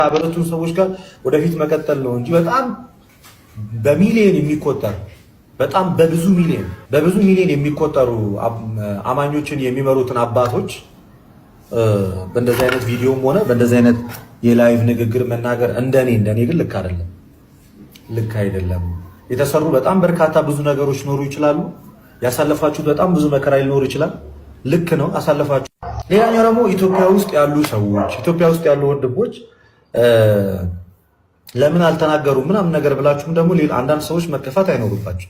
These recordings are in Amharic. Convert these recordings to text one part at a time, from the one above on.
አበረቱን ሰዎች ጋር ወደፊት መቀጠል ነው እንጂ በጣም በሚሊዮን የሚቆጠር በጣም በብዙ ሚሊዮን የሚቆጠሩ አማኞችን የሚመሩትን አባቶች በእንደዚህ አይነት ቪዲዮም ሆነ በእንደዚህ አይነት የላይቭ ንግግር መናገር እንደኔ ግን ልክ አይደለም። የተሰሩ በጣም በርካታ ብዙ ነገሮች ኖሩ ይችላሉ። ያሳለፋችሁት በጣም ብዙ መከራ ሊኖር ይችላል። ልክ ነው፣ አሳለፋችሁ። ሌላኛው ደግሞ ኢትዮጵያ ውስጥ ያሉ ሰዎች፣ ኢትዮጵያ ውስጥ ያሉ ወንድሞች ለምን አልተናገሩም ምናምን ነገር ብላችሁም ደግሞ አንዳንድ ሰዎች መከፋት አይኖርባችሁ።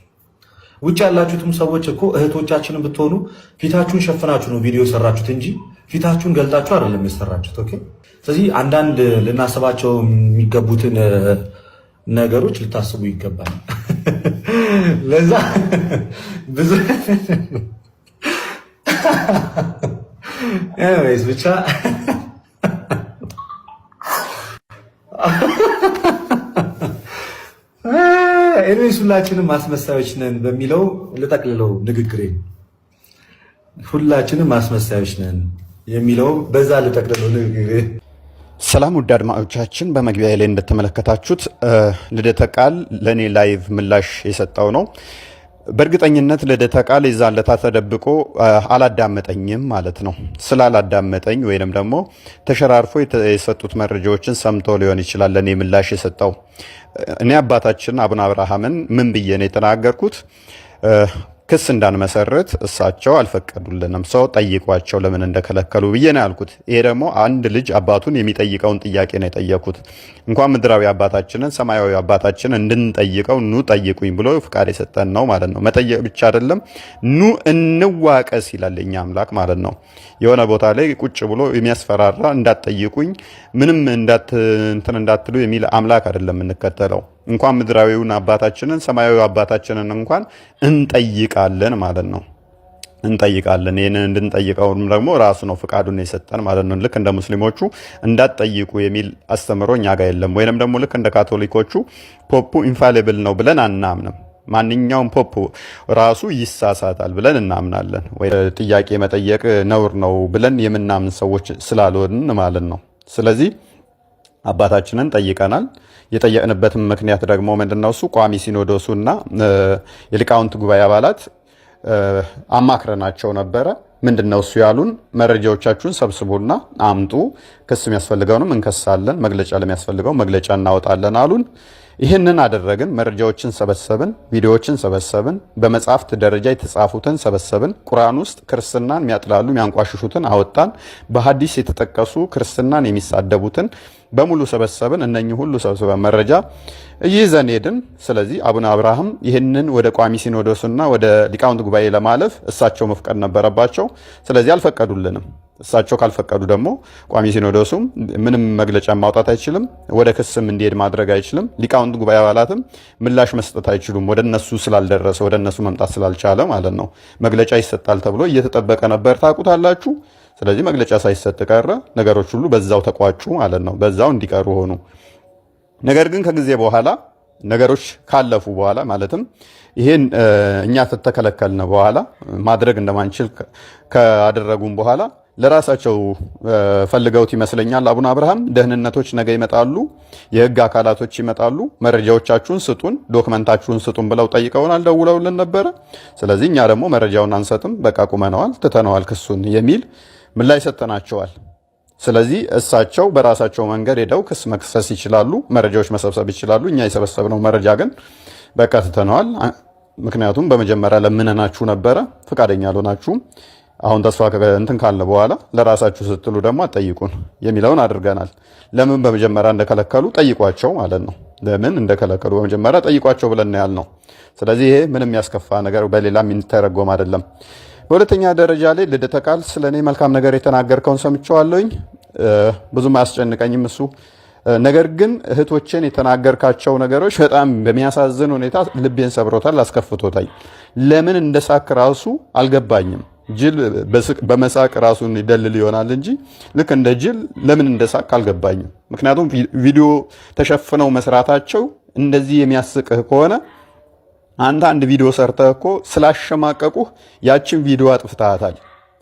ውጭ ያላችሁትም ሰዎች እኮ እህቶቻችንን ብትሆኑ ፊታችሁን ሸፍናችሁ ነው ቪዲዮ ሰራችሁት እንጂ ፊታችሁን ገልጣችሁ አይደለም የሰራችሁት። ኦኬ። ስለዚህ አንዳንድ ልናስባቸው የሚገቡትን ነገሮች ልታስቡ ይገባል። ለዛ ብዙ ኤኒዌይስ ብቻ ኤኒዌይስ ሁላችንም ማስመሳዮች ነን በሚለው ልጠቅልለው ንግግሬ። ሁላችንም ማስመሳዮች ነን የሚለው በዛ ልጠቅልለው ንግግሬ። ሰላም ውድ አድማጮቻችን፣ በመግቢያ ላይ እንደተመለከታችሁት ልደተ ቃል ለኔ ላይቭ ምላሽ የሰጠው ነው። በእርግጠኝነት ልደተ ቃል የዛን ለታ ተደብቆ አላዳመጠኝም ማለት ነው። ስላላዳመጠኝ ወይንም ደግሞ ተሸራርፎ የሰጡት መረጃዎችን ሰምቶ ሊሆን ይችላል ለኔ ምላሽ የሰጠው። እኔ አባታችን አቡነ አብርሃምን ምን ብዬ ነው የተናገርኩት? ክስ እንዳንመሰርት እሳቸው አልፈቀዱልንም። ሰው ጠይቋቸው ለምን እንደከለከሉ ብዬ ነው ያልኩት። ይሄ ደግሞ አንድ ልጅ አባቱን የሚጠይቀውን ጥያቄ ነው የጠየኩት። እንኳን ምድራዊ አባታችንን ሰማያዊ አባታችንን እንድንጠይቀው ኑ ጠይቁኝ ብሎ ፍቃድ የሰጠን ነው ማለት ነው። መጠየቅ ብቻ አይደለም፣ ኑ እንዋቀስ ይላል የኛ አምላክ ማለት ነው። የሆነ ቦታ ላይ ቁጭ ብሎ የሚያስፈራራ እንዳትጠይቁኝ ምንም እንትን እንዳትሉ የሚል አምላክ አይደለም የምንከተለው። እንኳን ምድራዊውን አባታችንን ሰማያዊ አባታችንን እንኳን እንጠይቃለን ማለት ነው። እንጠይቃለን። ይህንን እንድንጠይቀው ደግሞ ራሱ ነው ፍቃዱን የሰጠን ማለት ነው። ልክ እንደ ሙስሊሞቹ እንዳትጠይቁ የሚል አስተምሮ እኛ ጋር የለም። ወይንም ደግሞ ልክ እንደ ካቶሊኮቹ ፖፑ ኢንፋሊብል ነው ብለን አናምንም። ማንኛውም ፖፕ ራሱ ይሳሳታል ብለን እናምናለን። ወይ ጥያቄ መጠየቅ ነውር ነው ብለን የምናምን ሰዎች ስላልሆንን ማለት ነው። ስለዚህ አባታችንን ጠይቀናል። የጠየቅንበትም ምክንያት ደግሞ ምንድነው? እሱ ቋሚ ሲኖዶሱና የሊቃውንት ጉባኤ አባላት አማክረናቸው ነበረ። ምንድነው እሱ ያሉን? መረጃዎቻችሁን ሰብስቡና አምጡ፣ ክስ የሚያስፈልገውንም እንከሳለን፣ መግለጫ ለሚያስፈልገው መግለጫ እናወጣለን አሉን። ይህንን አደረግን። መረጃዎችን ሰበሰብን፣ ቪዲዮዎችን ሰበሰብን፣ በመጽሐፍት ደረጃ የተጻፉትን ሰበሰብን። ቁርአን ውስጥ ክርስትናን የሚያጥላሉ የሚያንቋሽሹትን አወጣን። በሐዲስ የተጠቀሱ ክርስትናን የሚሳደቡትን በሙሉ ሰበሰብን። እነኚህ ሁሉ ሰብስበን መረጃ ይዘን ሄድን። ስለዚህ አቡነ አብርሃም ይህንን ወደ ቋሚ ሲኖዶስና ወደ ሊቃውንት ጉባኤ ለማለፍ እሳቸው መፍቀድ ነበረባቸው። ስለዚህ አልፈቀዱልንም። እሳቸው ካልፈቀዱ ደግሞ ቋሚ ሲኖዶሱም ምንም መግለጫ ማውጣት አይችልም፣ ወደ ክስም እንዲሄድ ማድረግ አይችልም። ሊቃውንት ጉባኤ አባላትም ምላሽ መስጠት አይችሉም፣ ወደ እነሱ ስላልደረሰ ወደ እነሱ መምጣት ስላልቻለ ማለት ነው። መግለጫ ይሰጣል ተብሎ እየተጠበቀ ነበር፣ ታውቁታላችሁ። ስለዚህ መግለጫ ሳይሰጥ ቀረ። ነገሮች ሁሉ በዛው ተቋጩ ማለት ነው፣ በዛው እንዲቀሩ ሆኑ። ነገር ግን ከጊዜ በኋላ ነገሮች ካለፉ በኋላ ማለትም ይሄን እኛ ተተከለከልን በኋላ ማድረግ እንደማንችል ካደረጉም በኋላ ለራሳቸው ፈልገውት ይመስለኛል አቡነ አብርሃም ደህንነቶች ነገ ይመጣሉ፣ የህግ አካላቶች ይመጣሉ፣ መረጃዎቻችሁን ስጡን፣ ዶክመንታችሁን ስጡን ብለው ጠይቀውናል፣ ደውለውልን ነበረ። ስለዚህ እኛ ደግሞ መረጃውን አንሰጥም፣ በቃ ቁመነዋል፣ ትተነዋል ክሱን የሚል ምላሽ ሰጥተናቸዋል። ስለዚህ እሳቸው በራሳቸው መንገድ ሄደው ክስ መክሰስ ይችላሉ፣ መረጃዎች መሰብሰብ ይችላሉ። እኛ የሰበሰብነው መረጃ ግን በቃ ትተነዋል። ምክንያቱም በመጀመሪያ ለምነናችሁ ነበረ፣ ፍቃደኛ አልሆናችሁም። አሁን ተስፋ እንትን ካለ በኋላ ለራሳችሁ ስትሉ ደግሞ አትጠይቁን የሚለውን አድርገናል። ለምን በመጀመሪያ እንደከለከሉ ጠይቋቸው ማለት ነው። ለምን እንደከለከሉ በመጀመሪያ ጠይቋቸው ብለን ያልነው። ስለዚህ ይሄ ምንም ያስከፋ ነገር በሌላ የሚተረጎም አይደለም። በሁለተኛ ደረጃ ላይ ልደተ ቃል ስለኔ መልካም ነገር የተናገርከውን ሰምቼዋለሁኝ። ብዙም አያስጨንቀኝም እሱ። ነገር ግን እህቶችን የተናገርካቸው ነገሮች በጣም በሚያሳዝን ሁኔታ ልቤን ሰብሮታል፣ አስከፍቶታል። ለምን እንደሳክ ራሱ አልገባኝም። ጅል በመሳቅ ራሱን ይደልል ይሆናል እንጂ ልክ እንደ ጅል ለምን እንደሳቅ አልገባኝም። ምክንያቱም ቪዲዮ ተሸፍነው መስራታቸው እንደዚህ የሚያስቅህ ከሆነ አንድ ቪዲዮ ሰርተህ እኮ ስላሸማቀቁህ ያችን ቪዲዮ አጥፍተሃታል።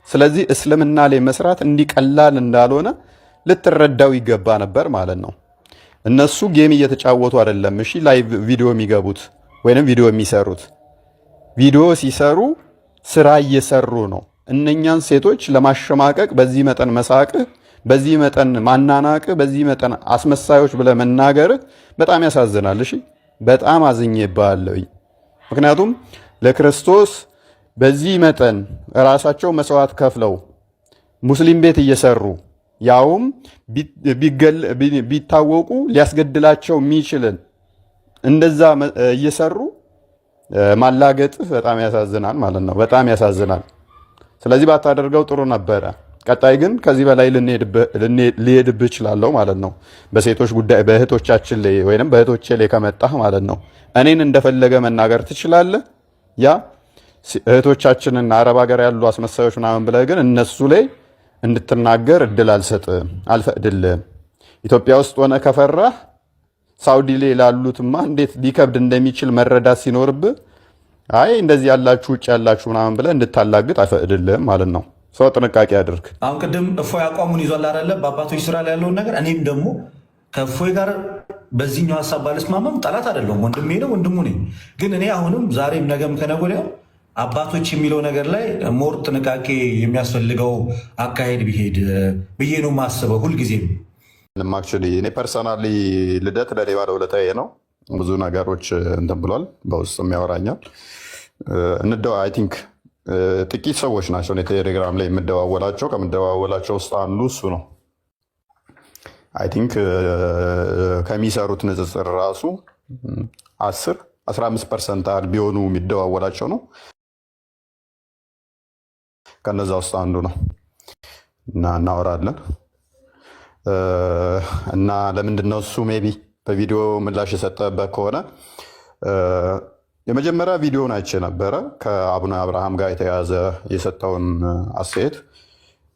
ስለዚህ እስልምና ላይ መስራት እንዲቀላል እንዳልሆነ ልትረዳው ይገባ ነበር ማለት ነው። እነሱ ጌም እየተጫወቱ አይደለም። እሺ ላይቭ ቪዲዮ የሚገቡት ወይንም ቪዲዮ የሚሰሩት ቪዲዮ ሲሰሩ ስራ እየሰሩ ነው። እነኛን ሴቶች ለማሸማቀቅ በዚህ መጠን መሳቅህ፣ በዚህ መጠን ማናናቅህ፣ በዚህ መጠን አስመሳዮች ብለህ መናገርህ በጣም ያሳዝናል። እሺ በጣም አዝኜብሃለሁ። ምክንያቱም ለክርስቶስ በዚህ መጠን ራሳቸው መስዋዕት ከፍለው ሙስሊም ቤት እየሰሩ ያውም ቢታወቁ ሊያስገድላቸው የሚችልን እንደዛ እየሰሩ ማላገጥህ በጣም ያሳዝናል ማለት ነው። በጣም ያሳዝናል። ስለዚህ ባታደርገው ጥሩ ነበረ። ቀጣይ ግን ከዚህ በላይ ሊሄድብህ እችላለሁ ማለት ነው። በሴቶች ጉዳይ በእህቶቻችን ላይ ወይንም በእህቶቼ ላይ ከመጣህ ማለት ነው እኔን እንደፈለገ መናገር ትችላለህ። ያ እህቶቻችንን አረብ ሀገር ያሉ አስመሳዮች ምናምን ብለህ ግን እነሱ ላይ እንድትናገር እድል አልሰጥም፣ አልፈቅድልህም። ኢትዮጵያ ውስጥ ሆነ ከፈራህ ሳውዲ ላይ ላሉትማ እንዴት ሊከብድ እንደሚችል መረዳት ሲኖርብህ አይ እንደዚህ ያላችሁ ውጭ ያላችሁ ምናምን ብለህ እንድታላግጥ አይፈቅድልህም ማለት ነው። ሰው ጥንቃቄ አድርግ። አሁን ቅድም እፎይ አቋሙን ይዟል አይደለ? በአባቶች ስራ ላይ ያለውን ነገር እኔም ደግሞ ከእፎይ ጋር በዚህኛው ሀሳብ ባልስማማም ጠላት አይደለሁም። ወንድሜ ነው፣ ወንድሙ ነኝ። ግን እኔ አሁንም ዛሬም ነገም ከነገ ወዲያ አባቶች የሚለው ነገር ላይ ሞር ጥንቃቄ የሚያስፈልገው አካሄድ ቢሄድ ብዬ ነው የማስበው ሁልጊዜም። አክቹዋሊ እኔ ፐርሰናሊ ልደት ለኔ ባለውለታዬ ነው። ብዙ ነገሮች እንትን ብሏል፣ በውስጥም ያወራኛል። አይ ቲንክ ጥቂት ሰዎች ናቸው እኔ ቴሌግራም ላይ የምደዋወላቸው። ከምደዋወላቸው ውስጥ አንዱ እሱ ነው። አይ ቲንክ ከሚሰሩት ንጽጽር ራሱ 10-15% ያህል ቢሆኑ የሚደዋወላቸው ነው። ከነዛ ውስጥ አንዱ ነው እና እናወራለን እና ለምንድን ነው እሱ ሜይ ቢ በቪዲዮ ምላሽ የሰጠበት ከሆነ የመጀመሪያ ቪዲዮን አይቼ ነበረ ከአቡነ አብርሃም ጋር የተያዘ የሰጠውን አስተያየት።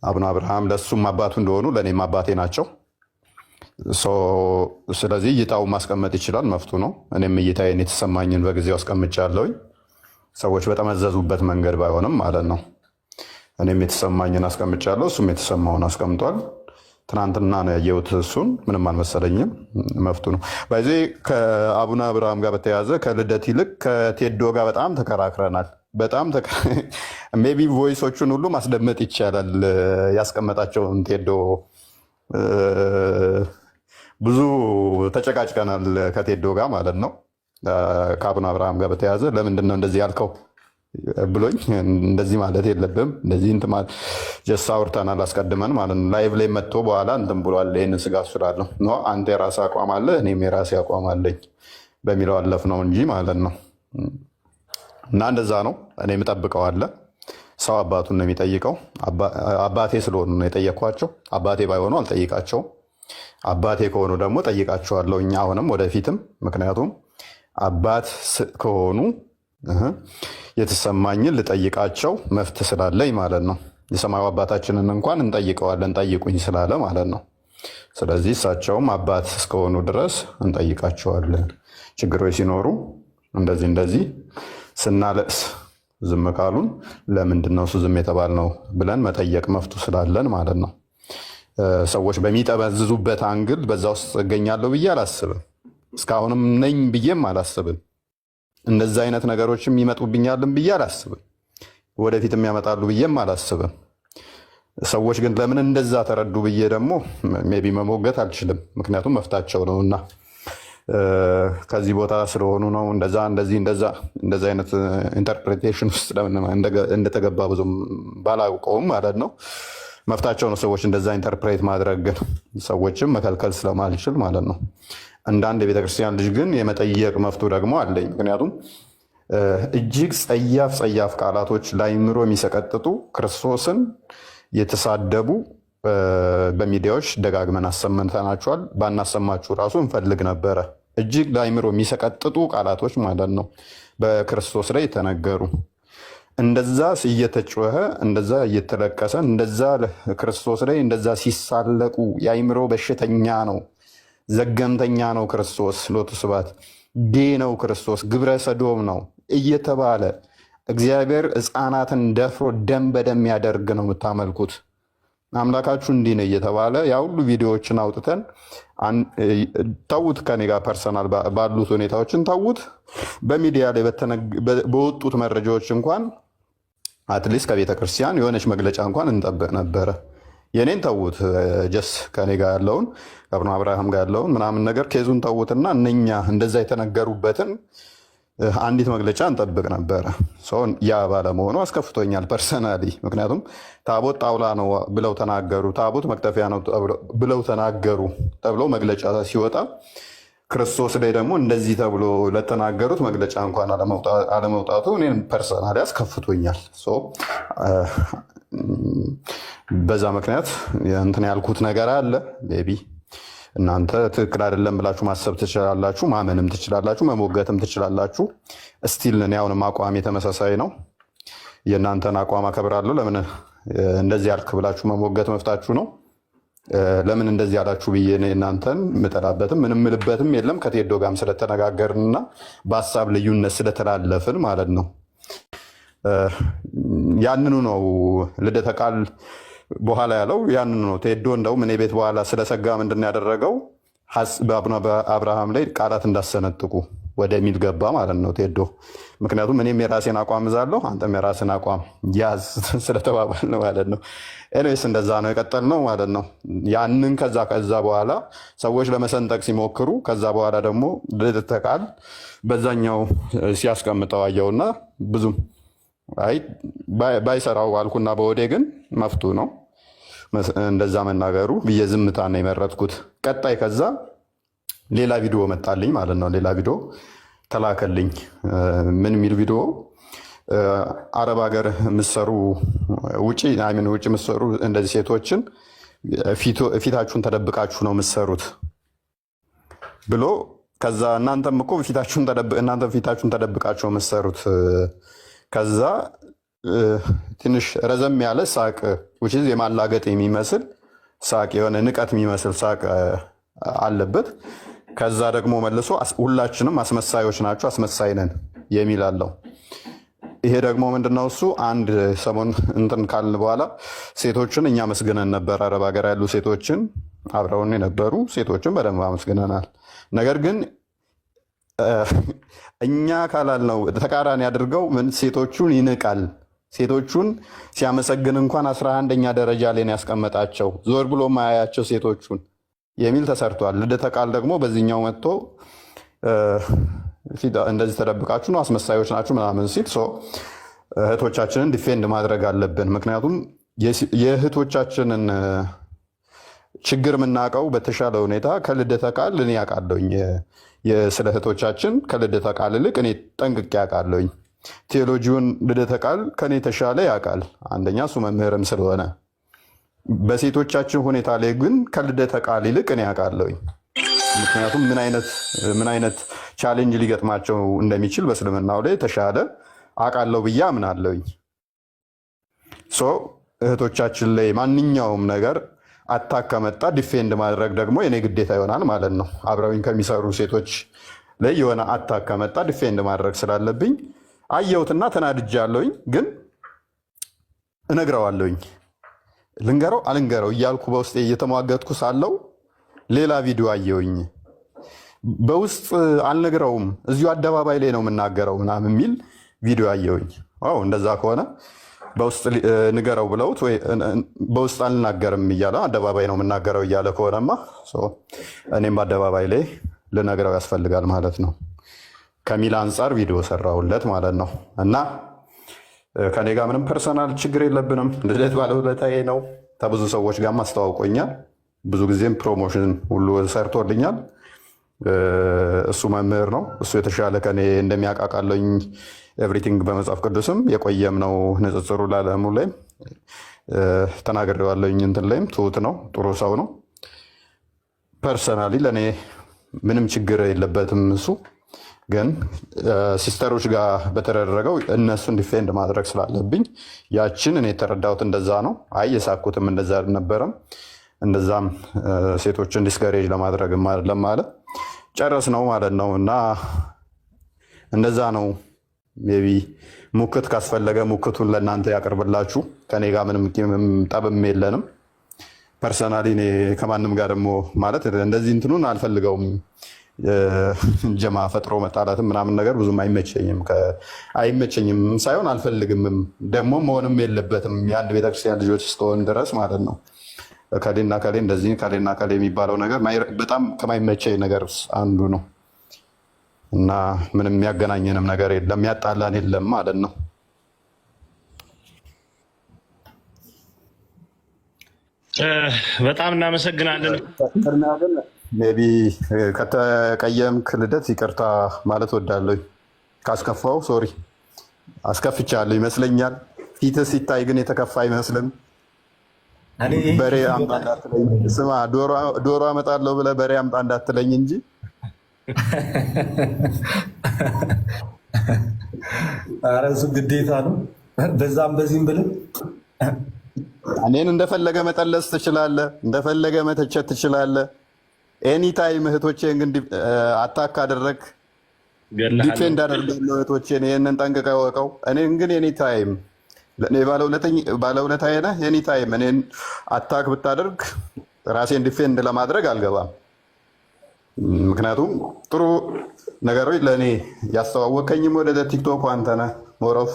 አቡነ አብርሃም ለእሱም አባቱ እንደሆኑ ለእኔም አባቴ ናቸው። ስለዚህ እይታውን ማስቀመጥ ይችላል፣ መፍቱ ነው። እኔም እይታዬን የተሰማኝን በጊዜው አስቀምጫለሁኝ። ሰዎች በተመዘዙበት መንገድ ባይሆንም ማለት ነው። እኔም የተሰማኝን አስቀምጫለሁ፣ እሱም የተሰማውን አስቀምጧል። ትናንትና ነው ያየሁት። እሱን ምንም አልመሰለኝም፣ መፍቱ ነው። በዚህ ከአቡነ አብርሃም ጋር በተያያዘ ከልደት ይልቅ ከቴዶ ጋር በጣም ተከራክረናል። በጣም ሜይ ቢ ቮይሶቹን ሁሉ ማስደመጥ ይቻላል። ያስቀመጣቸውን ቴዶ ብዙ ተጨቃጭቀናል ከቴዶ ጋር ማለት ነው። ከአቡነ አብርሃም ጋር በተያያዘ ለምንድን ነው እንደዚህ ያልከው ብሎኝ እንደዚህ ማለት የለብም እንደዚህ እንትን ማለት ጀስት አውርተናል አስቀድመን ማለት ነው። ላይቭ ላይ መጥቶ በኋላ እንትን ብሏል። ይህንን ስጋት ስላለሁ ኖ አንተ የራስህ አቋም አለ እኔም የራሴ አቋም አለኝ በሚለው አለፍ ነው እንጂ ማለት ነው። እና እንደዛ ነው። እኔ የምጠብቀው አለ። ሰው አባቱን ነው የሚጠይቀው። አባቴ ስለሆኑ ነው የጠየኳቸው። አባቴ ባይሆኑ አልጠይቃቸውም። አባቴ ከሆኑ ደግሞ ጠይቃቸዋለሁ እኛ አሁንም ወደፊትም። ምክንያቱም አባት ከሆኑ የተሰማኝን ልጠይቃቸው መፍት ስላለኝ ማለት ነው። የሰማዩ አባታችንን እንኳን እንጠይቀዋለን ጠይቁኝ ስላለ ማለት ነው። ስለዚህ እሳቸውም አባት እስከሆኑ ድረስ እንጠይቃቸዋለን። ችግሮች ሲኖሩ እንደዚህ ስናለቅስ ዝም ካሉን ለምንድን ነው እሱ ዝም የተባልነው ብለን መጠየቅ መፍቱ ስላለን ማለት ነው። ሰዎች በሚጠመዝዙበት አንግል በዛ ውስጥ እገኛለሁ ብዬ አላስብም። እስካሁንም ነኝ ብዬም አላስብም። እንደዛ አይነት ነገሮችም ይመጡብኛልን ብዬ አላስብም። ወደፊትም ያመጣሉ ብዬም አላስብም። ሰዎች ግን ለምን እንደዛ ተረዱ ብዬ ደግሞ ሜይ ቢ መሞገት አልችልም። ምክንያቱም መፍታቸው ነው እና ከዚህ ቦታ ስለሆኑ ነው እንደዛ አይነት ኢንተርፕሬቴሽን ውስጥ እንደተገባ ብዙም ባላውቀውም ማለት ነው። መፍታቸው ነው ሰዎች እንደዛ ኢንተርፕሬት ማድረግ፣ ግን ሰዎችም መከልከል ስለማልችል ማለት ነው። እንደ አንድ የቤተክርስቲያን ልጅ ግን የመጠየቅ መፍቱ ደግሞ አለኝ። ምክንያቱም እጅግ ጸያፍ ቃላቶች ለአእምሮ የሚሰቀጥጡ ክርስቶስን የተሳደቡ በሚዲያዎች ደጋግመን አሰምተናቸዋል። ባናሰማችሁ ራሱ እንፈልግ ነበረ። እጅግ ለአእምሮ የሚሰቀጥጡ ቃላቶች ማለት ነው በክርስቶስ ላይ የተነገሩ። እንደዛ እየተጮኸ እንደዛ እየተለቀሰ እንደዛ ክርስቶስ ላይ እንደዛ ሲሳለቁ የአእምሮ በሽተኛ ነው፣ ዘገምተኛ ነው ክርስቶስ፣ ሎቱ ስብሐት፣ ጌ ነው ክርስቶስ፣ ግብረ ሰዶም ነው እየተባለ እግዚአብሔር ሕፃናትን ደፍሮ ደም በደም ያደርግ ነው የምታመልኩት። አምላካችሁ እንዲህ ነው እየተባለ ያ ሁሉ ቪዲዮዎችን አውጥተን ተዉት። ከኔ ጋር ፐርሰናል ባሉት ሁኔታዎችን ተዉት። በሚዲያ ላይ በወጡት መረጃዎች እንኳን አትሊስት ከቤተ ክርስቲያን የሆነች መግለጫ እንኳን እንጠብቅ ነበረ። የኔን ተዉት። ጀስ ከኔ ጋር ያለውን ከአቡነ አብርሃም ጋር ያለውን ምናምን ነገር ኬዙን ተዉትና እነኛ እንደዛ የተነገሩበትን አንዲት መግለጫ እንጠብቅ ነበረ። ያ ባለመሆኑ አስከፍቶኛል ፐርሰናሊ። ምክንያቱም ታቦት ጣውላ ነው ብለው ተናገሩ፣ ታቦት መክተፊያ ነው ብለው ተናገሩ ተብሎ መግለጫ ሲወጣ ክርስቶስ ላይ ደግሞ እንደዚህ ተብሎ ለተናገሩት መግለጫ እንኳን አለመውጣቱ እኔን ፐርሰናሊ አስከፍቶኛል። በዛ ምክንያት እንትን ያልኩት ነገር አለ። ቤቢ እናንተ ትክክል አይደለም ብላችሁ ማሰብ ትችላላችሁ፣ ማመንም ትችላላችሁ፣ መሞገትም ትችላላችሁ። እስቲል እኔ አሁንም አቋም የተመሳሳይ ነው። የእናንተን አቋም አከብራለሁ። ለምን እንደዚህ ያልክ ብላችሁ መሞገት መፍታችሁ ነው። ለምን እንደዚህ ያላችሁ ብዬ እናንተን ምጠላበትም ምንም ምልበትም የለም። ከቴዶ ጋርም ስለተነጋገርንና በሀሳብ ልዩነት ስለተላለፍን ማለት ነው። ያንኑ ነው ልደተ ቃል በኋላ ያለው ያንኑ ነው። ቴዶ እንደውም እኔ ቤት በኋላ ስለሰጋ ምንድን ያደረገው በአቡነ አብርሃም ላይ ቃላት እንዳሰነጥቁ ወደሚል ገባ ማለት ነው ቴዶ። ምክንያቱም እኔም የራሴን አቋም እዛለሁ፣ አንተም የራስን አቋም ያዝ ስለተባባልን ማለት ነው። ኤኒዌይስ እንደዛ ነው የቀጠልነው ማለት ነው። ያንን ከዛ በኋላ ሰዎች ለመሰንጠቅ ሲሞክሩ ከዛ በኋላ ደግሞ ልደተ ቃል በዛኛው ሲያስቀምጠው አየውና ብዙም አይ ባይሰራው አልኩና በወዴ ግን መፍቱ ነው እንደዛ መናገሩ ብዬ ዝምታ ነው የመረጥኩት። ቀጣይ ከዛ ሌላ ቪዲዮ መጣልኝ ማለት ነው። ሌላ ቪዲዮ ተላከልኝ። ምን የሚል ቪዲዮ? አረብ ሀገር የምትሰሩ ውጪ የምትሰሩ እንደዚህ ሴቶችን ፊታችሁን ተደብቃችሁ ነው የምትሰሩት ብሎ ከዛ እናንተም እኮ ፊታችሁን ተደብቃችሁ ነው የምትሰሩት። ከዛ ትንሽ ረዘም ያለ ሳቅ which is የማላገጥ የሚመስል ሳቅ የሆነ ንቀት የሚመስል ሳቅ አለበት። ከዛ ደግሞ መልሶ ሁላችንም አስመሳዮች ናቸው አስመሳይ ነን የሚል አለው። ይሄ ደግሞ ምንድነው? እሱ አንድ ሰሞን እንትን ካልን በኋላ ሴቶችን እኛ መስግነን ነበር። አረብ ሀገር ያሉ ሴቶችን አብረውን የነበሩ ሴቶችን በደንብ አመስግነናል። ነገር ግን እኛ ካላልነው ተቃራኒ አድርገው ምን ሴቶቹን ይንቃል። ሴቶቹን ሲያመሰግን እንኳን 11ኛ ደረጃ ላይ ነው ያስቀመጣቸው፣ ዞር ብሎ ማያያቸው ሴቶቹን የሚል ተሰርቷል። ልደተ ቃል ደግሞ በዚህኛው መጥቶ እንደዚህ ተደብቃችሁ ነው አስመሳዮች ናችሁ ምናምን ሲል እህቶቻችንን ዲፌንድ ማድረግ አለብን። ምክንያቱም የእህቶቻችንን ችግር የምናውቀው በተሻለ ሁኔታ ከልደተ ቃል እኔ ያውቃለሁኝ። ስለ እህቶቻችን ከልደተ ቃል ይልቅ እኔ ጠንቅቄ ያውቃለሁኝ። ቴዎሎጂውን ልደተ ቃል ከኔ ተሻለ ያውቃል። አንደኛ እሱ መምህርም ስለሆነ፣ በሴቶቻችን ሁኔታ ላይ ግን ከልደተ ቃል ይልቅ እኔ ያውቃለሁኝ። ምክንያቱም ምን አይነት ቻሌንጅ ሊገጥማቸው እንደሚችል በእስልምናው ላይ ተሻለ አውቃለሁ ብዬ አምናለሁኝ። እህቶቻችን ላይ ማንኛውም ነገር አታክ ከመጣ ዲፌንድ ማድረግ ደግሞ የኔ ግዴታ ይሆናል ማለት ነው። አብረውኝ ከሚሰሩ ሴቶች ላይ የሆነ አታክ ከመጣ ዲፌንድ ማድረግ ስላለብኝ አየሁትና ተናድጃለሁኝ። ግን እነግረዋለሁኝ። ልንገረው አልንገረው እያልኩ በውስጤ እየተሟገጥኩ ሳለው ሌላ ቪዲዮ አየሁኝ። በውስጥ አልነግረውም እዚሁ አደባባይ ላይ ነው የምናገረው ምናምን የሚል ቪዲዮ አየሁኝ። እንደዛ ከሆነ በውስጥ ንገረው ብለውት ወይ በውስጥ አልናገርም እያለ አደባባይ ነው የምናገረው እያለ ከሆነማ እኔም በአደባባይ ላይ ልነግረው ያስፈልጋል ማለት ነው ከሚል አንጻር ቪዲዮ ሰራሁለት ማለት ነው። እና ከኔ ጋር ምንም ፐርሰናል ችግር የለብንም። ልደት ባለውለታዬ ነው። ከብዙ ሰዎች ጋር አስተዋውቆኛል። ብዙ ጊዜም ፕሮሞሽን ሁሉ ሰርቶልኛል። እሱ መምህር ነው። እሱ የተሻለ ከኔ እንደሚያውቃቃለኝ ኤቭሪቲንግ በመጽሐፍ ቅዱስም የቆየም ነው። ንጽጽሩ ላለሙ ላይም ተናግሬዋለሁኝ። እንትን ላይም ትሁት ነው፣ ጥሩ ሰው ነው። ፐርሰናሊ ለእኔ ምንም ችግር የለበትም። እሱ ግን ሲስተሮች ጋር በተደረገው እነሱን ዲፌንድ ማድረግ ስላለብኝ ያችን እኔ የተረዳሁት እንደዛ ነው። አይ የሳኩትም እንደዛ አልነበረም። እንደዛም ሴቶችን ዲስከሬጅ ለማድረግ ለማለት ጨረስ ነው ማለት ነው። እና እንደዛ ነው። ሜቢ ሙክት ካስፈለገ ሙክቱን ለእናንተ ያቀርብላችሁ። ከኔ ጋር ምንም ጠብም የለንም። ፐርሰናሊ እኔ ከማንም ጋር ደግሞ ማለት እንደዚህ እንትኑን አልፈልገውም። ጀማ ፈጥሮ መጣላትም ምናምን ነገር ብዙም አይመቸኝም ሳይሆን አልፈልግምም፣ ደግሞ መሆንም የለበትም የአንድ ቤተክርስቲያን ልጆች እስከሆን ድረስ ማለት ነው። ከሌና ከሌ እንደዚህ ከሌና ከሌ የሚባለው ነገር በጣም ከማይመቸኝ ነገር አንዱ ነው እና ምንም የሚያገናኘንም ነገር የለም፣ የሚያጣላን የለም ማለት ነው። በጣም እናመሰግናለን። ሜይ ቢ ከተቀየምክ ልደት ይቅርታ ማለት ወዳለሁ። ካስከፋው ሶሪ፣ አስከፍቻለሁ ይመስለኛል። ፊትህ ሲታይ ግን የተከፋ አይመስልም። በሬ አምጣ እንዳትለኝ፣ ስማ ዶሮ አመጣለሁ ብለህ በሬ አምጣ እንዳትለኝ እንጂ ኧረ እሱ ግዴታ ነው። በዛም በዚህም ብለህ እኔን እንደፈለገ መጠለስ ትችላለህ፣ እንደፈለገ መተቸት ትችላለህ። ኤኒታይም እህቶቼን ግን አታክ አደረግ ዲፌንድ አደርጋለሁ እህቶቼን፣ ይህንን ጠንቅቀህ እወቀው። እኔን ግን ኤኒታይም ለእኔ ባለውለታዬ ነህ። ኤኒታይም እኔን አታክ ብታደርግ ራሴን ዲፌንድ ለማድረግ አልገባም። ምክንያቱም ጥሩ ነገሮች ለእኔ ያስተዋወቀኝም ወደ ቲክቶክ አንተ ነህ ሞሮፍ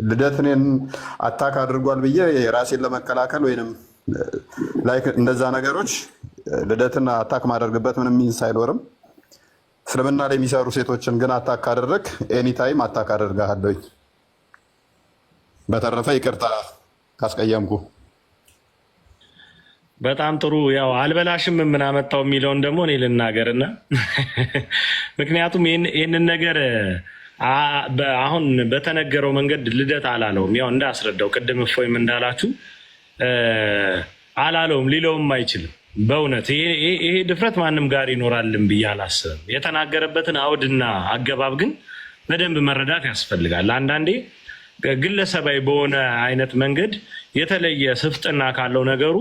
ልደት እኔን አታክ አድርጓል ብዬ ራሴን ለመከላከል ወይንም ላይክ እንደዛ ነገሮች ልደትን አታክ ማደርግበት ምንም ሚንስ አይኖርም። እስልምና ላይ የሚሰሩ ሴቶችን ግን አታክ ካደረግ ኤኒታይም አታክ አደርግሃለሁ። በተረፈ ይቅርታ ካስቀየምኩ። በጣም ጥሩ። ያው አልበላሽም ምን አመጣው የሚለውን ደግሞ እኔ ልናገርና ምክንያቱም ይህንን ነገር አሁን በተነገረው መንገድ ልደት አላለውም። ያው እንዳስረዳው ቅድም እፎይም እንዳላችሁ አላለውም፣ ሊለውም አይችልም። በእውነት ይሄ ድፍረት ማንም ጋር ይኖራልን ብዬ አላስብም። የተናገረበትን አውድና አገባብ ግን በደንብ መረዳት ያስፈልጋል። አንዳንዴ ግለሰባዊ በሆነ አይነት መንገድ የተለየ ስፍጥና ካለው ነገሩ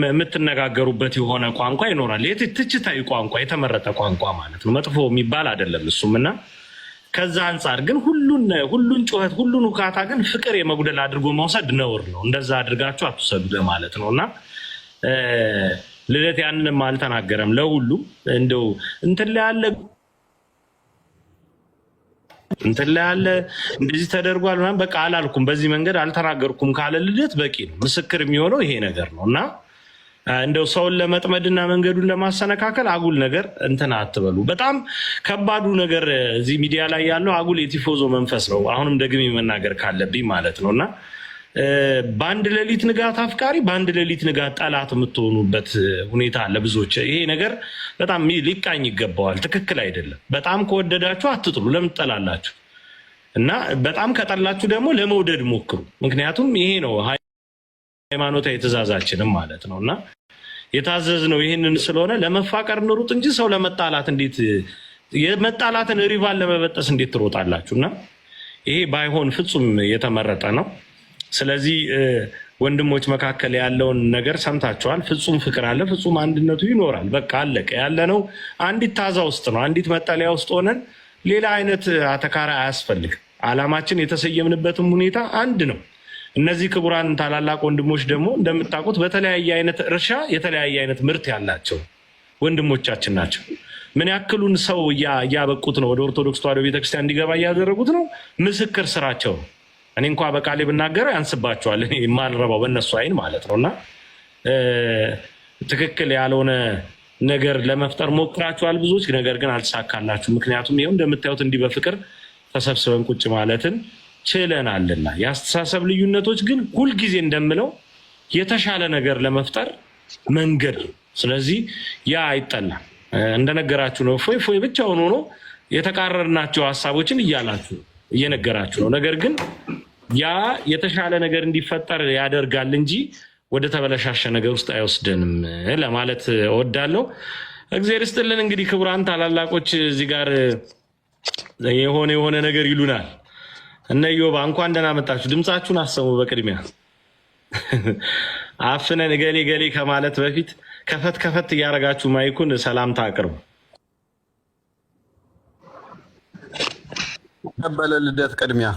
የምትነጋገሩበት የሆነ ቋንቋ ይኖራል። ትችታዊ ቋንቋ፣ የተመረጠ ቋንቋ ማለት ነው። መጥፎ የሚባል አይደለም እሱም እና ከዛ አንጻር ግን ሁሉን ጩኸት ሁሉን ውካታ ግን ፍቅር የመጉደል አድርጎ መውሰድ ነውር ነው። እንደዛ አድርጋችሁ አትውሰዱ ለማለት ነው እና ልደት ያንንም አልተናገረም። ለሁሉም እንደው እንትን ላይ ያለ እንደዚህ ተደርጓል ምናምን በቃ አላልኩም፣ በዚህ መንገድ አልተናገርኩም ካለ ልደት በቂ ነው። ምስክር የሚሆነው ይሄ ነገር ነው እና እንደው ሰውን ለመጥመድና መንገዱን ለማሰነካከል አጉል ነገር እንትን አትበሉ። በጣም ከባዱ ነገር እዚህ ሚዲያ ላይ ያለው አጉል የቲፎዞ መንፈስ ነው። አሁንም ደግሜ መናገር ካለብኝ ማለት ነው እና በአንድ ሌሊት ንጋት አፍቃሪ፣ በአንድ ሌሊት ንጋት ጠላት የምትሆኑበት ሁኔታ አለ ብዙዎች። ይሄ ነገር በጣም ሊቃኝ ይገባዋል። ትክክል አይደለም። በጣም ከወደዳችሁ አትጥሉ። ለምን ትጠላላችሁ? እና በጣም ከጠላችሁ ደግሞ ለመውደድ ሞክሩ። ምክንያቱም ይሄ ነው ሃይማኖታዊ ትእዛዛችንም ማለት ነው እና የታዘዝነው ይህንን ስለሆነ ለመፋቀር እንሩጥ እንጂ ሰው ለመጣላት እንዴት የመጣላትን ሪቫል ለመበጠስ እንዴት ትሮጣላችሁ? እና ይሄ ባይሆን ፍጹም የተመረጠ ነው። ስለዚህ ወንድሞች መካከል ያለውን ነገር ሰምታችኋል። ፍጹም ፍቅር አለ፣ ፍጹም አንድነቱ ይኖራል። በቃ አለቀ። ያለነው አንዲት ታዛ ውስጥ ነው፣ አንዲት መጠለያ ውስጥ ሆነን ሌላ አይነት አተካራ አያስፈልግም። ዓላማችን የተሰየምንበትም ሁኔታ አንድ ነው። እነዚህ ክቡራን ታላላቅ ወንድሞች ደግሞ እንደምታውቁት በተለያየ አይነት እርሻ የተለያየ አይነት ምርት ያላቸው ወንድሞቻችን ናቸው። ምን ያክሉን ሰው እያበቁት ነው፣ ወደ ኦርቶዶክስ ተዋሕዶ ቤተክርስቲያን እንዲገባ እያደረጉት ነው። ምስክር ስራቸው ነው። እኔ እንኳ በቃሌ ብናገረው ያንስባቸዋል፣ እኔ የማልረባው በእነሱ አይን ማለት ነው እና ትክክል ያልሆነ ነገር ለመፍጠር ሞክራችኋል ብዙዎች፣ ነገር ግን አልተሳካላችሁ። ምክንያቱም ይኸው እንደምታዩት እንዲህ በፍቅር ተሰብስበን ቁጭ ማለትን ችለናልና። የአስተሳሰብ ልዩነቶች ግን ሁልጊዜ እንደምለው የተሻለ ነገር ለመፍጠር መንገድ። ስለዚህ ያ አይጠላም። እንደነገራችሁ ነው። ፎይ ብቻውን ሆኖ የተቃረርናቸው ሀሳቦችን እየነገራችሁ ነው። ነገር ግን ያ የተሻለ ነገር እንዲፈጠር ያደርጋል እንጂ ወደ ተበለሻሸ ነገር ውስጥ አይወስደንም ለማለት እወዳለሁ። እግዚአብሔር ይስጥልን። እንግዲህ ክቡራን ታላላቆች እዚህ ጋር የሆነ ነገር ይሉናል። እነ ዮባ እንኳን ደህና መጣችሁ። ድምጻችሁን አሰሙ። በቅድሚያ አፍነን ገሌ ከማለት በፊት ከፈት እያደረጋችሁ ማይኩን ሰላምታ አቅርቡ። ቀበለ ልደት ቅድሚያ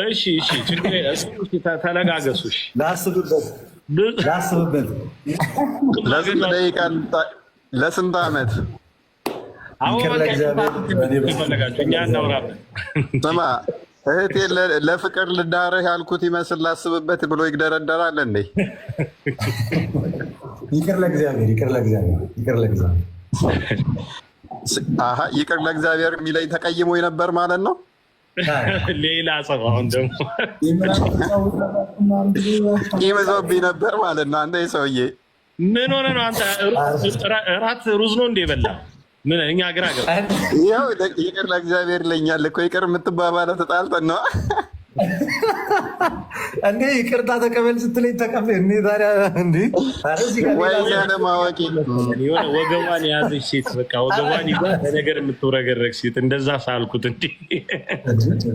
እሺ ችግር ተለጋገሱ። እሺ ላስብበት። ለስንት ደቂቃ ለስንት ዓመት? ይቅር ለእግዚአብሔር። እኛ እናውራለን። ስማ እህቴ ለፍቅር ልዳርህ ያልኩት ይመስል ላስብበት ብሎ ይግደረደራል እንዴ? ይቅር ለእግዚአብሔር። ይቅር ለእግዚአብሔር የሚለኝ ተቀይሞኝ ነበር ማለት ነው። ሌላ ሰው አሁን ደግሞ ቂም ይዞብኝ ነበር ማለት ነው። አንተ ሰውዬ ምን ሆነ ነው አንተ? እራት ሩዝ ነው እንዴ በላ? ምን እኛ ግራ ገባ። ይኸው ይቅር ለእግዚአብሔር ይለኛል እኮ። ይቅር የምትባባለው ተጣልተን ነው እንዴ? ይቅርታ ተቀበል ስትለኝ ተቀበል እንዴ? ታዲያ እንዴ ወይ ያለማወቅ የሆነ ወገቧን የያዘች ሴት በቃ ወገቧን ይዛ በነገር የምትወረገረግ ሴት እንደዛ ሳልኩት እንዴ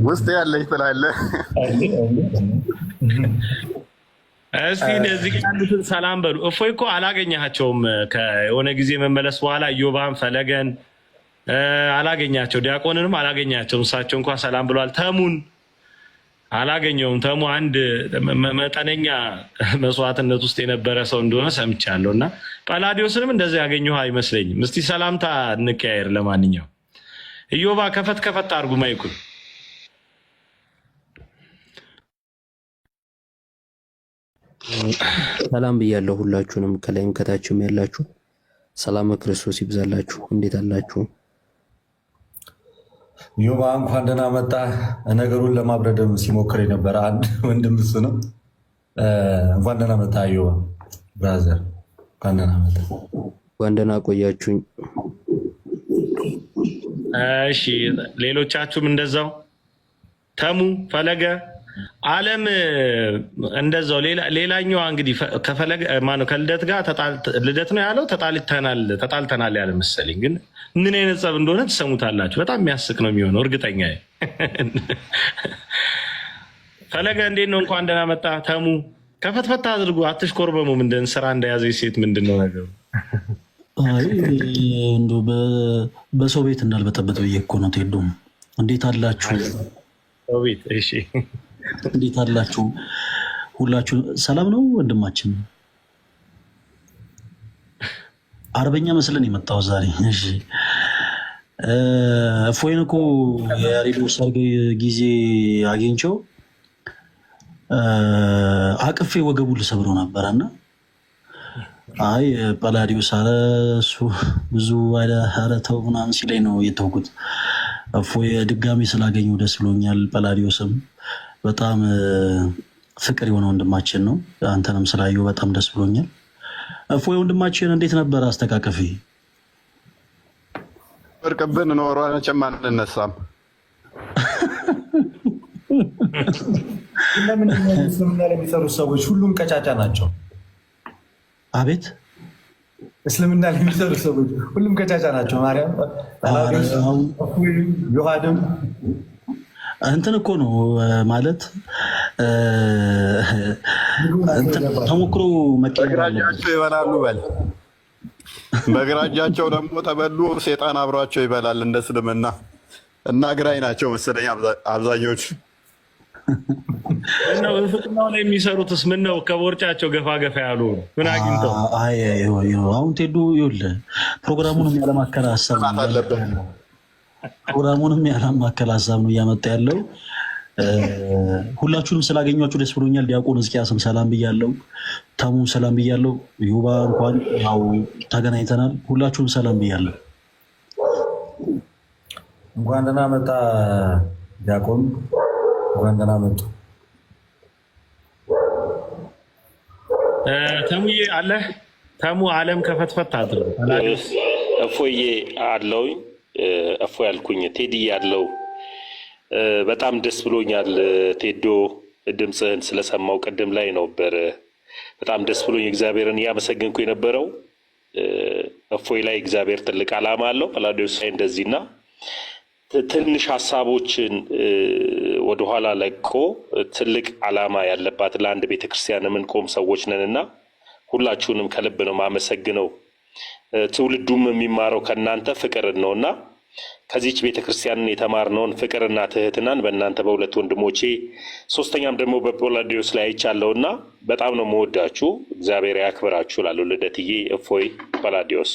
ውስጥ ያለች ትላለህ። እስቲ እነዚህ ያሉትን ሰላም በሉ። እፎይ እኮ አላገኛቸውም ከሆነ ጊዜ መመለስ በኋላ ኢዮባን ፈለገን አላገኛቸው፣ ዲያቆንንም አላገኛቸውም። እሳቸው እንኳን ሰላም ብሏል። ተሙን አላገኘውም። ተሙ አንድ መጠነኛ መስዋዕትነት ውስጥ የነበረ ሰው እንደሆነ ሰምቻለሁ እና ጳላዲዮስንም እንደዚህ ያገኘሁ አይመስለኝም። እስቲ ሰላምታ እንቀያየር። ለማንኛውም ኢዮባ ከፈት አድርጉ ማይኩን። ሰላም ብያለሁ ሁላችሁንም፣ ከላይም ከታችም ያላችሁ ሰላም ክርስቶስ ይብዛላችሁ። እንዴት አላችሁ? ዮባ እንኳን ደህና መጣ። ነገሩን ለማብረድም ሲሞክር የነበረ አንድ ወንድም እሱ ነው። እንኳን ደህና መጣ ዮባ ብራዘር፣ እንኳን ደህና መጣ። እንኳን ደህና ቆያችሁኝ። እሺ ሌሎቻችሁም እንደዛው። ተሙ ፈለገ አለም እንደዛው። ሌላኛዋ እንግዲህ ከፈለገ ማነው ከልደት ጋር ልደት ነው ያለው ተጣልተናል ያለ መሰለኝ። ግን ምን አይነት ጸብ እንደሆነ ትሰሙታላችሁ። በጣም የሚያስቅ ነው የሚሆነው እርግጠኛ። ፈለገ እንዴት ነው? እንኳን ደህና መጣ። ተሙ ከፈትፈታ አድርጉ፣ አትሽኮርበሙ። ምንድን ስራ እንደያዘች ሴት ምንድን ነው ነገሩ? እንደው በሰው ቤት እንዳልበጠበጥ ብዬ እኮ ነው። ቴዶም እንዴት አላችሁ? ሰው ቤት እሺ፣ እንዴት አላችሁ? ሁላችሁ ሰላም ነው? ወንድማችን አርበኛ መስለን የመጣው ዛሬ። እሺ እፎይን እኮ የሬዲዮ ሰርግ ጊዜ አግኝቼው አቅፌ ወገቡ ልሰብረው ነበረና አይ ጳላዲዮስ አለ እሱ ብዙ ኧረ ተው ምናምን ሲለኝ ነው የተውኩት። እፎይ ድጋሚ ስላገኘው ደስ ብሎኛል። ጳላዲዮስም በጣም ፍቅር የሆነ ወንድማችን ነው። አንተንም ስላየው በጣም ደስ ብሎኛል። እፎይ ወንድማችን እንዴት ነበር አስተቃቀፊ? እርቅብን ኖሮ መቼም አንነሳም። ለምንድን ነው እስልምና ለሚሰሩ ሰዎች ሁሉም ቀጫጫ ናቸው? አቤት እስልምና ለሚሰሩ ሰዎች ሁሉም ቀጫጫ ናቸው። ማርያም ዮሐድም እንትን እኮ ነው ማለት ተሞክሮ በግራጃቸው ይበላሉ በል፣ በግራጃቸው ደግሞ ተበሉ። ሴጣን አብሯቸው ይበላል እንደ እስልምና እና ግራኝ ናቸው መሰለኝ አብዛኞቹ። ምነው ፍቅናው ላይ የሚሰሩትስ ምነው ከቦርጫቸው ገፋ ገፋ ያሉ ምን አግኝተው? አሁን ቴዱ ይኸውልህ ፕሮግራሙንም ያለማከል ሀሳብ ነው እያመጣ ያለው። ሁላችሁንም ስላገኟችሁ ደስ ብሎኛል። ዲያቆን ሕዝቅያስም ሰላም ብያለው፣ ተሙም ሰላም ብያለው። ዩባ እንኳን ያው ተገናኝተናል። ሁላችሁንም ሰላም ብያለው። እንኳን ደህና መጣ ዲያቆን፣ እንኳን ደህና መጡ። ተሙዬ አለ ተሙ አለም ከፈትፈት አድርጎ እፎዬ አለው እፎይ ያልኩኝ ቴዲ ያለው በጣም ደስ ብሎኛል። ቴዶ ድምፅህን ስለሰማው ቅድም ላይ ነበር። በጣም ደስ ብሎኝ እግዚአብሔርን እያመሰገንኩ የነበረው እፎይ ላይ እግዚአብሔር ትልቅ ዓላማ አለው። ጳላዲዮስ ላይ እንደዚህና ትንሽ ሀሳቦችን ወደኋላ ለቆ ትልቅ ዓላማ ያለባት ለአንድ ቤተክርስቲያን የምንቆም ሰዎች ነንና ሁላችሁንም ከልብ ነው ማመሰግነው። ትውልዱም የሚማረው ከእናንተ ፍቅርን ነውና ከዚች ቤተክርስቲያንን የተማርነውን ፍቅርና ትህትናን በእናንተ በሁለት ወንድሞቼ ሶስተኛም ደግሞ በጶላዲዮስ ላይ አይቻለሁና በጣም ነው መወዳችሁ። እግዚአብሔር ያክብራችሁ። ላሉ ልደትዬ፣ እፎይ፣ ጶላዲዮስ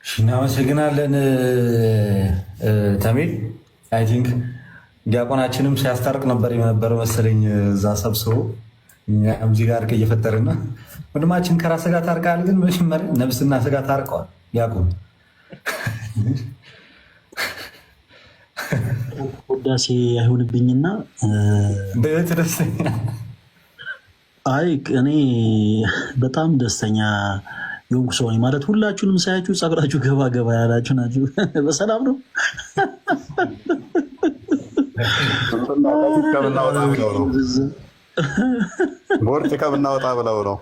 እናመሰግናለን። ተሜል አይ ቲንክ ዲያቆናችንም ሲያስታርቅ ነበር የነበረ መሰለኝ እዛ ሰብስቦ እኛም እዚህ ጋር እየፈጠርና ወንድማችን ከራስ ጋር ታርቀሃል። ግን መጀመሪያ ነብስና ስጋ ታርቀዋል ዲያቆን። ውዳሴ አይሆንብኝና በህይወት ደስተኛ? አይ እኔ በጣም ደስተኛ የሆንኩ ሰው ነኝ። ማለት ሁላችሁንም ሳያችሁ ጸጉራችሁ ገባ ገባ ያላችሁ ናችሁ። በሰላም ነው? ቦርጭ ከምናወጣ ብለው ነው።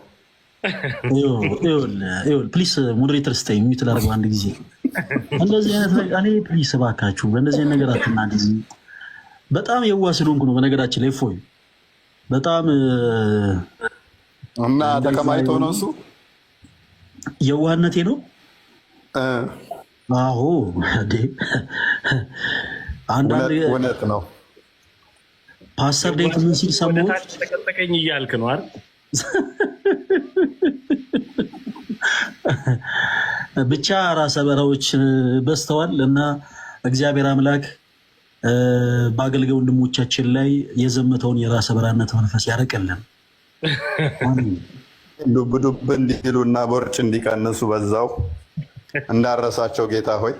ፕሊስ ሞዴሬተር ስታይ ሚዩት ላድርገው አንድ ጊዜ። እንደዚህ አይነት እኔ ፕሊስ እባካችሁ በእንደዚህ አይነት ነገር አትናገሩ። በጣም የዋህ ስለሆንኩ ነው። በነገራችን ላይ እፎይ በጣም እና ተከማይቶ ነው እሱ የዋህነቴ ነው። አዎ አንዳንድ እውነት ነው። ፓስተር ዴት ምን ሲል ሰማሁት? ተቀጠቀኝ እያልክ ነው አይደል? ብቻ ራሰ በራዎች በዝተዋል እና እግዚአብሔር አምላክ በአገልጋይ ወንድሞቻችን ላይ የዘመተውን የራሰ በራነት መንፈስ ያርቅልን። ዱብ ዱብ እንዲሉና ቦርጭ እንዲቀንሱ በዛው እንዳረሳቸው ጌታ ሆይ።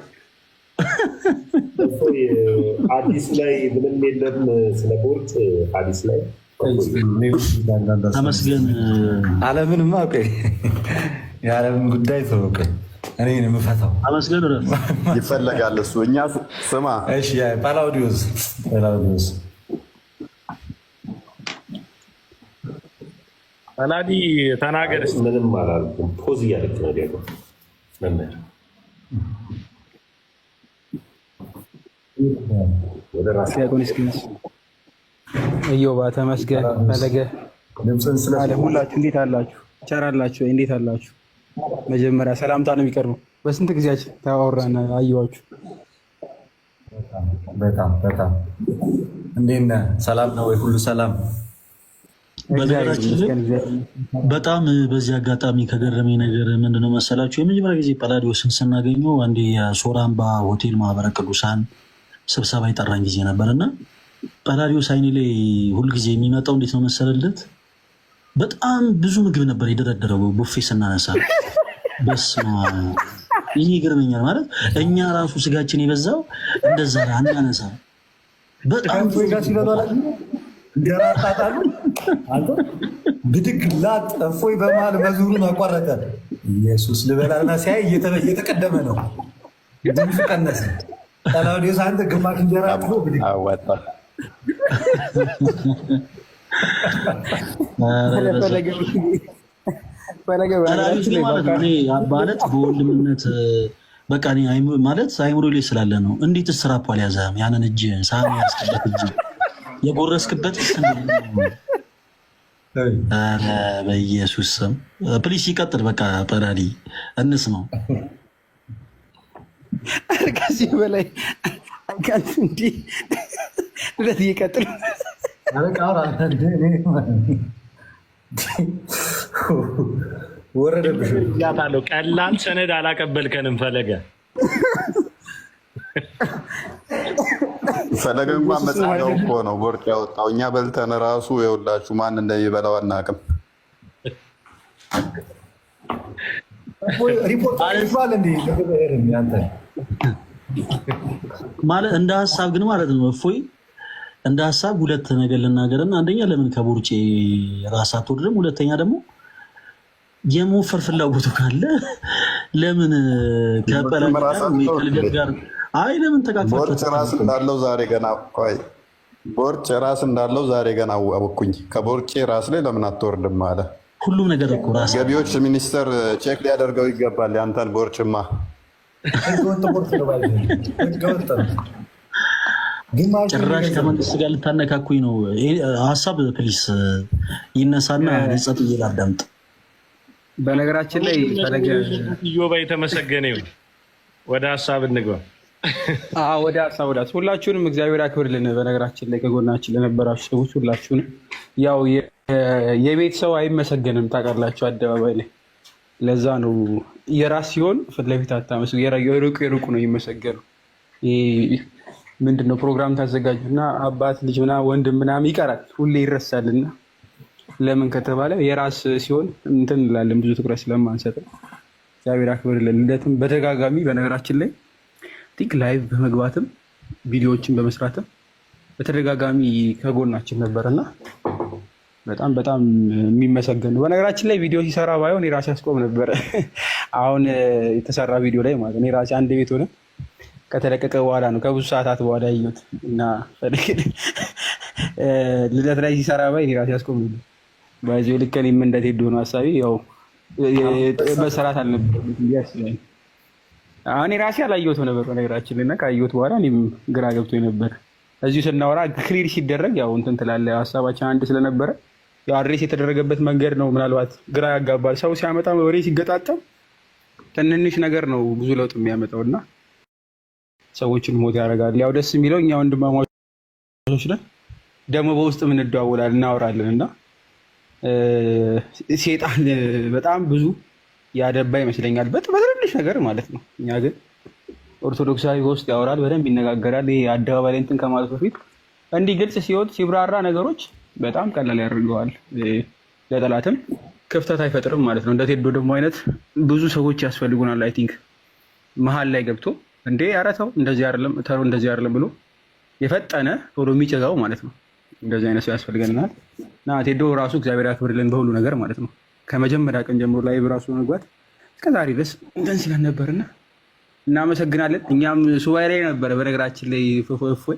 አዲስ ላይ ምንም የለም ስለ ቦርጭ። አዲስ ላይ ተመስገን። ዓለምንማ የዓለምን ጉዳይ ተወቀ እኔ የምፈታው ተመስገን ይፈለጋል እሱ። እኛ ስማ ጳላውዲዮስ ጳላዲ ተናገር። ምንም አላልኩም። ፖዝ እያደረግ ነው ዲያቆን መምህር ወደ ራስ ዲያቆን እስኪንስ እዮባ ተመስገን ፈለገ ሁላችሁ እንዴት አላችሁ? ቸር አላችሁ? እንዴት አላችሁ? መጀመሪያ ሰላምታ ነው የሚቀርበው። በስንት ጊዜያችን ታወራን አየኋችሁ። በጣም እንዴት ነህ? ሰላም ነው ወይ? ሁሉ ሰላም? በጣም በዚህ አጋጣሚ ከገረመኝ ነገር ምንድነው መሰላችሁ? የመጀመሪያ ጊዜ ጳላዲዮስን ስናገኘው አንዴ የሶራምባ ሆቴል ማህበረ ቅዱሳን ስብሰባ የጠራን ጊዜ ነበር እና ጳላዲዮስ አይኔ ላይ ሁልጊዜ የሚመጣው እንዴት ነው መሰለለት? በጣም ብዙ ምግብ ነበር የደረደረው ቡፌ ስናነሳ። በስመ አብ ይህ ይገርመኛል። ማለት እኛ ራሱ ስጋችን የበዛው እንደዛ አናነሳ። በጣም ገራጣጣሉ ብድግ ላጥ እፎይ በመሀል መዝሙሩን አቋረጠ። ኢየሱስ ልበላና ሲያይ እየተቀደመ ነው። ድምፁ ቀነሰ። ጳላዲዮስ አንተ ግማሽ እንጀራ ብድግ አወጣ። ማለት በወንድምነት በቃ ማለት አይምሮ ላይ ስላለ ነው። እንዴት ስራፖ አልያዘም? ያንን እጅ ሳህን ያስቀበት እጅ የጎረስክበት በኢየሱስ ስም ፕሊስ ይቀጥል። በቃ ጳላዲ እንስማው። ከዚህ በላይ አካንት እንዲህ ሁለት ይቀጥል። ወረደብሽ ያታለው ቀላል ሰነድ አላቀበልከንም ፈለገ። ፈለገ እንኳን መጽሐው እኮ ነው ቦርጭ ያወጣው። እኛ በልተን ራሱ የውላችሁ ማን እንደሚበላው አናውቅም። ማለት እንደ ሀሳብ ግን ማለት ነው እፎይ እንደ ሀሳብ ሁለት ነገር ልናገርና፣ አንደኛ ለምን ከቦርጬ ራስ አትወርድም? ሁለተኛ ደግሞ የመወፈር ፍላጎቱ ካለ ለምን ከጳላዲ ጋር ከልደት ጋር ለምን ተቃቅፋችሁ? ቦርጭ ራስ እንዳለው ዛሬ ገና ቦርጭ ራስ እንዳለው ዛሬ ገና አወቅኩኝ። ከቦርጬ ራስ ላይ ለምን አትወርድም አለ። ሁሉም ነገር እኮ ራስ ገቢዎች ሚኒስቴር ቼክ ሊያደርገው ይገባል። ያንተን ቦርጭማ ጭራሽ ከመንግስት ጋር ልታነካኩኝ ነው። ሀሳብ ፕሊስ ይነሳና ጸጥ ብዬ ላዳምጥ። በነገራችን ላይ ፈለገ ኢዮባ የተመሰገነ ይሁን። ወደ ሀሳብ እንግባ። ወደ ሀሳብ ሁላችሁንም እግዚአብሔር ያክብርልን። በነገራችን ላይ ከጎናችን ለነበራችሁ ሰዎች ሁላችሁንም ያው የቤት ሰው አይመሰገንም ታውቃላችሁ፣ አደባባይ ላይ ለዛ ነው የራስ ሲሆን ፊት ለፊት አታመስሉ፣ የሩቁ ነው የሚመሰገኑ። ምንድነው ፕሮግራም ታዘጋጁና አባት ልጅ ምናምን ወንድም ምናምን ይቀራል፣ ሁሌ ይረሳልና ለምን ከተባለ የራስ ሲሆን እንትን እንላለን፣ ብዙ ትኩረት ስለማንሰጥ። እግዚአብሔር ያክብርልን። ልደትም በተጋጋሚ በነገራችን ላይ ቲክ ላይቭ በመግባትም ቪዲዮዎችን በመስራትም በተደጋጋሚ ከጎናችን ነበርና በጣም በጣም የሚመሰገን ነው። በነገራችን ላይ ቪዲዮ ሲሰራ ባይሆን የራሴ አስቆም ነበረ። አሁን የተሰራ ቪዲዮ ላይ ማለት ነው የራሴ አንድ ቤት ሆነ ከተለቀቀ በኋላ ነው ከብዙ ሰዓታት በኋላ ያየሁት እና ልደት ላይ ሲሰራ ባይ የራሴ አስቆም ነበር። ባይዘው ልክ እኔም እንደቴዶ ነው ሀሳቤ ያው በሰራት አልነበረም ያስባል። እኔ ራሴ አላየሁትም ነበር በነገራችን እና ካየሁት በኋላ እኔም ግራ ገብቶኝ ነበር። እዚሁ ስናወራ ክሊር ሲደረግ ያው እንትን ትላለህ፣ ሀሳባችን አንድ ስለነበረ ያው አድሬስ የተደረገበት መንገድ ነው ምናልባት ግራ ያጋባል። ሰው ሲያመጣ ወሬ ሲገጣጠም ትንንሽ ነገር ነው ብዙ ለውጥ የሚያመጣው እና ሰዎችን ሞት ያደርጋል። ያው ደስ የሚለው እኛ ወንድማማቾች ነን፣ ደግሞ በውስጥ እንደዋወላለን እናወራለን እና ሴጣን በጣም ብዙ ያደባ ይመስለኛል በትንሽ ነገር ማለት ነው። እኛ ግን ኦርቶዶክሳዊ በውስጥ ያወራል፣ በደንብ ይነጋገራል። ይሄ አደባባይ ላይ እንትን ከማለት በፊት እንዲህ ግልጽ ሲወጥ ሲብራራ ነገሮች በጣም ቀላል ያደርገዋል፣ ለጠላትም ክፍተት አይፈጥርም ማለት ነው። እንደ ቴዶ ደግሞ አይነት ብዙ ሰዎች ያስፈልጉናል። አይ ቲንክ መሀል ላይ ገብቶ እንዴ ኧረ ተው እንደዚህ አይደለም ተው እንደዚህ አይደለም ብሎ የፈጠነ ቶሎ የሚጨጋው ማለት ነው። እንደዚህ አይነት ሰው ያስፈልገናል እና ቴዶ ራሱ እግዚአብሔር ያክብርልን በሁሉ ነገር ማለት ነው። ከመጀመሪያ ቀን ጀምሮ ላይ በራሱ መግባት እስከዛሬ ድረስ እንትን ሲለን ነበርና እናመሰግናለን። እኛም ሱባኤ ላይ ነበረ በነገራችን ላይ እፎይ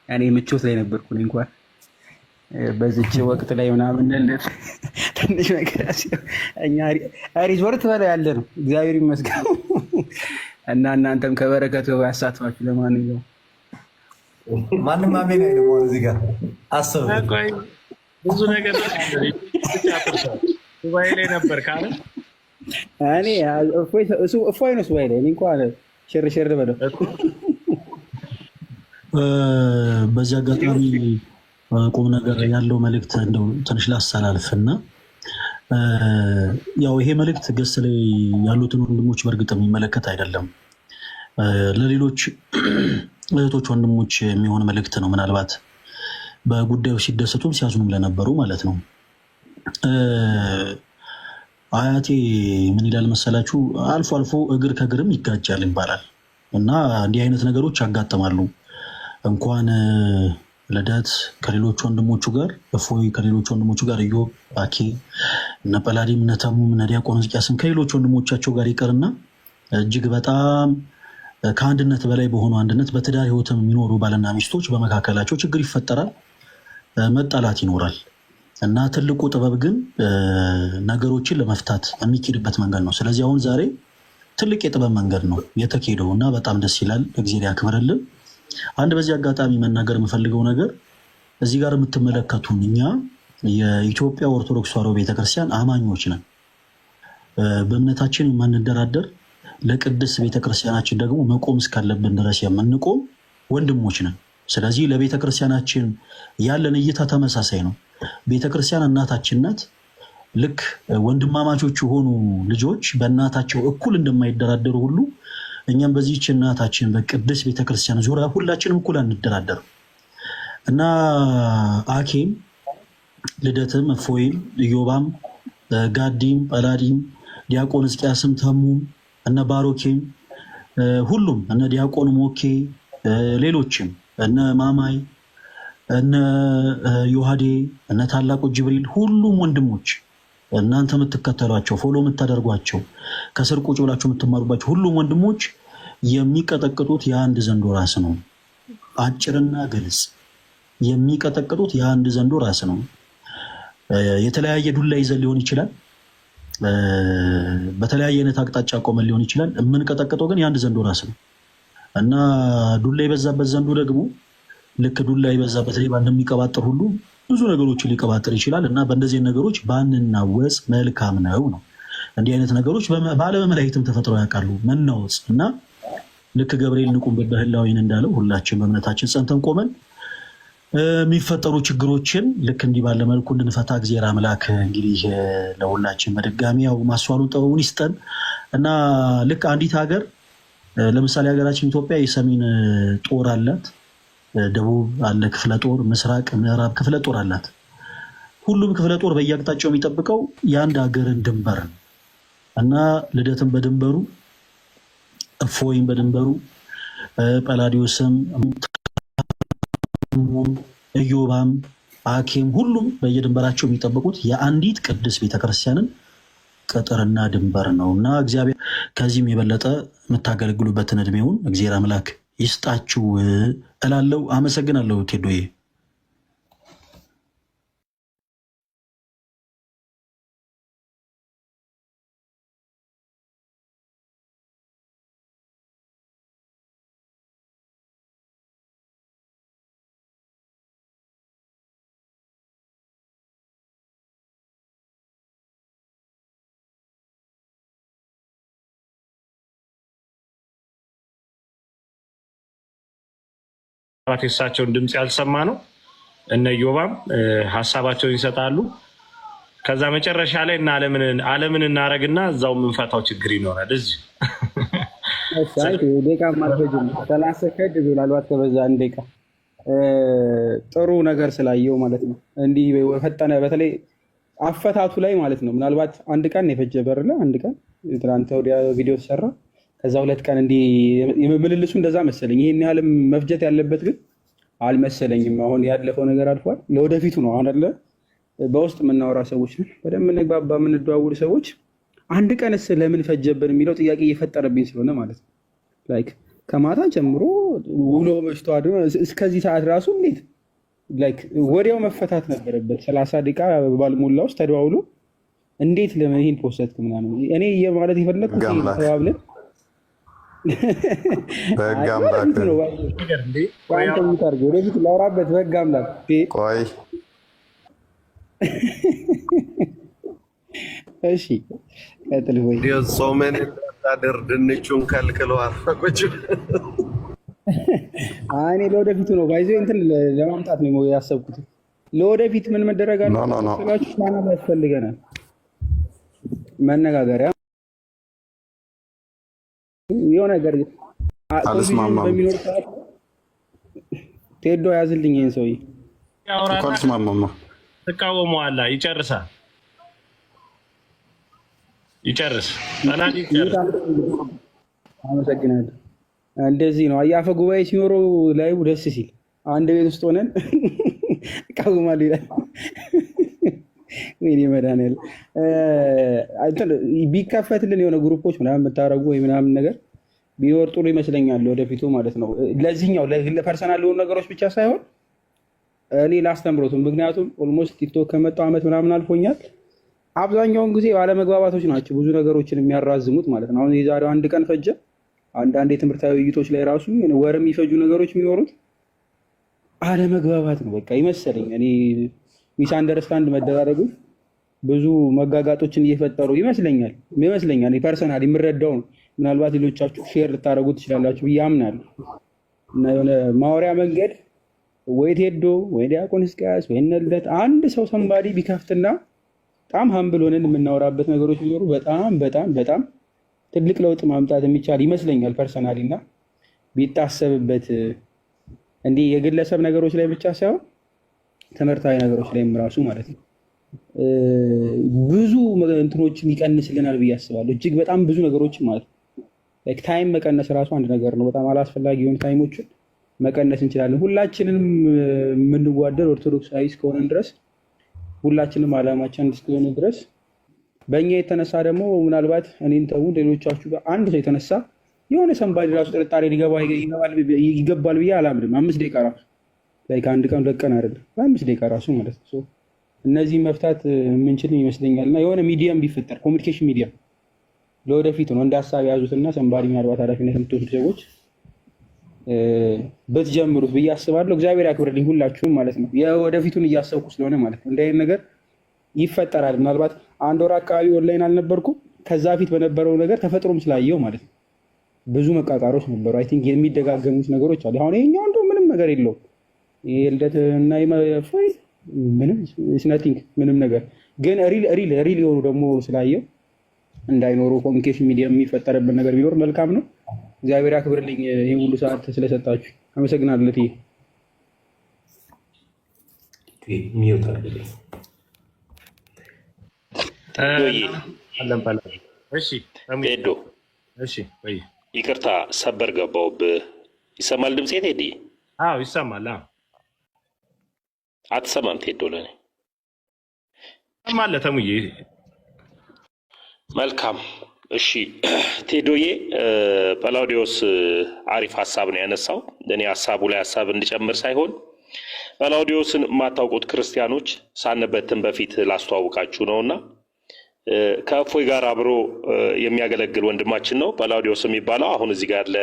ያኔ ምቾት ላይ ነበርኩ እንኳን በዚች ወቅት ላይ ምናምን ትንሽ ነገር እኛ ሪዞርት በላይ ያለ ነው እግዚአብሔር ይመስገን። እና እናንተም ከበረከቱ ያሳትፋችሁ። ለማንኛውም ማንም አሜን አይልም። እዚህ ጋር አስብ ብዙ ነገር ሱባኤ ላይ ነበር ካለ እኔ እፎይ ነው ሱባኤ ላይ እኔ እንኳን ሽር በለው። በዚህ አጋጣሚ ቁም ነገር ያለው መልእክት እንደው ትንሽ ላስተላልፍና ያው ይሄ መልእክት ገስ ላይ ያሉትን ወንድሞች በእርግጥ የሚመለከት አይደለም፣ ለሌሎች እህቶች ወንድሞች የሚሆን መልእክት ነው። ምናልባት በጉዳዩ ሲደሰቱም ሲያዝኑም ለነበሩ ማለት ነው። አያቴ ምን ይላል መሰላችሁ? አልፎ አልፎ እግር ከእግርም ይጋጫል ይባላል እና እንዲህ አይነት ነገሮች ያጋጥማሉ። እንኳን ልደት ከሌሎች ወንድሞቹ ጋር እፎይ ከሌሎች ወንድሞቹ ጋር ኢዮብ፣ አኬ፣ እነ ጰላዲም፣ እነ ተሙ፣ እነ ዲያቆን ሕዝቅያስም ከሌሎች ወንድሞቻቸው ጋር ይቀርና እጅግ በጣም ከአንድነት በላይ በሆኑ አንድነት በትዳር ህይወትም የሚኖሩ ባልና ሚስቶች በመካከላቸው ችግር ይፈጠራል፣ መጣላት ይኖራል እና ትልቁ ጥበብ ግን ነገሮችን ለመፍታት የሚኬድበት መንገድ ነው። ስለዚህ አሁን ዛሬ ትልቅ የጥበብ መንገድ ነው የተኬደው እና በጣም ደስ ይላል። እግዚአብሔር ያክብርልን። አንድ በዚህ አጋጣሚ መናገር የምፈልገው ነገር እዚህ ጋር የምትመለከቱን እኛ የኢትዮጵያ ኦርቶዶክስ ተዋሕዶ ቤተክርስቲያን አማኞች ነን። በእምነታችን የማንደራደር ለቅድስት ቤተክርስቲያናችን ደግሞ መቆም እስካለብን ድረስ የምንቆም ወንድሞች ነን። ስለዚህ ለቤተክርስቲያናችን ያለን እይታ ተመሳሳይ ነው። ቤተክርስቲያን እናታችን ናት። ልክ ወንድማማቾች የሆኑ ልጆች በእናታቸው እኩል እንደማይደራደሩ ሁሉ እኛም በዚህች እናታችን በቅድስት ቤተክርስቲያን ዙሪያ ሁላችንም እኩል አንደራደርም እና አኬም፣ ልደትም፣ እፎይም፣ ኢዮባም፣ ጋዲም፣ ጰላዲም፣ ዲያቆን ሕዝቅያስም፣ ተሙም፣ እነ ባሮኬም፣ ሁሉም እነ ዲያቆን ሞኬ፣ ሌሎችም እነ ማማይ፣ እነ ዮሐዴ፣ እነ ታላቁ ጅብሪል፣ ሁሉም ወንድሞች እናንተ የምትከተሏቸው ፎሎ የምታደርጓቸው ከስር ቁጭ ብላችሁ የምትማሩባቸው ሁሉም ወንድሞች የሚቀጠቅጡት የአንድ ዘንዶ ራስ ነው። አጭርና ግልጽ፣ የሚቀጠቅጡት የአንድ ዘንዶ ራስ ነው። የተለያየ ዱላ ይዘን ሊሆን ይችላል፣ በተለያየ አይነት አቅጣጫ ቆመን ሊሆን ይችላል። የምንቀጠቅጠው ግን የአንድ ዘንዶ ራስ ነው እና ዱላ የበዛበት ዘንዶ ደግሞ ልክ ዱላ የበዛበት ሌባ እንደሚቀባጥር ሁሉ ብዙ ነገሮችን ሊቀባጥር ይችላል እና በእንደዚህ ነገሮች ባንናወጽ መልካም ነው። እንዲህ አይነት ነገሮች በዓለም መላእክትም ተፈጥረው ያውቃሉ፣ መናወጽ እና ልክ ገብርኤል ንቁም በህላዌን እንዳለው ሁላችን በእምነታችን ጸንተን ቆመን የሚፈጠሩ ችግሮችን ልክ እንዲህ ባለ መልኩ እንድንፈታ እግዚአብሔር አምላክ እንግዲህ ለሁላችን በድጋሚ ያው ማስተዋሉን ጥበቡን ይስጠን እና ልክ አንዲት ሀገር ለምሳሌ ሀገራችን ኢትዮጵያ የሰሜን ጦር አላት፣ ደቡብ አለ ክፍለ ጦር፣ ምስራቅ ምዕራብ ክፍለ ጦር አላት። ሁሉም ክፍለ ጦር በየአቅጣጫው የሚጠብቀው የአንድ ሀገርን ድንበር እና ልደትን በድንበሩ፣ እፎይም በድንበሩ፣ ጳላዲዮስም፣ ኢዮባም፣ አኬም ሁሉም በየድንበራቸው የሚጠብቁት የአንዲት ቅድስት ቤተክርስቲያንን ቅጥርና ድንበር ነው እና እግዚአብሔር ከዚህም የበለጠ የምታገለግሉበትን እድሜውን እግዚአብሔር አምላክ ይስጣችሁ እላለሁ። አመሰግናለሁ ቴዶዬ። የእሳቸውን ድምፅ ያልሰማ ነው። እነ ኢዮባም ሀሳባቸውን ይሰጣሉ። ከዛ መጨረሻ ላይ እና ዓለምን እናረግና እዛው የምንፈታው ችግር ይኖራል። እዚህ ደቂቃ ማልፈጅም 30 ሰከንድ ምናልባት ከበዛ አንድ ደቂቃ ጥሩ ነገር ስላየው ማለት ነው። እንዲህ ፈጠነ። በተለይ አፈታቱ ላይ ማለት ነው። ምናልባት አንድ ቀን የፈጀ በርለ አንድ ቀን ትናንት ወዲያ ቪዲዮ ተሰራ። ከዛ 2 ቀን እንዲህ የምልልሱ እንደዛ መሰለኝ። ይሄን ያህልም መፍጀት ያለበት ግን አልመሰለኝም። አሁን ያለፈው ነገር አልፏል። ለወደፊቱ ነው አይደለ? በውስጥ የምናወራ ሰዎች ነን፣ በደንብ የምንግባባ የምንደዋውል ሰዎች። አንድ ቀንስ ለምን ፈጀብን የሚለው ጥያቄ እየፈጠረብኝ ስለሆነ ማለት ነው። ላይክ ከማታ ጀምሮ ውሎ መሽቶ እስከዚህ ሰዓት ራሱ እንዴት ላይክ ወዲያው መፈታት ነበረበት። 30 ደቂቃ ባልሞላ ውስጥ ተደዋውሎ እንዴት ለምን ይሄን ፖስት ምናምን እኔ ማለት የፈለኩት ተባብለን በህግ አምላክ ወደፊት ላውራበት በህግ አምላክ ቆይ እሺ ቀጥል ወይ ጾመን እንዳታደር ድንቹን ከልክለዋል። እኔ ለወደፊቱ ነው ባይዘው እንትን ለማምጣት ነው ያሰብኩት። ለወደፊት ምን መደረግ አለበት ቻናል ያስፈልገናል። መነጋገሪያ የሆነ ነገር አልስማማም። በሚኖር ሰዓት ቴዶ ያዝልኝ ይሄን ሰውዬ እኮ አልስማማም። ትቃወመዋለህ። ይጨርሳል። ይጨርስ። አመሰግናለሁ። እንደዚህ ነው አያፈ ጉባኤ ሲኖሩ ላይ ደስ ሲል አንድ ቤት ውስጥ ሆነን እቃወማለሁ ይላል። ወይኔ መድኃኒዓለም ቢከፈትልን የሆነ ግሩፖች ምናምን የምታደርጉ ወይ ምናምን ነገር ቢኖር ጥሩ ይመስለኛል ወደፊቱ ማለት ነው። ለዚህኛው ለፐርሰናል ለሆኑ ነገሮች ብቻ ሳይሆን እኔ ላስተምሮትም። ምክንያቱም ኦልሞስት ቲክቶክ ከመጣው ዓመት ምናምን አልፎኛል። አብዛኛውን ጊዜ ባለመግባባቶች ናቸው ብዙ ነገሮችን የሚያራዝሙት ማለት ነው። አሁን የዛሬው አንድ ቀን ፈጀ። አንዳንድ የትምህርታዊ ውይይቶች ላይ ራሱ ወር የሚፈጁ ነገሮች የሚኖሩት አለመግባባት ነው በቃ ይመሰለኝ። እኔ ሚስ አንደርስታንድ መደራረጉ ብዙ መጋጋጦችን እየፈጠሩ ይመስለኛል። ፐርሰናል የምረዳው ነው። ምናልባት ሌሎቻችሁ ሼር ልታደርጉ ትችላላችሁ ብዬ አምናለሁ። እና የሆነ ማወሪያ መንገድ ወይ ቴዶ ወይ ዲያቆን ሕዝቅያስ ወይ ልደት አንድ ሰው ሰንባዲ ቢከፍትና በጣም ሀምብል ሆነን የምናወራበት ነገሮች ቢኖሩ በጣም በጣም በጣም ትልቅ ለውጥ ማምጣት የሚቻል ይመስለኛል ፐርሰናሊ። እና ቢታሰብበት እንዲህ የግለሰብ ነገሮች ላይ ብቻ ሳይሆን ትምህርታዊ ነገሮች ላይም ራሱ ማለት ነው ብዙ እንትኖችን ይቀንስልናል ብዬ አስባለሁ። እጅግ በጣም ብዙ ነገሮችን ማለት ነው። ታይም መቀነስ ራሱ አንድ ነገር ነው። በጣም አላስፈላጊ የሆኑ ታይሞችን መቀነስ እንችላለን። ሁላችንም የምንዋደድ ኦርቶዶክሳዊ እስከሆነን ድረስ ሁላችንም ዓላማችን እስከሆነ ድረስ በእኛ የተነሳ ደግሞ ምናልባት እኔን ተው ሌሎቻችሁ አንድ ሰው የተነሳ የሆነ ሰንባዲ ራሱ ጥርጣሬ ይገባል ብዬ አላምንም። 5 ደቂቃ ራሱ ላይ ከአንድ ቀን 2 ቀን አይደለም 5 ደቂቃ ራሱ ማለት ነው። እነዚህ መፍታት የምንችል ይመስለኛል። እና የሆነ ሚዲየም ቢፈጠር ኮሚኒኬሽን ሚዲየም ለወደፊቱ ነው እንደ ሀሳብ የያዙትና ሰንባዲ ምናልባት ኃላፊነት የምትወስዱ ሰዎች በትጀምሩት ብዬ አስባለሁ። እግዚአብሔር ያክብርልኝ ሁላችሁም ማለት ነው። የወደፊቱን እያሰብኩ ስለሆነ ማለት ነው። እንዲህ አይነት ነገር ይፈጠራል። ምናልባት 1 ወር አካባቢ ኦንላይን አልነበርኩም። ከዛ ፊት በነበረው ነገር ተፈጥሮም ስላየው ማለት ነው ብዙ መቃቃሮች ነበሩ። አይ ቲንክ የሚደጋገሙት ነገሮች አሉ። አሁን ይሄኛው እንደው ምንም ነገር የለውም። ይሄ ልደት እና የማፈይ ምንም ስናቲንግ ምንም ነገር ግን ሪል የሆኑ ደግሞ ስላየው እንዳይኖሩ ኮሚኒኬሽን ሚዲያ የሚፈጠርበት ነገር ቢኖር መልካም ነው። እግዚአብሔር ያክብርልኝ ይሄን ሁሉ ሰዓት ስለሰጣችሁ አመሰግናለሁ። ይቅርታ ሰበር ገባሁብህ። ይሰማል ድምጼ ቴዲ? አዎ ይሰማል። አትሰማም ቴዶ? ለኔ ሰማለ ተሙዬ። መልካም እሺ ቴዶዬ፣ ጳላውዲዮስ አሪፍ ሀሳብ ነው ያነሳው። እኔ ሀሳቡ ላይ ሀሳብ እንድጨምር ሳይሆን ጳላውዲዮስን የማታውቁት ክርስቲያኖች ሳንበትን በፊት ላስተዋውቃችሁ ነውና ከእፎይ ጋር አብሮ የሚያገለግል ወንድማችን ነው ጳላውዲዮስ የሚባለው። አሁን እዚህ ጋር ያለ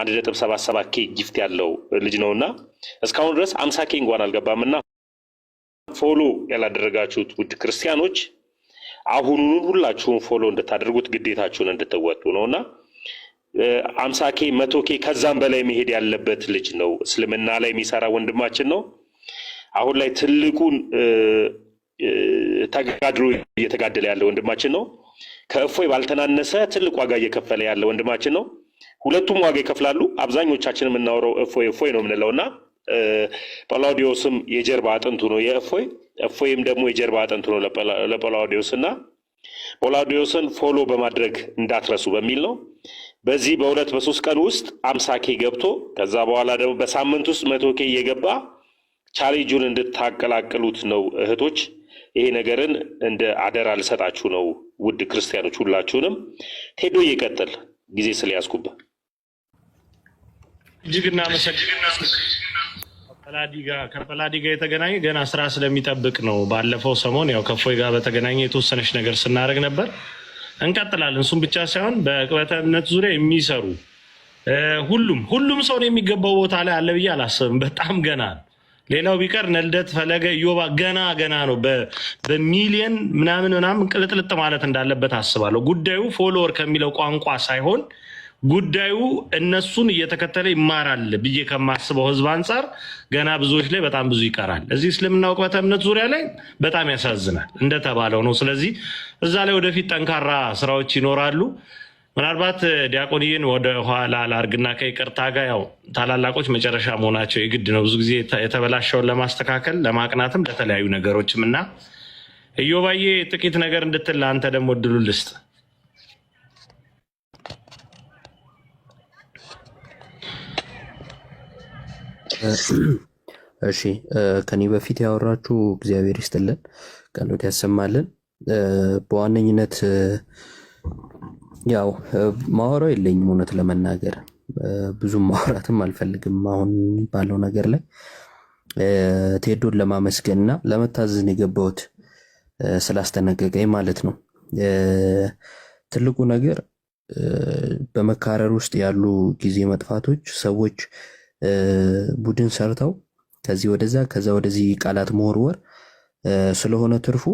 1.77 ኬ ጊፍት ያለው ልጅ ነውና እስካሁን ድረስ 50 ኬ እንኳን አልገባምና ፎሎ ያላደረጋችሁት ውድ ክርስቲያኖች አሁኑኑ ሁላችሁም ፎሎ እንድታደርጉት ግዴታችሁን እንድትወጡ ነውና 50 ኬ 100 ኬ ከዛም በላይ መሄድ ያለበት ልጅ ነው። እስልምና ላይ የሚሰራ ወንድማችን ነው። አሁን ላይ ትልቁን ተጋድሎ እየተጋደለ ያለ ወንድማችን ነው። ከእፎይ ባልተናነሰ ትልቅ ዋጋ እየከፈለ ያለ ወንድማችን ነው። ሁለቱም ዋጋ ይከፍላሉ። አብዛኞቻችን የምናወራው እፎይ ነው የምንለውና ጳላውዲዮስም የጀርባ አጥንቱ ነው የእፎይ፣ እፎይም ደግሞ የጀርባ አጥንቱ ነው ለጳላውዲዮስ እና ጳላውዲዮስን ፎሎ በማድረግ እንዳትረሱ በሚል ነው። በዚህ በሁለት በሶስት ቀን ውስጥ 50 ኬ ገብቶ ከዛ በኋላ ደግሞ በሳምንት ውስጥ 100 ኬ እየገባ ቻሌንጁን እንድታቀላቅሉት ነው እህቶች። ይሄ ነገርን እንደ አደራ ልሰጣችሁ ነው ውድ ክርስቲያኖች ሁላችሁንም። ቴዶ ይቀጥል፣ ጊዜ ስለያዝኩብህ እጅግ እናመሰግናለን። ከጳላዲ ጋር የተገናኘ ገና ስራ ስለሚጠብቅ ነው። ባለፈው ሰሞን ያው ከእፎይ ጋር በተገናኘ የተወሰነች ነገር ስናደርግ ነበር። እንቀጥላለን። እሱም ብቻ ሳይሆን በዕቅበተ እምነት ዙሪያ የሚሰሩ ሁሉም ሰው የሚገባው ቦታ ላይ አለ ብዬ አላስብም። በጣም ገና ሌላው ቢቀር ነልደት ፈለገ ኢዮባ ገና ነው። በሚሊየን ምናምን ቅልጥልጥ ማለት እንዳለበት አስባለሁ። ጉዳዩ ፎሎወር ከሚለው ቋንቋ ሳይሆን ጉዳዩ እነሱን እየተከተለ ይማራል ብዬ ከማስበው ህዝብ አንጻር ገና ብዙዎች ላይ በጣም ብዙ ይቀራል። እዚህ እስልምና ዕቅበተ እምነት ዙሪያ ላይ በጣም ያሳዝናል እንደተባለው ነው። ስለዚህ እዛ ላይ ወደፊት ጠንካራ ስራዎች ይኖራሉ። ምናልባት ዲያቆንዬን ወደ ኋላ ላርግና ከይቅርታ ጋር ያው ታላላቆች መጨረሻ መሆናቸው የግድ ነው። ብዙ ጊዜ የተበላሸውን ለማስተካከል ለማቅናትም ለተለያዩ ነገሮችም እና ኢዮባዬ ጥቂት ነገር እንድትል አንተ ደግሞ እድሉ ልስጥ። እሺ ከኔ በፊት ያወራችሁ እግዚአብሔር ይስጥልን፣ ቀኖት ያሰማልን። በዋነኝነት ያው ማወራው የለኝም እውነት ለመናገር ብዙም ማውራትም አልፈልግም። አሁን ባለው ነገር ላይ ቴዶን ለማመስገንና ለመታዘዝን የገባሁት ስላስጠነቀቀኝ ማለት ነው። ትልቁ ነገር በመካረር ውስጥ ያሉ ጊዜ መጥፋቶች ሰዎች ቡድን ሰርተው ከዚህ ወደዛ ከዛ ወደዚህ ቃላት መወርወር ስለሆነ ትርፉ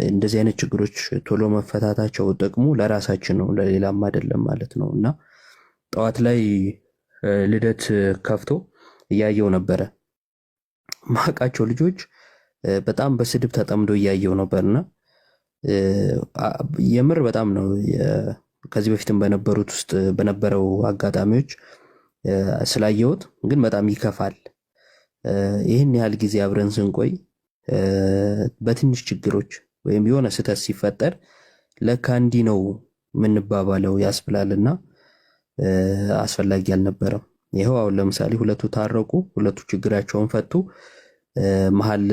እንደዚህ አይነት ችግሮች ቶሎ መፈታታቸው ጥቅሙ ለራሳችን ነው፣ ለሌላም አይደለም ማለት ነው። እና ጠዋት ላይ ልደት ከፍቶ እያየው ነበረ። ማቃቸው ልጆች በጣም በስድብ ተጠምዶ እያየው ነበርና የምር በጣም ነው። ከዚህ በፊትም በነበሩት ውስጥ በነበረው አጋጣሚዎች ስላየሁት ግን በጣም ይከፋል። ይህን ያህል ጊዜ አብረን ስንቆይ በትንሽ ችግሮች ወይም የሆነ ስህተት ሲፈጠር ለካ እንዲህ ነው የምንባባለው ያስብላልና አስፈላጊ አልነበረም። ይኸው አሁን ለምሳሌ ሁለቱ ታረቁ፣ ሁለቱ ችግራቸውን ፈቱ። መሀል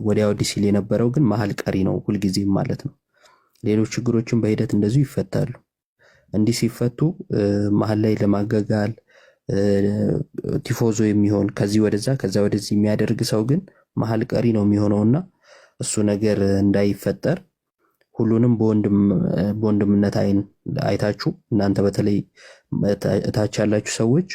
ወዲያ ወዲህ ሲል የነበረው ግን መሀል ቀሪ ነው ሁልጊዜም ማለት ነው። ሌሎች ችግሮችን በሂደት እንደዚሁ ይፈታሉ። እንዲህ ሲፈቱ መሀል ላይ ለማገጋል ቲፎዞ የሚሆን ከዚህ ወደዛ ከዛ ወደዚህ የሚያደርግ ሰው ግን መሀል ቀሪ ነው የሚሆነውና እሱ ነገር እንዳይፈጠር ሁሉንም በወንድምነት አይን አይታችሁ እናንተ በተለይ እታች ያላችሁ ሰዎች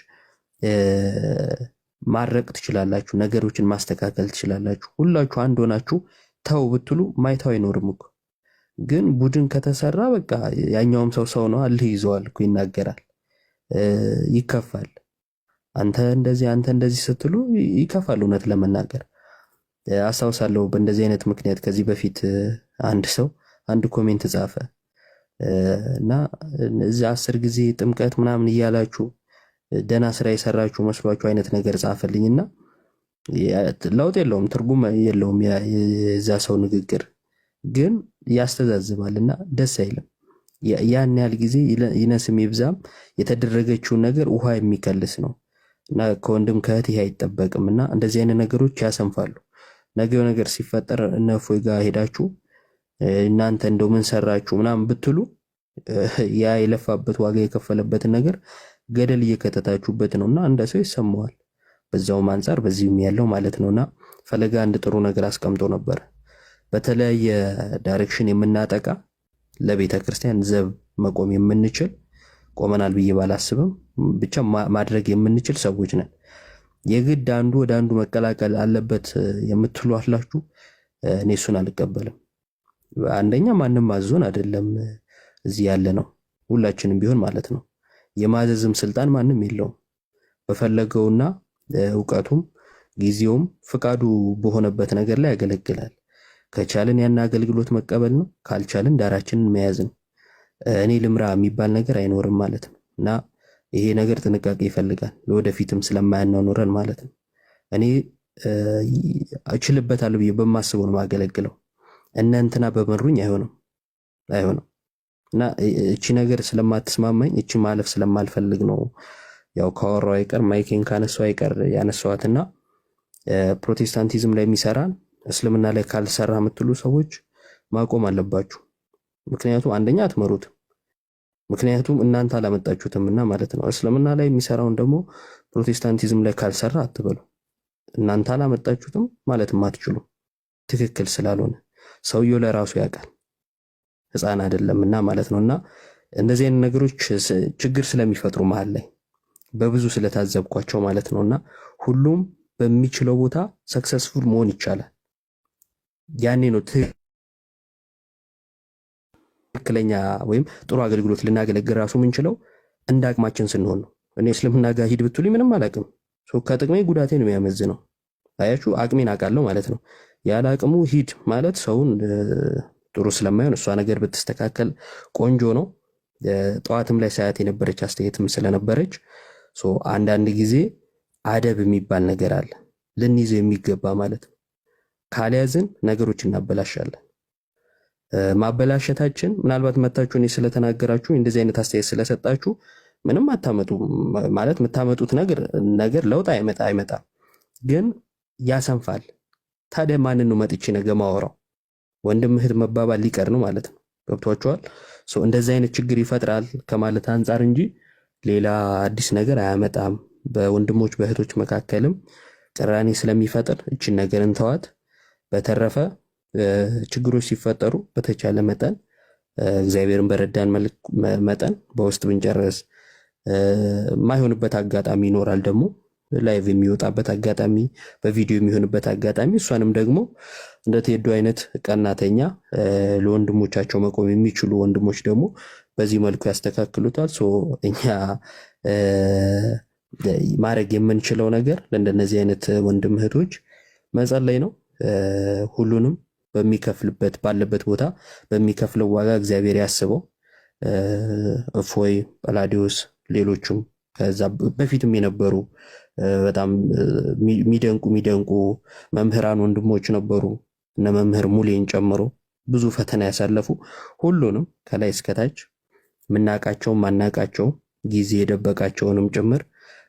ማረቅ ትችላላችሁ፣ ነገሮችን ማስተካከል ትችላላችሁ። ሁላችሁ አንድ ሆናችሁ ተው ብትሉ ማይታው አይኖርም እኮ ግን ቡድን ከተሰራ በቃ ያኛውም ሰው ነው አልህ ይዘዋል እኮ ይናገራል፣ ይከፋል። አንተ እንደዚህ ስትሉ ይከፋል። እውነት ለመናገር አስታውሳለሁ በእንደዚህ አይነት ምክንያት ከዚህ በፊት አንድ ኮሜንት ጻፈ እና እዚህ 10 ጊዜ ጥምቀት ምናምን እያላችሁ ደና ስራ የሰራችሁ መስሏችሁ አይነት ነገር ጻፈልኝና ለውጥ የለውም፣ ትርጉም የለውም የዛ ሰው ንግግር ግን ያስተዛዝባልና ደስ አይልም። ያን ያህል ጊዜ ይነስም ይብዛም የተደረገችውን ነገር ውሃ የሚከልስ ነው እና ከወንድም ከእህት ይሄ አይጠበቅም እና እንደዚህ አይነት ነገሮች ያሰንፋሉ። ነገው ነገር ሲፈጠር እነ እፎይ ጋር ሄዳችሁ እናንተ እንደው ምን ሰራችሁ ምናምን ብትሉ ያ የለፋበት ዋጋ የከፈለበትን ነገር ገደል እየከተታችሁበት ነውና እንደ ሰው ይሰማዋል። በዛውም አንፃር በዚህም ያለው ማለት ነውና ፈለገ አንድ ጥሩ ነገር አስቀምጦ ነበር። በተለያየ ዳይሬክሽን የምናጠቃ ለቤተ ክርስቲያን ዘብ መቆም የምንችል ቆመናል ብዬ ባላስብም ብቻ ማድረግ የምንችል ሰዎች ነን። የግድ አንዱ ወደ አንዱ መቀላቀል አለበት የምትሉ አላችሁ። እኔ እሱን አልቀበልም። አንደኛ ማንም አዞን አይደለም እዚህ ያለ ነው፣ ሁላችንም ቢሆን ማለት ነው። የማዘዝም ስልጣን ማንም የለውም። በፈለገውና እውቀቱም ጊዜውም ፍቃዱ በሆነበት ነገር ላይ ያገለግላል። ከቻልን ያን አገልግሎት መቀበል ነው፣ ካልቻልን ዳራችንን መያዝ ነው። እኔ ልምራ የሚባል ነገር አይኖርም ማለት ነው እና ይሄ ነገር ጥንቃቄ ይፈልጋል። ለወደፊትም ስለማያናኖረን ማለት ነው። እኔ እችልበታለሁ ብዬ በማስበው ነው ማገለግለው። እነ እንትና በመሩኝ አይሆንም እና እቺ ነገር ስለማትስማማኝ እቺ ማለፍ ስለማልፈልግ ነው ያው ካወራው አይቀር ማይኬን ካነሳው አይቀር ያነሳዋትና ፕሮቴስታንቲዝም ላይ የሚሰራን እስልምና ላይ ካልሰራ የምትሉ ሰዎች ማቆም አለባችሁ። ምክንያቱም አንደኛ አትመሩትም፣ ምክንያቱም እናንተ አላመጣችሁትምና ማለት ነው። እስልምና ላይ የሚሰራውን ደግሞ ፕሮቴስታንቲዝም ላይ ካልሰራ አትበሉ። እናንተ አላመጣችሁትም ማለትም አትችሉ፣ ትክክል ስላልሆነ ሰውየው ለራሱ ያውቃል፣ ሕፃን አይደለምና ማለት ነውና እንደዚህ አይነት ነገሮች ችግር ስለሚፈጥሩ መሀል ላይ በብዙ ስለታዘብኳቸው ማለት ነውና ሁሉም በሚችለው ቦታ ሰክሰስፉል መሆን ይቻላል። ያኔ ነው ትክክለኛ ወይም ጥሩ አገልግሎት ልናገለግል ራሱ የምንችለው እንደ አቅማችን ስንሆን ነው። እኔ እስልምና ጋር ሂድ ብትሉኝ ምንም አላውቅም። ከጥቅሜ ጉዳቴ ነው የሚያመዝነው። አያችሁ፣ አቅሜን አውቃለሁ ማለት ነው። ያለ አቅሙ ሂድ ማለት ሰውን ጥሩ ስለማይሆን እሷ ነገር ብትስተካከል ቆንጆ ነው። ጠዋትም ላይ ሳያት የነበረች አስተያየትም ስለነበረች አንዳንድ ጊዜ አደብ የሚባል ነገር አለ ልንይዘው የሚገባ ማለት ነው። ካልያዝን ነገሮች እናበላሻለን። ማበላሸታችን ምናልባት መታችሁ እኔ ስለተናገራችሁ እንደዚህ አይነት አስተያየት ስለሰጣችሁ ምንም አታመጡ ማለት የምታመጡት ነገር ለውጥ አይመጣም፣ ግን ያሰንፋል። ታዲያ ማንን ነው መጥቼ ነገ ማወራው? ወንድም እህት መባባል ሊቀር ነው ማለት ነው። ገብቷችኋል? እንደዚህ አይነት ችግር ይፈጥራል ከማለት አንጻር እንጂ ሌላ አዲስ ነገር አያመጣም። በወንድሞች በእህቶች መካከልም ቅራኔ ስለሚፈጥር እችን ነገር እንተዋት። በተረፈ ችግሮች ሲፈጠሩ በተቻለ መጠን እግዚአብሔርን በረዳን መጠን በውስጥ ብንጨርስ፣ የማይሆንበት አጋጣሚ ይኖራል ደግሞ ላይቭ የሚወጣበት አጋጣሚ፣ በቪዲዮ የሚሆንበት አጋጣሚ። እሷንም ደግሞ እንደ ቴዶ አይነት ቀናተኛ ለወንድሞቻቸው መቆም የሚችሉ ወንድሞች ደግሞ በዚህ መልኩ ያስተካክሉታል። እኛ ማድረግ የምንችለው ነገር ለእንደነዚህ አይነት ወንድም እህቶች መጸለይ ነው። ሁሉንም በሚከፍልበት ባለበት ቦታ በሚከፍለው ዋጋ እግዚአብሔር ያስበው። እፎይ፣ ጳላዲዮስ፣ ሌሎቹም ከዛ በፊትም የነበሩ በጣም የሚደንቁ መምህራን ወንድሞች ነበሩ። እነ መምህር ሙሌን ጨምሮ ብዙ ፈተና ያሳለፉ ሁሉንም ከላይ እስከታች የምናውቃቸውም ማናውቃቸውም ጊዜ የደበቃቸውንም ጭምር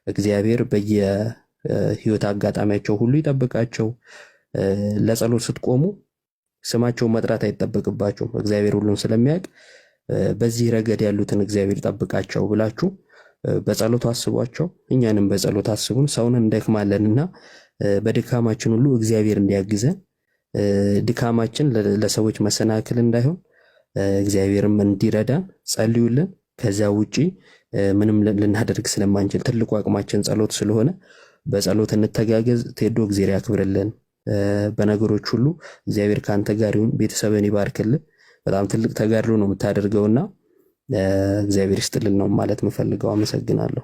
እግዚአብሔር በየህይወት አጋጣሚያቸው ሁሉ ይጠብቃቸው። ለጸሎት ስትቆሙ ስማቸውን መጥራት አይጠበቅባችሁም፣ እግዚአብሔር ሁሉን ስለሚያውቅ በዚህ ረገድ ያሉትን እግዚአብሔር ጠብቃቸው ብላችሁ በጸሎት አስቧቸው። እኛንም በጸሎት አስቡን። ሰውን እንደክማለንና በድካማችን ሁሉ እግዚአብሔር እንዲያግዘን፣ ድካማችን ለሰዎች መሰናክል እንዳይሆን እግዚአብሔርም እንዲረዳን ጸልዩልን። ከዚያ ውጪ ምንም ልናደርግ ስለማንችል ትልቁ አቅማችን ጸሎት ስለሆነ በጸሎት እንተጋገዝ። ቴዶ እግዚአብሔር ያክብርልን። በነገሮች ሁሉ እግዚአብሔር ከአንተ ጋር ይሁን። ቤተሰብን ይባርክልን። በጣም ትልቅ ተጋድሎ ነው የምታደርገውና እግዚአብሔር ይስጥልን ነው ማለት የምፈልገው። አመሰግናለሁ።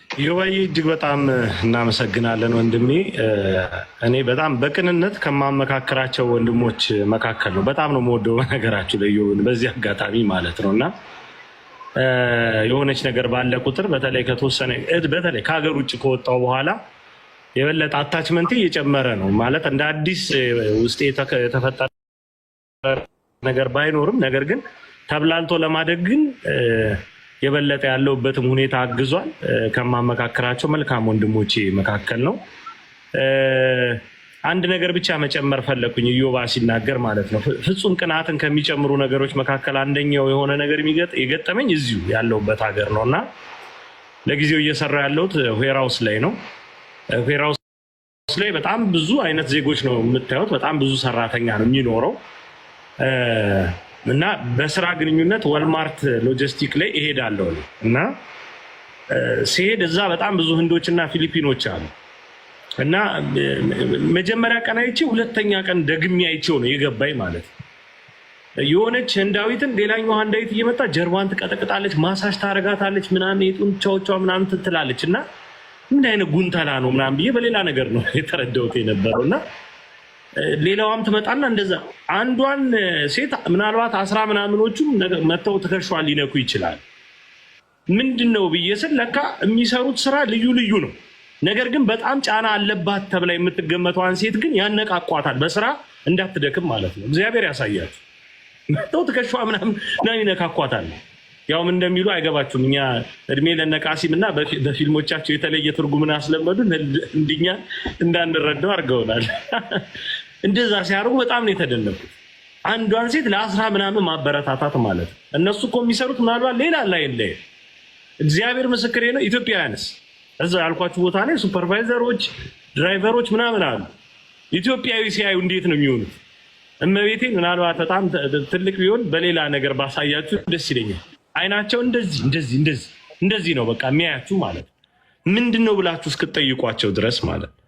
ዮባዬ እጅግ በጣም እናመሰግናለን ወንድሜ። እኔ በጣም በቅንነት ከማመካከራቸው ወንድሞች መካከል ነው። በጣም ነው የምወደው በነገራችሁ ላይ በዚህ አጋጣሚ ማለት ነው። እና የሆነች ነገር ባለ ቁጥር በተለይ ከተወሰነ በተለይ ከሀገር ውጭ ከወጣው በኋላ የበለጠ አታችመንት እየጨመረ ነው ማለት እንደ አዲስ ውስጤ የተፈጠረ ነገር ባይኖርም ነገር ግን ተብላልቶ ለማደግ ግን የበለጠ ያለውበትም ሁኔታ አግዟል። ከማመካከራቸው መልካም ወንድሞቼ መካከል ነው። አንድ ነገር ብቻ መጨመር ፈለኩኝ ኢዮባ ሲናገር ማለት ነው። ፍጹም ቅናትን ከሚጨምሩ ነገሮች መካከል አንደኛው የሆነ ነገር የገጠመኝ እዚሁ ያለውበት ሀገር ነው እና ለጊዜው እየሰራ ያለሁት ዌርሃውስ ላይ ነው። ዌርሃውስ ላይ በጣም ብዙ አይነት ዜጎች ነው የምታዩት። በጣም ብዙ ሰራተኛ ነው የሚኖረው እና በስራ ግንኙነት ወልማርት ሎጂስቲክ ላይ እሄዳለሁ እና ሲሄድ እዛ በጣም ብዙ ህንዶች እና ፊሊፒኖች አሉ እና መጀመሪያ ቀን አይቼ ሁለተኛ ቀን ደግሜ አይቼው ነው የገባኝ ማለት ነው። የሆነች ህንዳዊትን ሌላኛው ህንዳዊት እየመጣ ጀርባን ትቀጠቅጣለች፣ ማሳጅ ታረጋታለች፣ ምናምን የጡንቻዎቿ ምናምን ትላለች እና ምን አይነት ጉንተላ ነው ምናምን ብዬ በሌላ ነገር ነው የተረዳሁት የነበረው እና ሌላዋም ትመጣና እንደዛ አንዷን ሴት ምናልባት 10 ምናምኖቹም መተው ትከሻዋን ሊነኩ ይችላል። ምንድነው ብዬ ስል ለካ የሚሰሩት ስራ ልዩ ልዩ ነው። ነገር ግን በጣም ጫና አለባት ተብላ የምትገመተዋን ሴት ግን ያነቃቋታል፣ በስራ እንዳትደክም ማለት ነው። እግዚአብሔር ያሳያችሁ። መተው ትከሻዋ ምናምን ይነካኳታል። ያውም እንደሚሉ አይገባችሁም። እኛ እድሜ ለነቃሲም እና በፊልሞቻቸው የተለየ ትርጉምን አስለመዱን እንድኛ እንዳንረዳው አድርገውናል። እንደዛ ሲያደርጉ በጣም ነው የተደነቁት። አንዷን ሴት ለ10 ምናምን ማበረታታት ማለት ነው። እነሱ እኮ የሚሰሩት ምናልባት ሌላ ላይ እግዚአብሔር ምስክሬ ነው። ኢትዮጵያውያንስ እዛ ያልኳችሁ ቦታ ላይ ሱፐርቫይዘሮች፣ ድራይቨሮች ምናምን አሉ። ኢትዮጵያዊ ሲያዩ እንዴት ነው የሚሆኑት? እመቤቴን ምናልባት በጣም ትልቅ ቢሆን በሌላ ነገር ባሳያችሁ ደስ ይለኛል። አይናቸው እንደዚህ ነው በቃ የሚያያችሁ ማለት ነው። ምንድነው ብላችሁ እስክትጠይቋቸው ድረስ ማለት ነው።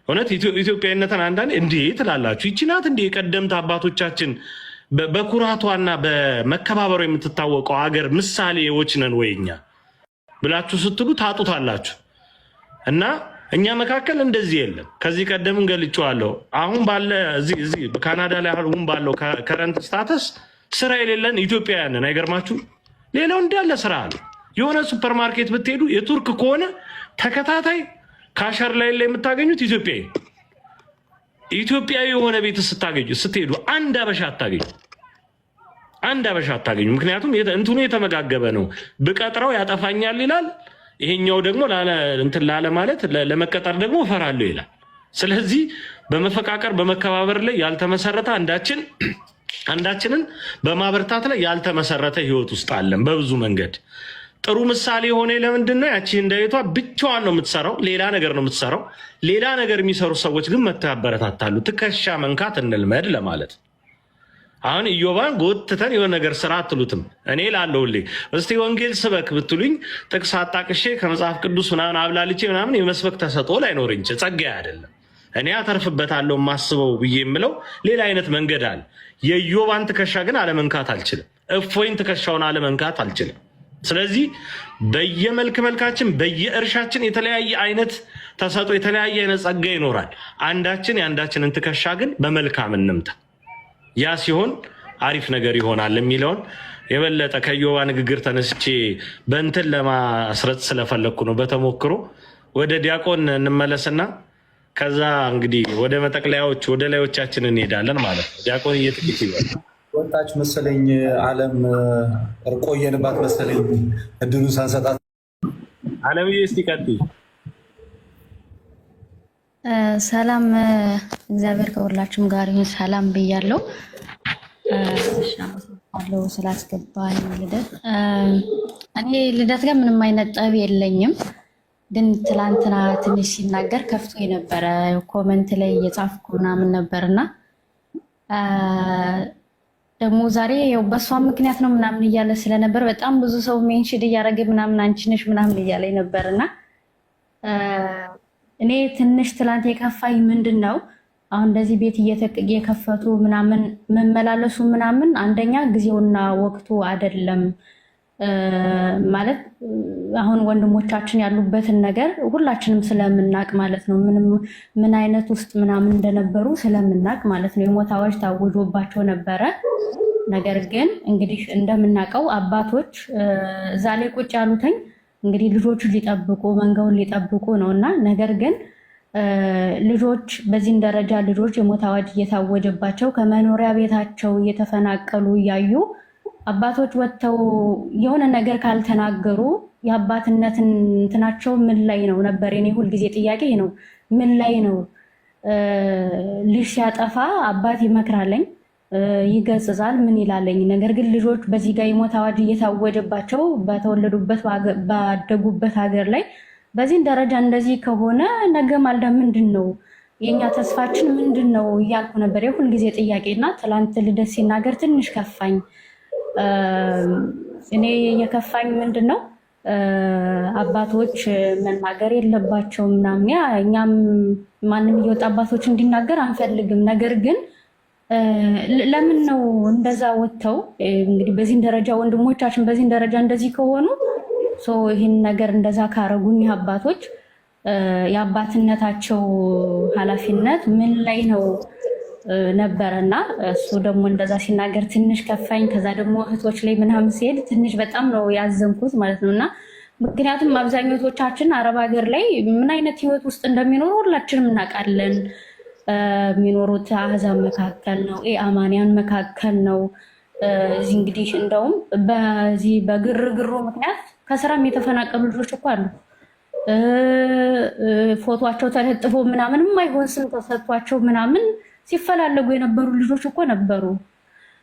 እውነት ኢትዮጵያዊነትን አንዳንዴ እንዴ ትላላችሁ። ይቺ ናት እንዴ የቀደምት አባቶቻችን በኩራቷና በመከባበሩ የምትታወቀው ሀገር ምሳሌዎች ነን ወይኛ ብላችሁ ስትሉ ታጡታላችሁ። እና እኛ መካከል እንደዚህ የለም። ከዚህ ቀደም ገልጬዋለሁ። አሁን ባለ እዚህ ካናዳ ላይ አሁን ባለው ከረንት ስታተስ ስራ የሌለን ኢትዮጵያውያንን አይገርማችሁ? ሌላው እንዳለ ስራ አለ። የሆነ ሱፐርማርኬት ብትሄዱ የቱርክ ከሆነ ተከታታይ ካሸር ላይ የምታገኙት ኢትዮጵያዊ የሆነ ቤት ስትሄዱ አንድ አበሻ አታገኙ። ምክንያቱም እንትኑ የተመጋገበ ነው። ብቀጥረው ያጠፋኛል ይላል፣ ይሄኛው ደግሞ ላለ ማለት ለመቀጠር ደግሞ እፈራለሁ ይላል። ስለዚህ በመፈቃቀር በመከባበር ላይ ያልተመሰረተ አንዳችንን በማበርታት ላይ ያልተመሰረተ ህይወት ውስጥ አለን። በብዙ መንገድ ጥሩ ምሳሌ የሆነ ለምንድን ነው ያቺ እንዳይቷ ብቻዋን ነው የምትሰራው፣ ሌላ ነገር ነው የምትሰራው። ሌላ ነገር የሚሰሩ ሰዎች ግን መተው ያበረታታሉ። ትከሻ መንካት እንልመድ ለማለት። አሁን ኢዮባን ጎትተን የሆነ ነገር ስራ አትሉትም። እኔ ላለሁልኝ እስቲ ወንጌል ስበክ ብትሉኝ ጥቅስ አጣቅሼ ከመጽሐፍ ቅዱስ ምናምን አብላልቼ ምናምን የመስበክ ተሰጥኦ ላይኖረኝ ጸጋዬ አይደለም። እኔ አተርፍበታለሁ ማስበው ብዬ የምለው ሌላ አይነት መንገድ አለ። የኢዮባን ትከሻ ግን አለመንካት አልችልም። እፎይን ትከሻውን አለመንካት አልችልም። ስለዚህ በየመልካችን በየእርሻችን የተለያየ አይነት ተሰጥኦ የተለያየ አይነት ጸጋ ይኖራል። አንዳችን የአንዳችንን ትከሻ ግን በመልካም እንምታ። ያ ሲሆን አሪፍ ነገር ይሆናል የሚለውን የበለጠ ከኢዮባ ንግግር ተነስቼ በእንትን ለማስረጽ ስለፈለግኩ ነው። በተሞክሮ ወደ ዲያቆን እንመለስና ከዛ እንግዲህ ወደ መጠቅለያዎች ወደ ላዮቻችን እንሄዳለን ማለት ነው። ዲያቆን እየጥቂት ይበል ወጣች መሰለኝ አለም ቆየንባት መሰለኝ እድሉን ሳንሰጣት። አለምዬ እስቲ ቀጥይ። ሰላም እግዚአብሔር ከሁላችሁም ጋር ይሁን። ሰላም ብያለሁ። አለው ስላስገባኝ ልደት እኔ ልደት ጋር ምንም አይነት ጠብ የለኝም፣ ግን ትላንትና ትንሽ ሲናገር ከፍቶ የነበረ ኮመንት ላይ እየጻፍኩ ምናምን ነበርና ደግሞ ዛሬ ያው በሷ ምክንያት ነው ምናምን እያለ ስለነበር በጣም ብዙ ሰው ሜንሽን እያደረገ ምናምን አንቺ ነሽ ምናምን እያለኝ ነበርና እኔ ትንሽ ትላንት የከፋኝ ምንድን ነው አሁን እንደዚህ ቤት እየከፈቱ ምናምን መመላለሱ ምናምን አንደኛ ጊዜውና ወቅቱ አይደለም። ማለት አሁን ወንድሞቻችን ያሉበትን ነገር ሁላችንም ስለምናቅ ማለት ነው። ምን አይነት ውስጥ ምናምን እንደነበሩ ስለምናቅ ማለት ነው። የሞት አዋጅ ታውጆባቸው ነበረ። ነገር ግን እንግዲህ እንደምናውቀው አባቶች እዛ ላይ ቁጭ ያሉትኝ እንግዲህ ልጆቹን ሊጠብቁ መንጋውን ሊጠብቁ ነው እና ነገር ግን ልጆች በዚህን ደረጃ ልጆች የሞት አዋጅ እየታወጀባቸው ከመኖሪያ ቤታቸው እየተፈናቀሉ እያዩ አባቶች ወጥተው የሆነ ነገር ካልተናገሩ የአባትነትን እንትናቸው ምን ላይ ነው ነበር የኔ ሁልጊዜ ጥያቄ ነው። ምን ላይ ነው? ልጅ ሲያጠፋ አባት ይመክራለኝ፣ ይገስጻል፣ ምን ይላለኝ። ነገር ግን ልጆች በዚህ ጋር የሞት አዋጅ እየታወጀባቸው በተወለዱበት ባደጉበት ሀገር ላይ በዚህን ደረጃ እንደዚህ ከሆነ ነገ ማልዳ ምንድን ነው የኛ ተስፋችን ምንድን ነው እያልኩ ነበር የሁልጊዜ ጥያቄ እና ትላንት ልደት ሲናገር ትንሽ ከፋኝ። እኔ የከፋኝ ምንድን ነው አባቶች መናገር የለባቸውም ምናምን። እኛም ማንም እየወጣ አባቶች እንዲናገር አንፈልግም። ነገር ግን ለምን ነው እንደዛ ወጥተው እንግዲህ በዚህን ደረጃ ወንድሞቻችን በዚህን ደረጃ እንደዚህ ከሆኑ ይህን ነገር እንደዛ ካረጉኝ አባቶች የአባትነታቸው ኃላፊነት ምን ላይ ነው ነበረና እሱ ደግሞ እንደዛ ሲናገር ትንሽ ከፋኝ። ከዛ ደግሞ እህቶች ላይ ምናምን ሲሄድ ትንሽ በጣም ነው ያዘንኩት ማለት ነው። እና ምክንያቱም አብዛኞቻችን አረብ ሀገር ላይ ምን አይነት ህይወት ውስጥ እንደሚኖሩ ሁላችንም እናውቃለን። የሚኖሩት አህዛብ መካከል ነው፣ አማንያን መካከል ነው። እዚህ እንግዲህ እንደውም በዚህ በግርግሩ ምክንያት ከስራም የተፈናቀሉ ልጆች እኮ አሉ። ፎቶቸው ተለጥፎ ምናምን የማይሆን ስም ተሰጥቷቸው ምናምን ሲፈላለጉ የነበሩ ልጆች እኮ ነበሩ።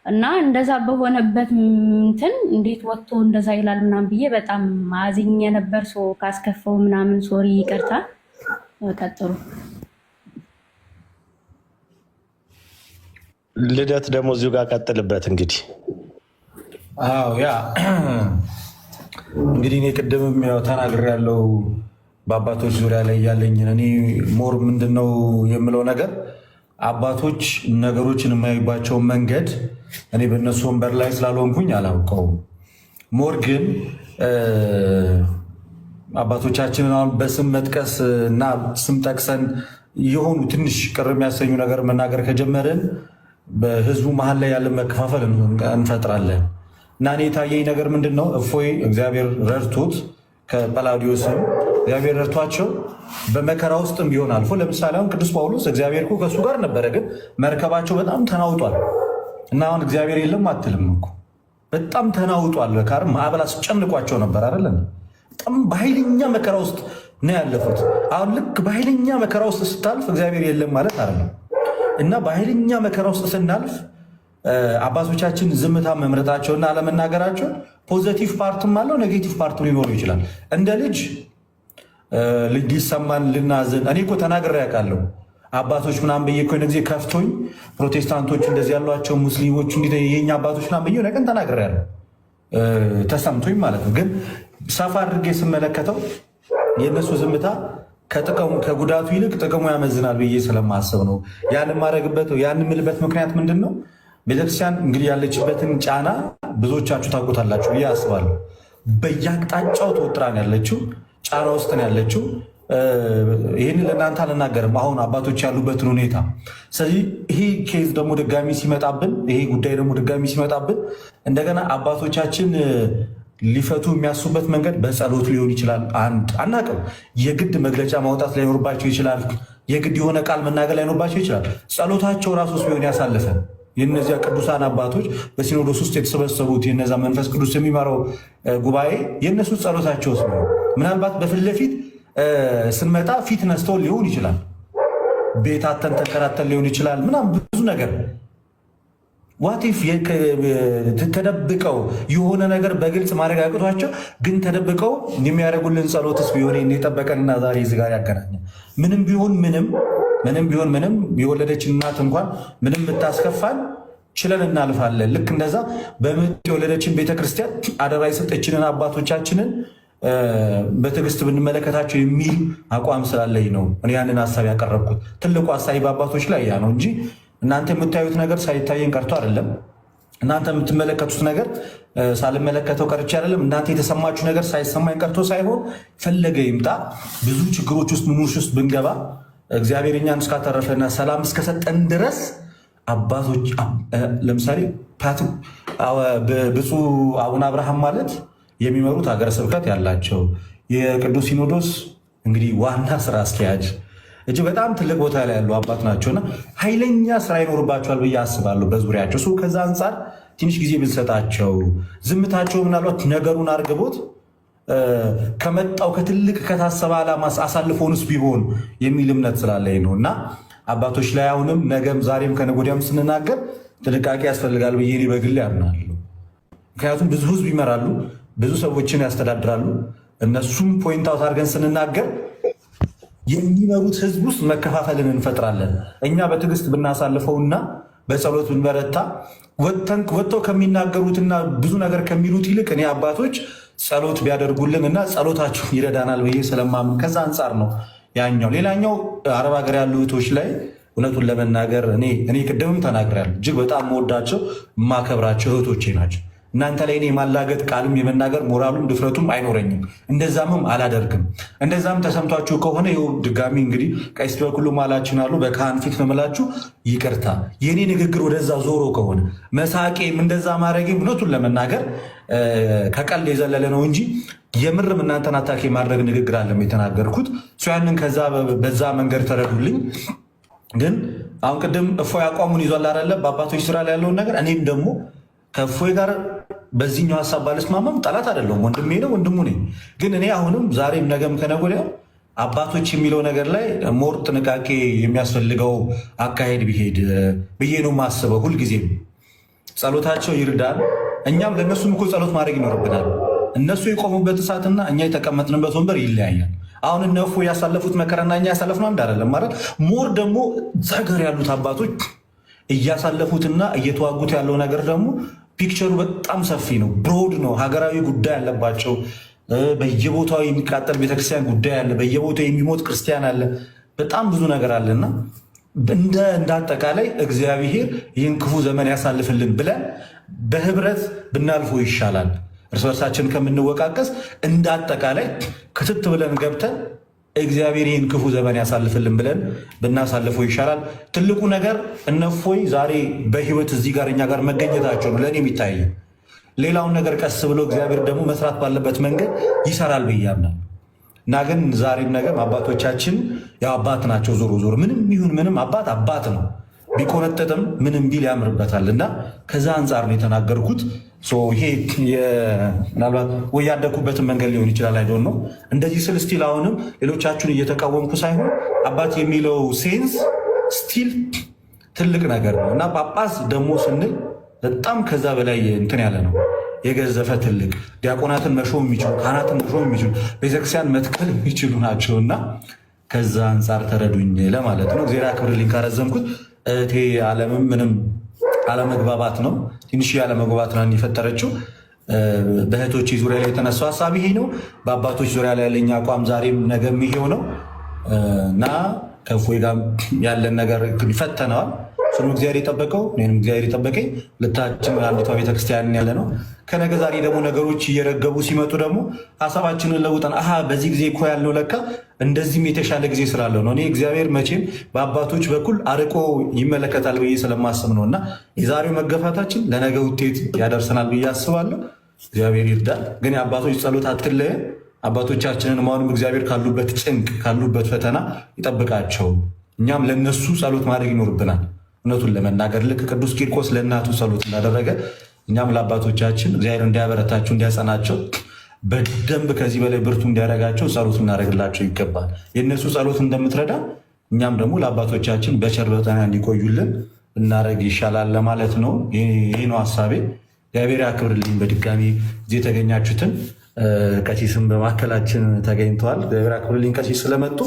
እና እንደዛ በሆነበት እንትን እንዴት ወጥቶ እንደዛ ይላል ምናምን ብዬ በጣም አዝኜ ነበር። ካስከፈው ምናምን ሶሪ፣ ይቅርታ። ቀጥሉ። ልደት ደግሞ እዚሁ ጋር ቀጥልበት። እንግዲህ ያ እንግዲህ እኔ ቅድምም ያው ተናግሬያለሁ በአባቶች ዙሪያ ላይ ያለኝን እኔ ሞር ምንድነው የምለው ነገር አባቶች ነገሮችን የማይባቸው መንገድ እኔ በእነሱ ወንበር ላይ ስላልሆንኩኝ አላውቀውም። ሞር ግን አባቶቻችንን አሁን በስም መጥቀስ እና ስም ጠቅሰን የሆኑ ትንሽ ቅር የሚያሰኙ ነገር መናገር ከጀመርን በህዝቡ መሀል ላይ ያለ መከፋፈል እንፈጥራለን። እና እኔ የታየኝ ነገር ምንድን ነው? እፎይ እግዚአብሔር ረድቶት ከጰላዲዮስም እግዚአብሔር ረድቷቸው በመከራ ውስጥም ቢሆን አልፎ ለምሳሌ አሁን ቅዱስ ጳውሎስ እግዚአብሔር እኮ ከእሱ ጋር ነበረ፣ ግን መርከባቸው በጣም ተናውጧል። እና አሁን እግዚአብሔር የለም አትልም እኮ በጣም ተናውጧል። በካር ማዕበል አስጨንቋቸው ነበር አይደለ? በጣም በኃይለኛ መከራ ውስጥ ነው ያለፉት። አሁን ልክ በኃይለኛ መከራ ውስጥ ስታልፍ እግዚአብሔር የለም ማለት አይደለም። እና በኃይለኛ መከራ ውስጥ ስናልፍ አባቶቻችን ዝምታ መምረጣቸውና አለመናገራቸው ፖዘቲቭ ፓርትም አለው ኔጌቲቭ ፓርትም ሊኖሩ ይችላል። እንደ ልጅ ሊሰማን ልናዘን እኔ እኮ ተናግሬ ያውቃለሁ። አባቶች ምናምን ብዬ እኮ ጊዜ ከፍቶኝ ፕሮቴስታንቶች እንደዚህ ያሏቸው ሙስሊሞች የኛ አባቶች ምናምን ብዬ ቀን ተናግሬያለሁ፣ ተሰምቶኝ ማለት ነው። ግን ሰፋ አድርጌ ስመለከተው የእነሱ ዝምታ ከጉዳቱ ይልቅ ጥቅሙ ያመዝናል ብዬ ስለማስብ ነው ያን ማድረግበት። ያን የምልበት ምክንያት ምንድን ነው? ቤተክርስቲያን እንግዲህ ያለችበትን ጫና ብዙዎቻችሁ ታውቁታላችሁ ብዬ አስባለሁ። በየአቅጣጫው ተወጥራን ያለችው ጫና ውስጥን ያለችው። ይህን ለእናንተ አልናገርም፣ አሁን አባቶች ያሉበትን ሁኔታ። ስለዚህ ይሄ ኬዝ ደግሞ ድጋሚ ሲመጣብን፣ ይሄ ጉዳይ ደግሞ ድጋሚ ሲመጣብን እንደገና አባቶቻችን ሊፈቱ የሚያስቡበት መንገድ በጸሎት ሊሆን ይችላል። አናቅም። የግድ መግለጫ ማውጣት ላይኖርባቸው ይችላል። የግድ የሆነ ቃል መናገር ላይኖርባቸው ይችላል። ጸሎታቸው ራሱ ቢሆን ያሳለፈ የነዚያ ቅዱሳን አባቶች በሲኖዶስ ውስጥ የተሰበሰቡት የነዛ መንፈስ ቅዱስ የሚመራው ጉባኤ የእነሱ ጸሎታቸው ስ ምናልባት በፊት ለፊት ስንመጣ ፊት ነስተው ሊሆን ይችላል። ቤታተን ተንከራተን ሊሆን ይችላል። ምናምን ብዙ ነገር ዋቲፍ ተደብቀው የሆነ ነገር በግልጽ ማረጋገጧቸው ግን ተደብቀው የሚያደርጉልን ጸሎትስ ቢሆን የጠበቀንና ዛሬ እዚህ ጋር ያገናኛል። ምንም ቢሆን ምንም የወለደች እናት እንኳን ምንም ብታስከፋን ችለን እናልፋለን። ልክ እንደዛ በምጥ የወለደችን ቤተክርስቲያን አደራ የሰጠችንን አባቶቻችንን በትዕግስት ብንመለከታቸው የሚል አቋም ስላለኝ ነው እኔ ያንን ሀሳብ ያቀረብኩት። ትልቁ ሀሳቢ በአባቶች ላይ ያ ነው እንጂ እናንተ የምታዩት ነገር ሳይታየን ቀርቶ አይደለም። እናንተ የምትመለከቱት ነገር ሳልመለከተው ቀርቼ አይደለም። እናንተ የተሰማችሁ ነገር ሳይሰማኝ ቀርቶ ሳይሆን ፈለገ ይምጣ ብዙ ችግሮች ውስጥ ምኖች ውስጥ ብንገባ እግዚአብሔር እኛን እስካተረፈና ሰላም እስከሰጠን ድረስ አባቶች ለምሳሌ ብፁዕ አቡነ አብርሃም ማለት የሚመሩት ሀገረ ስብከት ያላቸው የቅዱስ ሲኖዶስ እንግዲህ ዋና ስራ አስኪያጅ እጅግ በጣም ትልቅ ቦታ ላይ ያሉ አባት ናቸውና ኃይለኛ ስራ ይኖርባቸዋል ብዬ አስባለሁ በዙሪያቸው። ሰው ከዛ አንጻር ትንሽ ጊዜ ብንሰጣቸው ዝምታቸው ምናልባት ነገሩን አርግቦት ከመጣው ከትልቅ ከታሰበ ዓላማ አሳልፎንስ ቢሆን የሚል እምነት ስላለኝ ነው። እና አባቶች ላይ አሁንም ነገም ዛሬም ከነገ ወዲያም ስንናገር ጥንቃቄ ያስፈልጋል ብዬ እኔ በግሌ ያምናለሁ። ምክንያቱም ብዙ ህዝብ ይመራሉ፣ ብዙ ሰዎችን ያስተዳድራሉ። እነሱም ፖይንት አውት አድርገን ስንናገር የሚመሩት ህዝብ ውስጥ መከፋፈልን እንፈጥራለን። እኛ በትዕግስት ብናሳልፈውና በጸሎት ብንበረታ ወጥተው ከሚናገሩትና ብዙ ነገር ከሚሉት ይልቅ እኔ አባቶች ጸሎት ቢያደርጉልን እና ጸሎታችሁ ይረዳናል ብዬ ስለማምን ከዛ አንጻር ነው ያኛው። ሌላኛው አረብ ሀገር ያሉ እህቶች ላይ እውነቱን ለመናገር እኔ ቅድምም ተናግሬያለሁ። እጅግ በጣም መወዳቸው የማከብራቸው እህቶቼ ናቸው። እናንተ ላይ እኔ የማላገጥ ቃልም የመናገር ሞራሉም ድፍረቱም አይኖረኝም። እንደዛምም አላደርግም። እንደዛም ተሰምቷችሁ ከሆነ ይኸው ድጋሚ እንግዲህ ቀሲስ በኩሉ ማላችን አሉ በካህን ፊት ነው የምላችሁ፣ ይቅርታ የእኔ ንግግር ወደዛ ዞሮ ከሆነ መሳቄም እንደዛ ማድረጌም እውነቱን ለመናገር ከቀልድ የዘለለ ነው እንጂ የምርም እናንተን አታኬ ማድረግ ንግግር አለም የተናገርኩት። ያንን ከዛ በዛ መንገድ ተረዱልኝ። ግን አሁን ቅድም እፎይ አቋሙን ይዟል አይደለ በአባቶች ስራ ላይ ያለውን ነገር እኔም ደግሞ ከእፎይ ጋር በዚህኛው ሀሳብ ባለስማማም ጠላት አይደለሁም። ወንድሜ ነው፣ ወንድሙ ነኝ። ግን እኔ አሁንም ዛሬም ነገም ከነገ ወዲያ አባቶች የሚለው ነገር ላይ ሞር ጥንቃቄ የሚያስፈልገው አካሄድ ቢሄድ ብዬ ነው የማስበው። ሁልጊዜም ጸሎታቸው ይርዳል። እኛም ለእነሱም እኮ ጸሎት ማድረግ ይኖርብናል። እነሱ የቆሙበት እሳትና እኛ የተቀመጥንበት ወንበር ይለያያል። አሁን እነ እፎይ ያሳለፉት መከራና እኛ ያሳለፍነው አንድ አይደለም ማለት ሞር ደግሞ ዛገር ያሉት አባቶች እያሳለፉትና እየተዋጉት ያለው ነገር ደግሞ ፒክቸሩ በጣም ሰፊ ነው፣ ብሮድ ነው። ሀገራዊ ጉዳይ ያለባቸው በየቦታው የሚቃጠል ቤተክርስቲያን ጉዳይ አለ፣ በየቦታው የሚሞት ክርስቲያን አለ፣ በጣም ብዙ ነገር አለና እንደ አጠቃላይ እግዚአብሔር ይህን ክፉ ዘመን ያሳልፍልን ብለን በህብረት ብናልፎ ይሻላል። እርስ በርሳችን ከምንወቃቀስ እንደ አጠቃላይ ክትት ብለን ገብተን እግዚአብሔር ይህን ክፉ ዘመን ያሳልፍልን ብለን ብናሳልፈው ይሻላል። ትልቁ ነገር እነ እፎይ ዛሬ በህይወት እዚህ ጋር እኛ ጋር መገኘታቸው ነው ለእኔ የሚታይ። ሌላውን ነገር ቀስ ብሎ እግዚአብሔር ደግሞ መስራት ባለበት መንገድ ይሰራል ብዬ አምናለሁ እና ግን ዛሬም ነገም አባቶቻችን ያው አባት ናቸው። ዞሮ ዞሮ ምንም ይሁን ምንም አባት ነው። ቢቆነጠጥም ምንም ቢል ያምርበታል እና ከዛ አንጻር ነው የተናገርኩት። ይሄ ምናልባት ወይ ያደኩበትን መንገድ ሊሆን ይችላል። አይዶን ነው እንደዚህ ስል ስቲል አሁንም ሌሎቻችሁን እየተቃወምኩ ሳይሆን አባት የሚለው ሴንስ ስቲል ትልቅ ነገር ነው እና ጳጳስ ደግሞ ስንል በጣም ከዛ በላይ እንትን ያለ ነው የገዘፈ ትልቅ ዲያቆናትን መሾም የሚችሉ ካህናትን መሾም የሚችሉ ቤተክርስቲያን መትከል የሚችሉ ናቸው እና ከዛ አንጻር ተረዱኝ ለማለት ነው። እግዚአብሔር አክብርልኝ ካረዘምኩት። እህቴ ዓለምም ምንም አለመግባባት ነው፣ ትንሽ አለመግባባት ነው የፈጠረችው። በእህቶች ዙሪያ ላይ የተነሳው ሀሳብ ይሄ ነው። በአባቶች ዙሪያ ላይ ያለኝ አቋም ዛሬም ነገም ይሄው ነው እና ከእፎይ ጋር ያለን ነገር ይፈተነዋል። እሱንም እግዚአብሔር የጠበቀው እኔንም እግዚአብሔር የጠበቀኝ ሁለታችን አንዲቷ ቤተክርስቲያን ያለ ነው። ከነገ ዛሬ ደግሞ ነገሮች እየረገቡ ሲመጡ ደግሞ ሀሳባችንን ለውጠን በዚህ ጊዜ እኮ ያለው ለካ እንደዚህም የተሻለ ጊዜ ስላለው ነው። እኔ እግዚአብሔር መቼም በአባቶች በኩል አርቆ ይመለከታል ብዬ ስለማስብ ነው እና የዛሬው መገፋታችን ለነገ ውጤት ያደርሰናል ብዬ አስባለሁ። እግዚአብሔር ይርዳል። ግን የአባቶች ጸሎት አትለየን። አባቶቻችንን አሁንም እግዚአብሔር ካሉበት ጭንቅ ካሉበት ፈተና ይጠብቃቸው። እኛም ለነሱ ጸሎት ማድረግ ይኖርብናል። እውነቱን ለመናገር ልክ ቅዱስ ቂርቆስ ለእናቱ ጸሎት እንዳደረገ እኛም ለአባቶቻችን እግዚአብሔር እንዲያበረታቸው እንዲያጸናቸው በደንብ ከዚህ በላይ ብርቱ እንዲያደርጋቸው ጸሎት እናደርግላቸው ይገባል። የእነሱ ጸሎት እንደምትረዳ እኛም ደግሞ ለአባቶቻችን በቸር በጤና እንዲቆዩልን እናደርግ ይሻላል ለማለት ነው። ይህ ነው ሀሳቤ። እግዚአብሔር ያክብርልኝ። በድጋሚ እዚህ የተገኛችሁትን ቀሲስም በማዕከላችን ተገኝተዋል። እግዚአብሔር ያክብርልኝ ቀሲስ ስለመጡ።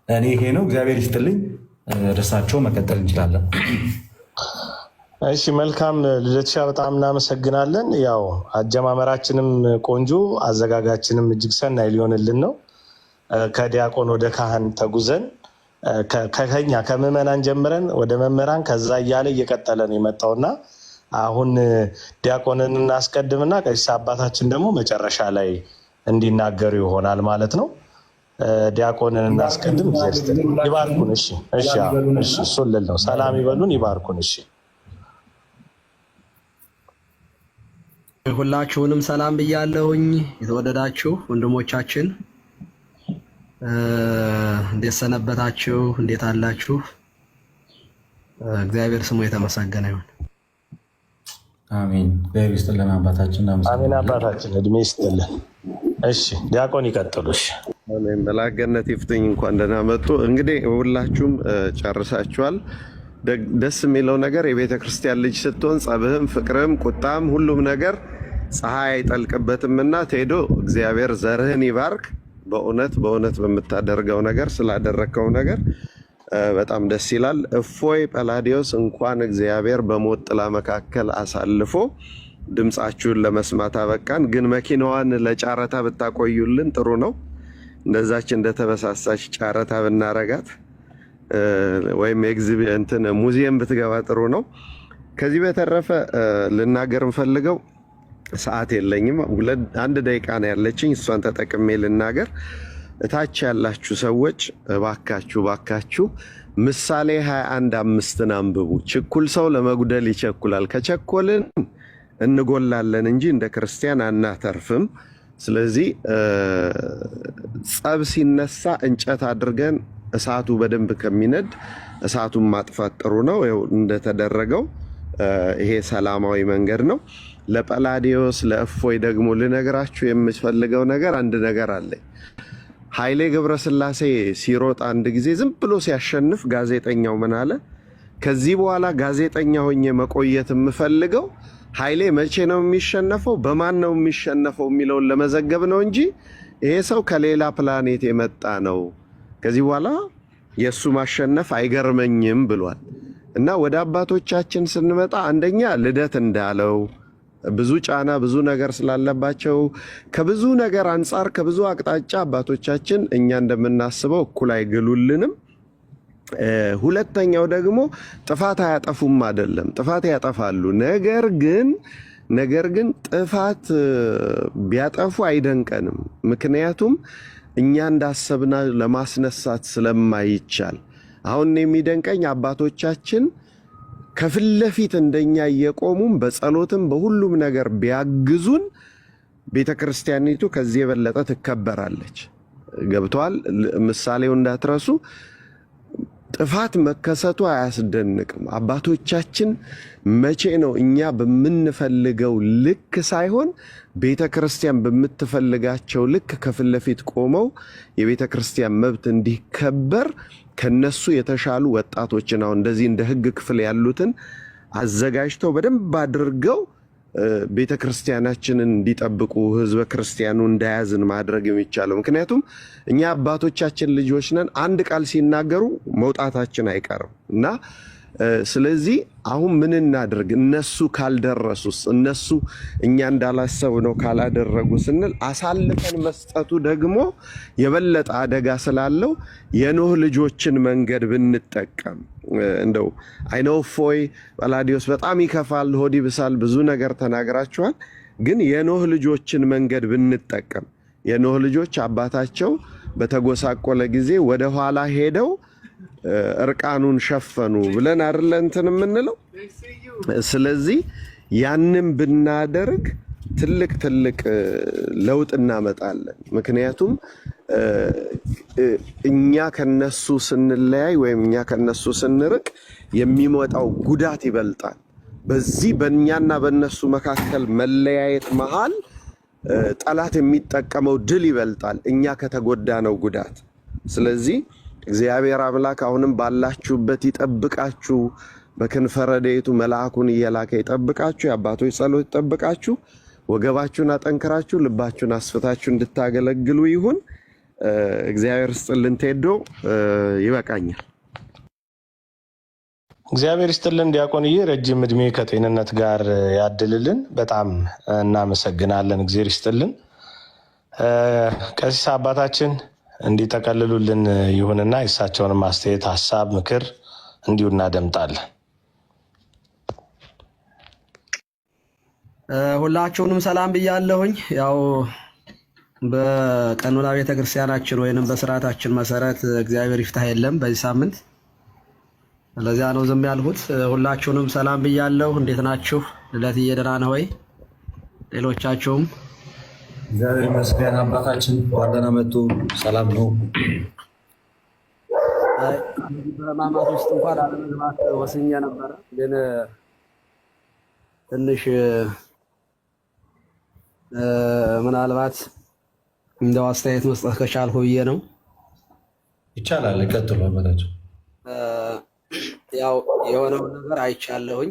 እኔ ይሄ ነው። እግዚአብሔር ይስጥልኝ። ደሳቸው መቀጠል እንችላለን። እሺ መልካም ልደትሻ፣ በጣም እናመሰግናለን። ያው አጀማመራችንም ቆንጆ አዘጋጋችንም እጅግ ሰናይ ሊሆንልን ነው። ከዲያቆን ወደ ካህን ተጉዘን ከኛ ከምዕመናን ጀምረን ወደ መምህራን ከዛ እያለ እየቀጠለ ነው የመጣውና አሁን ዲያቆንን እናስቀድምና ቀሲስ አባታችን ደግሞ መጨረሻ ላይ እንዲናገሩ ይሆናል ማለት ነው። ዲያቆንን እናስቀድም። ይባርኩን። እሺ እሱን ልል ነው። ሰላም ይበሉን፣ ይባርኩን። እሺ ሁላችሁንም ሰላም ብያለሁኝ። የተወደዳችሁ ወንድሞቻችን እንዴት ሰነበታችሁ? እንዴት አላችሁ? እግዚአብሔር ስሙ የተመሰገነ ይሁን። አሜን። እግዚአብሔር ይስጥልን አባታችን። አሜን። አባታችን እድሜ ይስጥልን። እሺ ዲያቆን ይቀጥሉ። እሺ አሜን። በላገነት ይፍትኝ። እንኳን ደህና መጡ። እንግዲህ ሁላችሁም ጨርሳችኋል። ደስ የሚለው ነገር የቤተ ክርስቲያን ልጅ ስትሆን ጸብህም፣ ፍቅርህም፣ ቁጣም ሁሉም ነገር ፀሐይ አይጠልቅበትምና ቴዶ እግዚአብሔር ዘርህን ይባርክ። በእውነት በምታደርገው ነገር ስላደረግከው ነገር በጣም ደስ ይላል። እፎይ ጳላዲዮስ እንኳን እግዚአብሔር በሞት ጥላ መካከል አሳልፎ ድምፃችሁን ለመስማት አበቃን። ግን መኪናዋን ለጫረታ ብታቆዩልን ጥሩ ነው። እንደዛች እንደተበሳሳች ጫረታ ብናረጋት ወይም እንትን ሙዚየም ብትገባ ጥሩ ነው። ከዚህ በተረፈ ልናገር እንፈልገው ሰዓት የለኝም። 1 ደቂቃ ነው ያለችኝ። እሷን ተጠቅሜ ልናገር። እታች ያላችሁ ሰዎች ባካችሁ ምሳሌ 21:5 አንብቡ። ችኩል ሰው ለመጉደል ይቸኩላል፣ ከቸኮልን እንጎላለን እንጂ እንደ ክርስቲያን አናተርፍም። ስለዚህ ጸብ ሲነሳ እንጨት አድርገን እሳቱ በደንብ ከሚነድ እሳቱን ማጥፋት ጥሩ ነው። እንደተደረገው ይሄ ሰላማዊ መንገድ ነው። ለጳላዲዮስ ለእፎይ ደግሞ ልነግራችሁ የምፈልገው ነገር አንድ ነገር አለኝ። ኃይሌ ገብረስላሴ ሲሮጥ አንድ ጊዜ ዝም ብሎ ሲያሸንፍ ጋዜጠኛው ምን አለ? ከዚህ በኋላ ጋዜጠኛ ሆኜ መቆየት የምፈልገው ኃይሌ መቼ ነው የሚሸነፈው፣ በማን ነው የሚሸነፈው የሚለውን ለመዘገብ ነው እንጂ ይሄ ሰው ከሌላ ፕላኔት የመጣ ነው፣ ከዚህ በኋላ የእሱ ማሸነፍ አይገርመኝም ብሏል። እና ወደ አባቶቻችን ስንመጣ አንደኛ ልደት እንዳለው ብዙ ጫና ብዙ ነገር ስላለባቸው ከብዙ ነገር አንጻር ከብዙ አቅጣጫ አባቶቻችን እኛ እንደምናስበው እኩል አይገሉልንም። ሁለተኛው ደግሞ ጥፋት አያጠፉም አይደለም፣ ጥፋት ያጠፋሉ። ነገር ግን ጥፋት ቢያጠፉ አይደንቀንም። ምክንያቱም እኛ እንዳሰብና ለማስነሳት ስለማይቻል። አሁን የሚደንቀኝ አባቶቻችን ከፊት ለፊት እንደኛ እየቆሙም በጸሎትም በሁሉም ነገር ቢያግዙን ቤተክርስቲያኒቱ ከዚህ የበለጠ ትከበራለች። ገብቷል? ምሳሌው እንዳትረሱ። ጥፋት መከሰቱ አያስደንቅም። አባቶቻችን መቼ ነው እኛ በምንፈልገው ልክ ሳይሆን ቤተክርስቲያን በምትፈልጋቸው ልክ ከፊት ለፊት ቆመው የቤተክርስቲያን መብት እንዲከበር ከነሱ የተሻሉ ወጣቶችን አሁን እንደዚህ እንደ ሕግ ክፍል ያሉትን አዘጋጅተው በደንብ አድርገው ቤተክርስቲያናችንን እንዲጠብቁ ህዝበ ክርስቲያኑ እንዳያዝን ማድረግ የሚቻለው። ምክንያቱም እኛ አባቶቻችን ልጆች ነን፣ አንድ ቃል ሲናገሩ መውጣታችን አይቀርም እና ስለዚህ አሁን ምን እናድርግ? እነሱ ካልደረሱስ፣ እነሱ እኛ እንዳላሰብነው ካላደረጉ ስንል አሳልፈን መስጠቱ ደግሞ የበለጠ አደጋ ስላለው የኖህ ልጆችን መንገድ ብንጠቀም እንደው አይነው እፎይ ጳላዲዮስ በጣም ይከፋል፣ ሆድ ይብሳል፣ ብዙ ነገር ተናግራችኋል። ግን የኖህ ልጆችን መንገድ ብንጠቀም የኖህ ልጆች አባታቸው በተጎሳቆለ ጊዜ ወደ ኋላ ሄደው እርቃኑን ሸፈኑ ብለን አይደለ እንትን የምንለው። ስለዚህ ያንን ብናደርግ ትልቅ ለውጥ እናመጣለን። ምክንያቱም እኛ ከነሱ ስንለያይ ወይም እኛ ከነሱ ስንርቅ የሚመጣው ጉዳት ይበልጣል። በዚህ በእኛና በነሱ መካከል መለያየት መሃል ጠላት የሚጠቀመው ድል ይበልጣል እኛ ከተጎዳነው ጉዳት። ስለዚህ እግዚአብሔር አምላክ አሁንም ባላችሁበት ይጠብቃችሁ፣ በክንፈ ረድኤቱ መልአኩን እየላከ ይጠብቃችሁ፣ የአባቶች ጸሎት ይጠብቃችሁ፣ ወገባችሁን አጠንክራችሁ ልባችሁን አስፍታችሁ እንድታገለግሉ ይሁን። እግዚአብሔር ስጥልን። ቴዶ ይበቃኛል። እግዚአብሔር ይስጥልን ዲያቆንዬ፣ ረጅም እድሜ ከጤንነት ጋር ያድልልን። በጣም እናመሰግናለን። እግዚአብሔር ይስጥልን። ቀሲስ አባታችን እንዲጠቀልሉልን ይሁንና የእሳቸውንም አስተያየት፣ ሀሳብ፣ ምክር እንዲሁ እናደምጣለን። ሁላችሁንም ሰላም ብያለሁኝ። ያው በቀኖና ቤተክርስቲያናችን ወይንም በስርዓታችን መሰረት እግዚአብሔር ይፍታህ የለም በዚህ ሳምንት፣ ለዚያ ነው ዝም ያልሁት። ሁላችሁንም ሰላም ብያለሁ። እንዴት ናችሁ? ልደትዬ ደህና ነህ ወይ? ሌሎቻችሁም እግዚአብሔር ይመስገን። አባታችን ዋደና መጡ። ሰላም ነው። በማማት ውስጥ እንኳን አለመግባት ወስኜ ነበረ፣ ግን ትንሽ ምናልባት እንደው አስተያየት መስጠት ከቻልኩ ብዬ ነው። ይቻላል። ይቀጥሉ አባታችን። ያው የሆነውን ነገር አይቻለሁኝ፣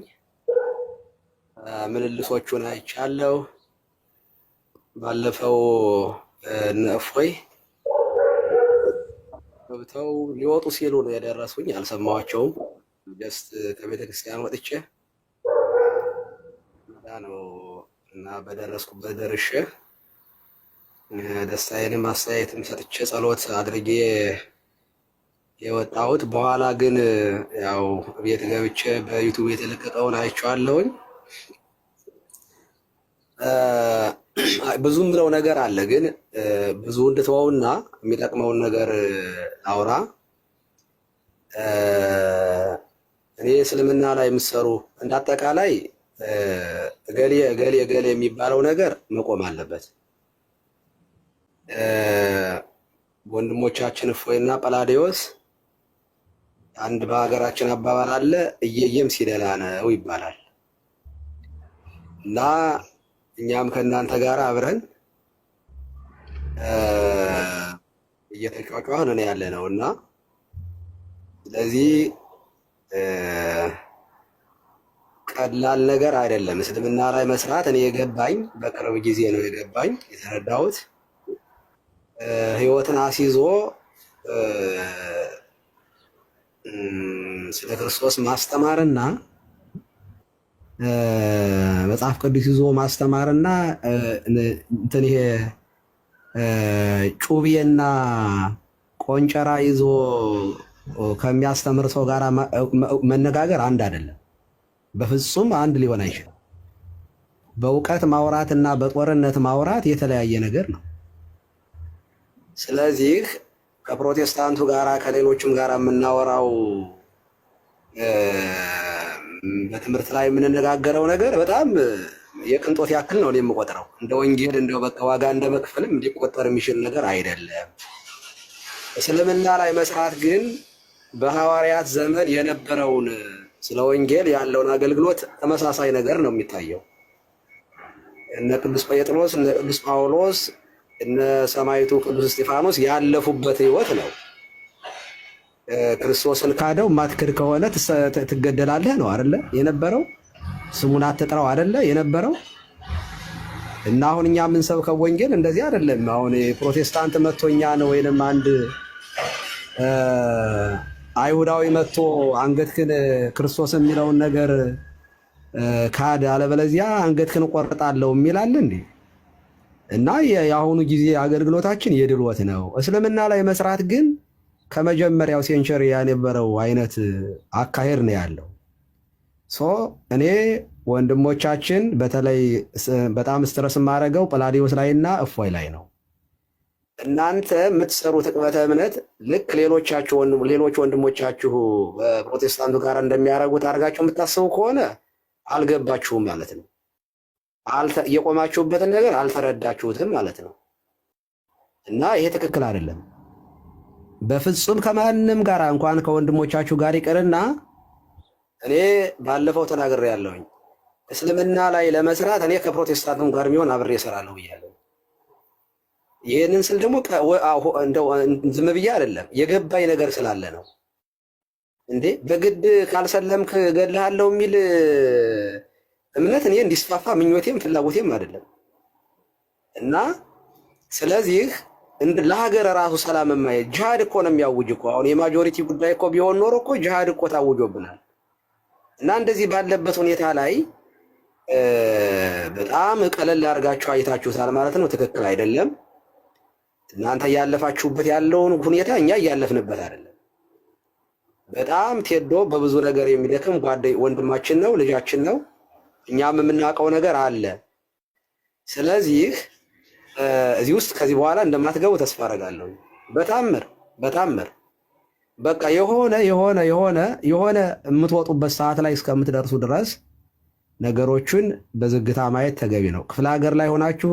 ምልልሶቹን አይቻለሁ። ባለፈው እነ እፎይ ገብተው ሊወጡ ሲሉ ነው የደረሱኝ። አልሰማኋቸውም። ጀስት ከቤተክርስቲያን ወጥቼ ነው እና በደረስኩበት ደርሼ ደስታዬንም አስተያየትም ሰጥቼ ጸሎት አድርጌ የወጣሁት። በኋላ ግን ያው ቤት ገብቼ በዩቲዩብ የተለቀቀውን አይቼዋለሁኝ። ብዙ ምለው ነገር አለ፣ ግን ብዙ እንድትወውና የሚጠቅመውን ነገር አውራ። እኔ እስልምና ላይ የምትሰሩ እንዳጠቃላይ እገሌ እገሌ እገሌ የሚባለው ነገር መቆም አለበት። ወንድሞቻችን እፎይና ጳላዲዮስ አንድ በሀገራችን አባባል አለ፣ እየየም ሲደላ ነው ይባላል እና እኛም ከእናንተ ጋር አብረን እየተጫጫህን ነው ያለ ነው እና ስለዚህ ቀላል ነገር አይደለም እስልምና ላይ መስራት። እኔ የገባኝ በቅርብ ጊዜ ነው የገባኝ የተረዳሁት። ህይወትን አስይዞ ስለ ክርስቶስ ማስተማርና መጽሐፍ ቅዱስ ይዞ ማስተማርና እንትን ይሄ ጩቤና ቆንጨራ ይዞ ከሚያስተምር ሰው ጋር መነጋገር አንድ አይደለም። በፍጹም አንድ ሊሆን አይችልም። በእውቀት ማውራት እና በጦርነት ማውራት የተለያየ ነገር ነው። ስለዚህ ከፕሮቴስታንቱ ጋራ ከሌሎችም ጋር የምናወራው በትምህርት ላይ የምንነጋገረው ነገር በጣም የቅንጦት ያክል ነው የምቆጥረው። እንደ ወንጌል እንደው በቃ ዋጋ እንደ መክፈልም እንዲቆጠር የሚችል ነገር አይደለም። እስልምና ላይ መስራት ግን በሐዋርያት ዘመን የነበረውን ስለ ወንጌል ያለውን አገልግሎት ተመሳሳይ ነገር ነው የሚታየው። እነ ቅዱስ ጴጥሮስ፣ እነ ቅዱስ ጳውሎስ፣ እነ ሰማዕቱ ቅዱስ እስጢፋኖስ ያለፉበት ህይወት ነው። ክርስቶስን ካደው ማትክድ ከሆነ ትገደላለህ ነው አይደለ የነበረው? ስሙን አትጥራው አይደለ የነበረው? እና አሁን እኛ የምንሰብከው ወንጌል እንደዚህ አይደለም። አሁን ፕሮቴስታንት መጥቶኛ ነው ወይንም አንድ አይሁዳዊ መጥቶ አንገትክን ክርስቶስ የሚለውን ነገር ካድ አለበለዚያ አንገትክን ቆርጣለሁ የሚላል እንዴ? እና የአሁኑ ጊዜ አገልግሎታችን የድልወት ነው። እስልምና ላይ መስራት ግን ከመጀመሪያው ሴንቸሪ የነበረው አይነት አካሄድ ነው ያለው። እኔ ወንድሞቻችን በተለይ በጣም ስትረስ የማደርገው ጳላዲዮስ ላይና እፎይ ላይ ነው። እናንተ የምትሰሩት ዕቅበተ እምነት ልክ ሌሎች ወንድሞቻችሁ በፕሮቴስታንቱ ጋር እንደሚያደርጉት አድርጋችሁ የምታስቡ ከሆነ አልገባችሁም ማለት ነው። የቆማችሁበትን ነገር አልተረዳችሁትም ማለት ነው። እና ይሄ ትክክል አይደለም በፍጹም። ከማንም ጋር እንኳን ከወንድሞቻችሁ ጋር ይቅርና እኔ ባለፈው ተናግሬያለሁኝ። እስልምና ላይ ለመስራት እኔ ከፕሮቴስታንቱም ጋር የሚሆን አብሬ እሰራለሁ ብያለሁ። ይህንን ስል ደግሞ ዝም ብዬ አይደለም፣ የገባኝ ነገር ስላለ ነው። እንዴ በግድ ካልሰለምክ እገልሃለሁ የሚል እምነት እኔ እንዲስፋፋ ምኞቴም ፍላጎቴም አይደለም። እና ስለዚህ ለሀገር ራሱ ሰላም ማየት ጂሃድ እኮ ነው የሚያውጅ እኮ። አሁን የማጆሪቲ ጉዳይ እኮ ቢሆን ኖሮ እኮ ጂሃድ እኮ ታውጆብናል። እና እንደዚህ ባለበት ሁኔታ ላይ በጣም ቀለል አድርጋችሁ አይታችሁታል ማለት ነው። ትክክል አይደለም። እናንተ እያለፋችሁበት ያለውን ሁኔታ እኛ እያለፍንበት አይደለም። በጣም ቴዶ በብዙ ነገር የሚደክም ወንድማችን ነው፣ ልጃችን ነው። እኛም የምናውቀው ነገር አለ። ስለዚህ እዚህ ውስጥ ከዚህ በኋላ እንደማትገቡ ተስፋ አደርጋለሁ። በታምር በቃ የሆነ የምትወጡበት ሰዓት ላይ እስከምትደርሱ ድረስ ነገሮችን በዝግታ ማየት ተገቢ ነው። ክፍለ ሀገር ላይ ሆናችሁ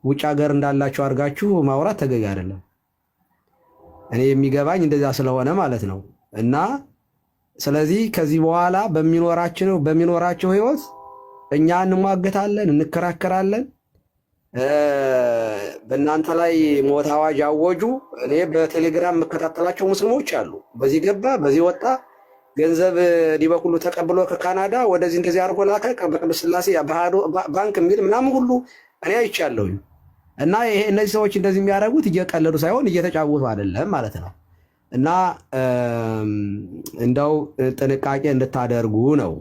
ውጭ ሀገር እንዳላችሁ አድርጋችሁ ማውራት ተገቢ አይደለም። እኔ የሚገባኝ እንደዛ ስለሆነ ማለት ነው። እና ስለዚህ ከዚህ በኋላ በሚኖራቸው ህይወት እኛ እንሟገታለን፣ እንከራከራለን። በእናንተ ላይ ሞት አዋጅ አወጁ። እኔ በቴሌግራም የምከታተላቸው ሙስሊሞች አሉ። በዚህ ገባ በዚህ ወጣ፣ ገንዘብ ዲበኩሉ ተቀብሎ ከካናዳ ወደዚህ እንደዚህ አድርጎ ላከ፣ በቅዱስ ሥላሴ ባንክ የሚል ምናምን ሁሉ እኔ አይቻለሁኝ። እና እነዚህ ሰዎች እንደዚህ የሚያደርጉት እየቀለዱ ሳይሆን እየተጫወቱ አይደለም ማለት ነው። እና እንደው ጥንቃቄ እንድታደርጉ ነው።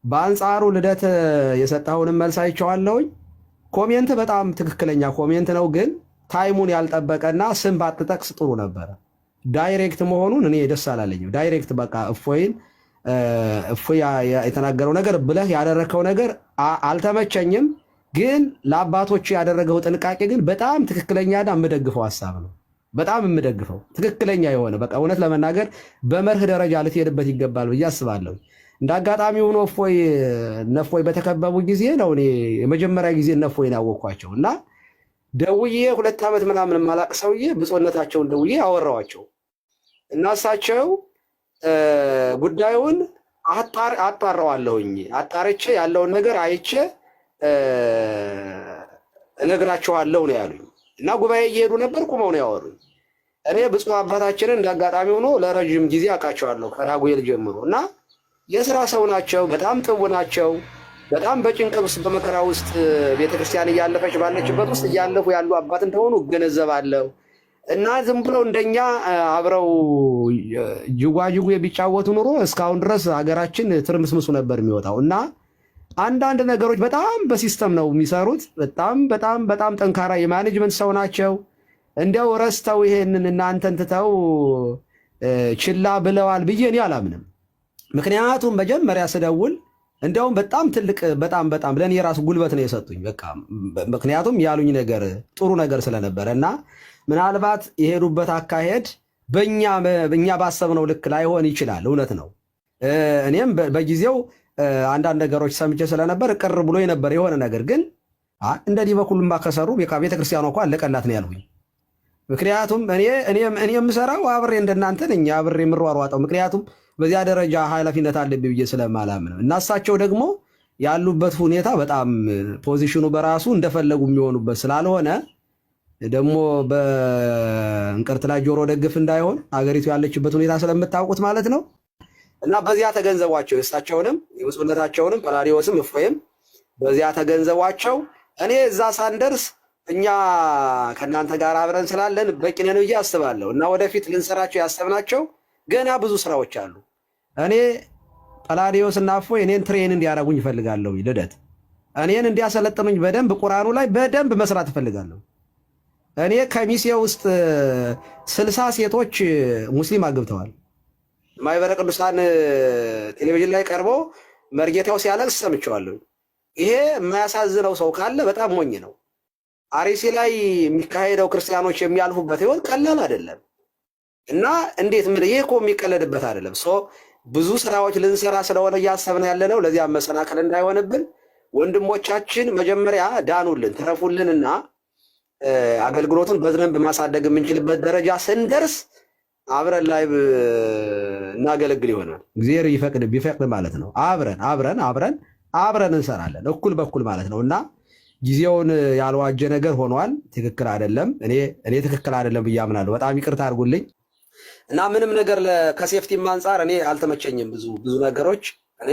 በአንጻሩ ልደት የሰጠሁንም መልስ አይቼዋለሁኝ። ኮሜንት በጣም ትክክለኛ ኮሜንት ነው፣ ግን ታይሙን ያልጠበቀና ስም ባትጠቅስ ጥሩ ነበረ። ዳይሬክት መሆኑን እኔ ደስ አላለኝም። ዳይሬክት በቃ እፎይ የተናገረው ነገር ብለህ ያደረግከው ነገር አልተመቸኝም። ግን ለአባቶች ያደረገው ጥንቃቄ ግን በጣም ትክክለኛና የምደግፈው ሀሳብ ነው። በጣም የምደግፈው ትክክለኛ የሆነ በቃ እውነት ለመናገር በመርህ ደረጃ ልትሄድበት ይገባል ብዬ አስባለሁ። እንደ አጋጣሚ ሆኖ እፎይ በተከበቡ ጊዜ ነው እኔ የመጀመሪያ ጊዜ እፎይን ያወቅኳቸው እና ደውዬ 2 ዓመት ምናምን ማላቅ ሰውዬ ብፁዕነታቸውን ደውዬ አወራዋቸው እና እሳቸው ጉዳዩን አጣራዋለሁኝ አጣርቼ ያለውን ነገር አይቼ እነግራቸዋለሁ ነው ያሉኝ። እና ጉባኤ እየሄዱ ነበር፣ ቁመው ነው ያወሩኝ። እኔ ብፁዕ አባታችንን እንዳጋጣሚ ሆኖ ለረጅም ጊዜ አውቃቸዋለሁ ከራጉኤል ጀምሮ እና የስራ ሰው ናቸው። በጣም ጥቡ ናቸው። በጣም በጭንቅ ውስጥ በመከራ ውስጥ ቤተክርስቲያን እያለፈች ባለችበት ውስጥ እያለፉ ያሉ አባት እንደሆኑ እገነዘባለሁ። እና ዝም ብለው እንደኛ አብረው ጅጓጅጉ ቢጫወቱ ኑሮ እስካሁን ድረስ ሀገራችን ትርምስምሱ ነበር የሚወጣው። እና አንዳንድ ነገሮች በጣም በሲስተም ነው የሚሰሩት። በጣም ጠንካራ የማኔጅመንት ሰው ናቸው። እንዲያው ረስተው ይሄንን እናንተን ትተው ችላ ብለዋል ብዬ እኔ አላምንም። ምክንያቱም መጀመሪያ ስደውል እንዲያውም በጣም ትልቅ በጣም ለእኔ የራሱ ጉልበት ነው የሰጡኝ። በቃ ምክንያቱም ያሉኝ ነገር ጥሩ ነገር ስለነበረ እና ምናልባት የሄዱበት አካሄድ በእኛ ባሰብነው ልክ ላይሆን ይችላል። እውነት ነው። እኔም በጊዜው አንዳንድ ነገሮች ሰምቼ ስለነበር ቅር ብሎ የነበር የሆነ ነገር ግን እንደዚህ በኩልማ ከሰሩ ቤተክርስቲያኗ እኮ አለቀላት ነው ያልኩኝ። ምክንያቱም እኔ የምሰራው አብሬ እንደናንተ ነኝ፣ አብሬ የምሯሯጠው ምክንያቱም በዚያ ደረጃ ኃላፊነት አለብኝ ብዬ ስለማላምን እና እሳቸው ደግሞ ያሉበት ሁኔታ በጣም ፖዚሽኑ በራሱ እንደፈለጉ የሚሆኑበት ስላልሆነ ደግሞ በእንቅርት ላይ ጆሮ ደግፍ እንዳይሆን ሀገሪቱ ያለችበት ሁኔታ ስለምታውቁት ማለት ነው። እና በዚያ ተገንዘቧቸው፣ የእሳቸውንም የብፁዕነታቸውንም ጰላዲዮስም እፎይም በዚያ ተገንዘቧቸው። እኔ እዛ ሳንደርስ እኛ ከእናንተ ጋር አብረን ስላለን በቂ ነን ብዬ አስባለሁ። እና ወደፊት ልንሰራቸው ያሰብናቸው ገና ብዙ ስራዎች አሉ። እኔ ጰላዲዮስ እና እፎይ እኔን ትሬን እንዲያደርጉኝ እፈልጋለሁ። ልደት እኔን እንዲያሰለጥኑኝ በደንብ ቁርአኑ ላይ በደንብ መስራት እፈልጋለሁ። እኔ ከሚሴ ውስጥ 60 ሴቶች ሙስሊም አግብተዋል። ማህበረ ቅዱሳን ቴሌቪዥን ላይ ቀርቦ መርጌታው ሲያለቅስ ሰምቼዋለሁ። ይሄ የማያሳዝነው ሰው ካለ በጣም ሞኝ ነው። አርሲ ላይ የሚካሄደው ክርስቲያኖች የሚያልፉበት ህይወት ቀላል አይደለም። እና እንዴት ይሄ እኮ የሚቀለድበት አይደለም። ብዙ ስራዎች ልንሰራ ስለሆነ እያሰብን ያለነው ለዚያ መሰናከል እንዳይሆንብን ወንድሞቻችን መጀመሪያ ዳኑልን፣ ተረፉልንና አገልግሎቱን በደንብ ማሳደግ የምንችልበት ደረጃ ስንደርስ አብረን ላይ እናገለግል ይሆናል። እግዚአብሔር ቢፈቅድ ማለት ነው። አብረን እንሰራለን እኩል በኩል ማለት ነው። እና ጊዜውን ያልዋጀ ነገር ሆኗል። ትክክል አይደለም። እኔ ትክክል አይደለም ብዬ አምናለሁ። በጣም ይቅርታ አድርጉልኝ። እና ምንም ነገር ከሴፍቲም አንጻር እኔ አልተመቸኝም። ብዙ ነገሮች እኔ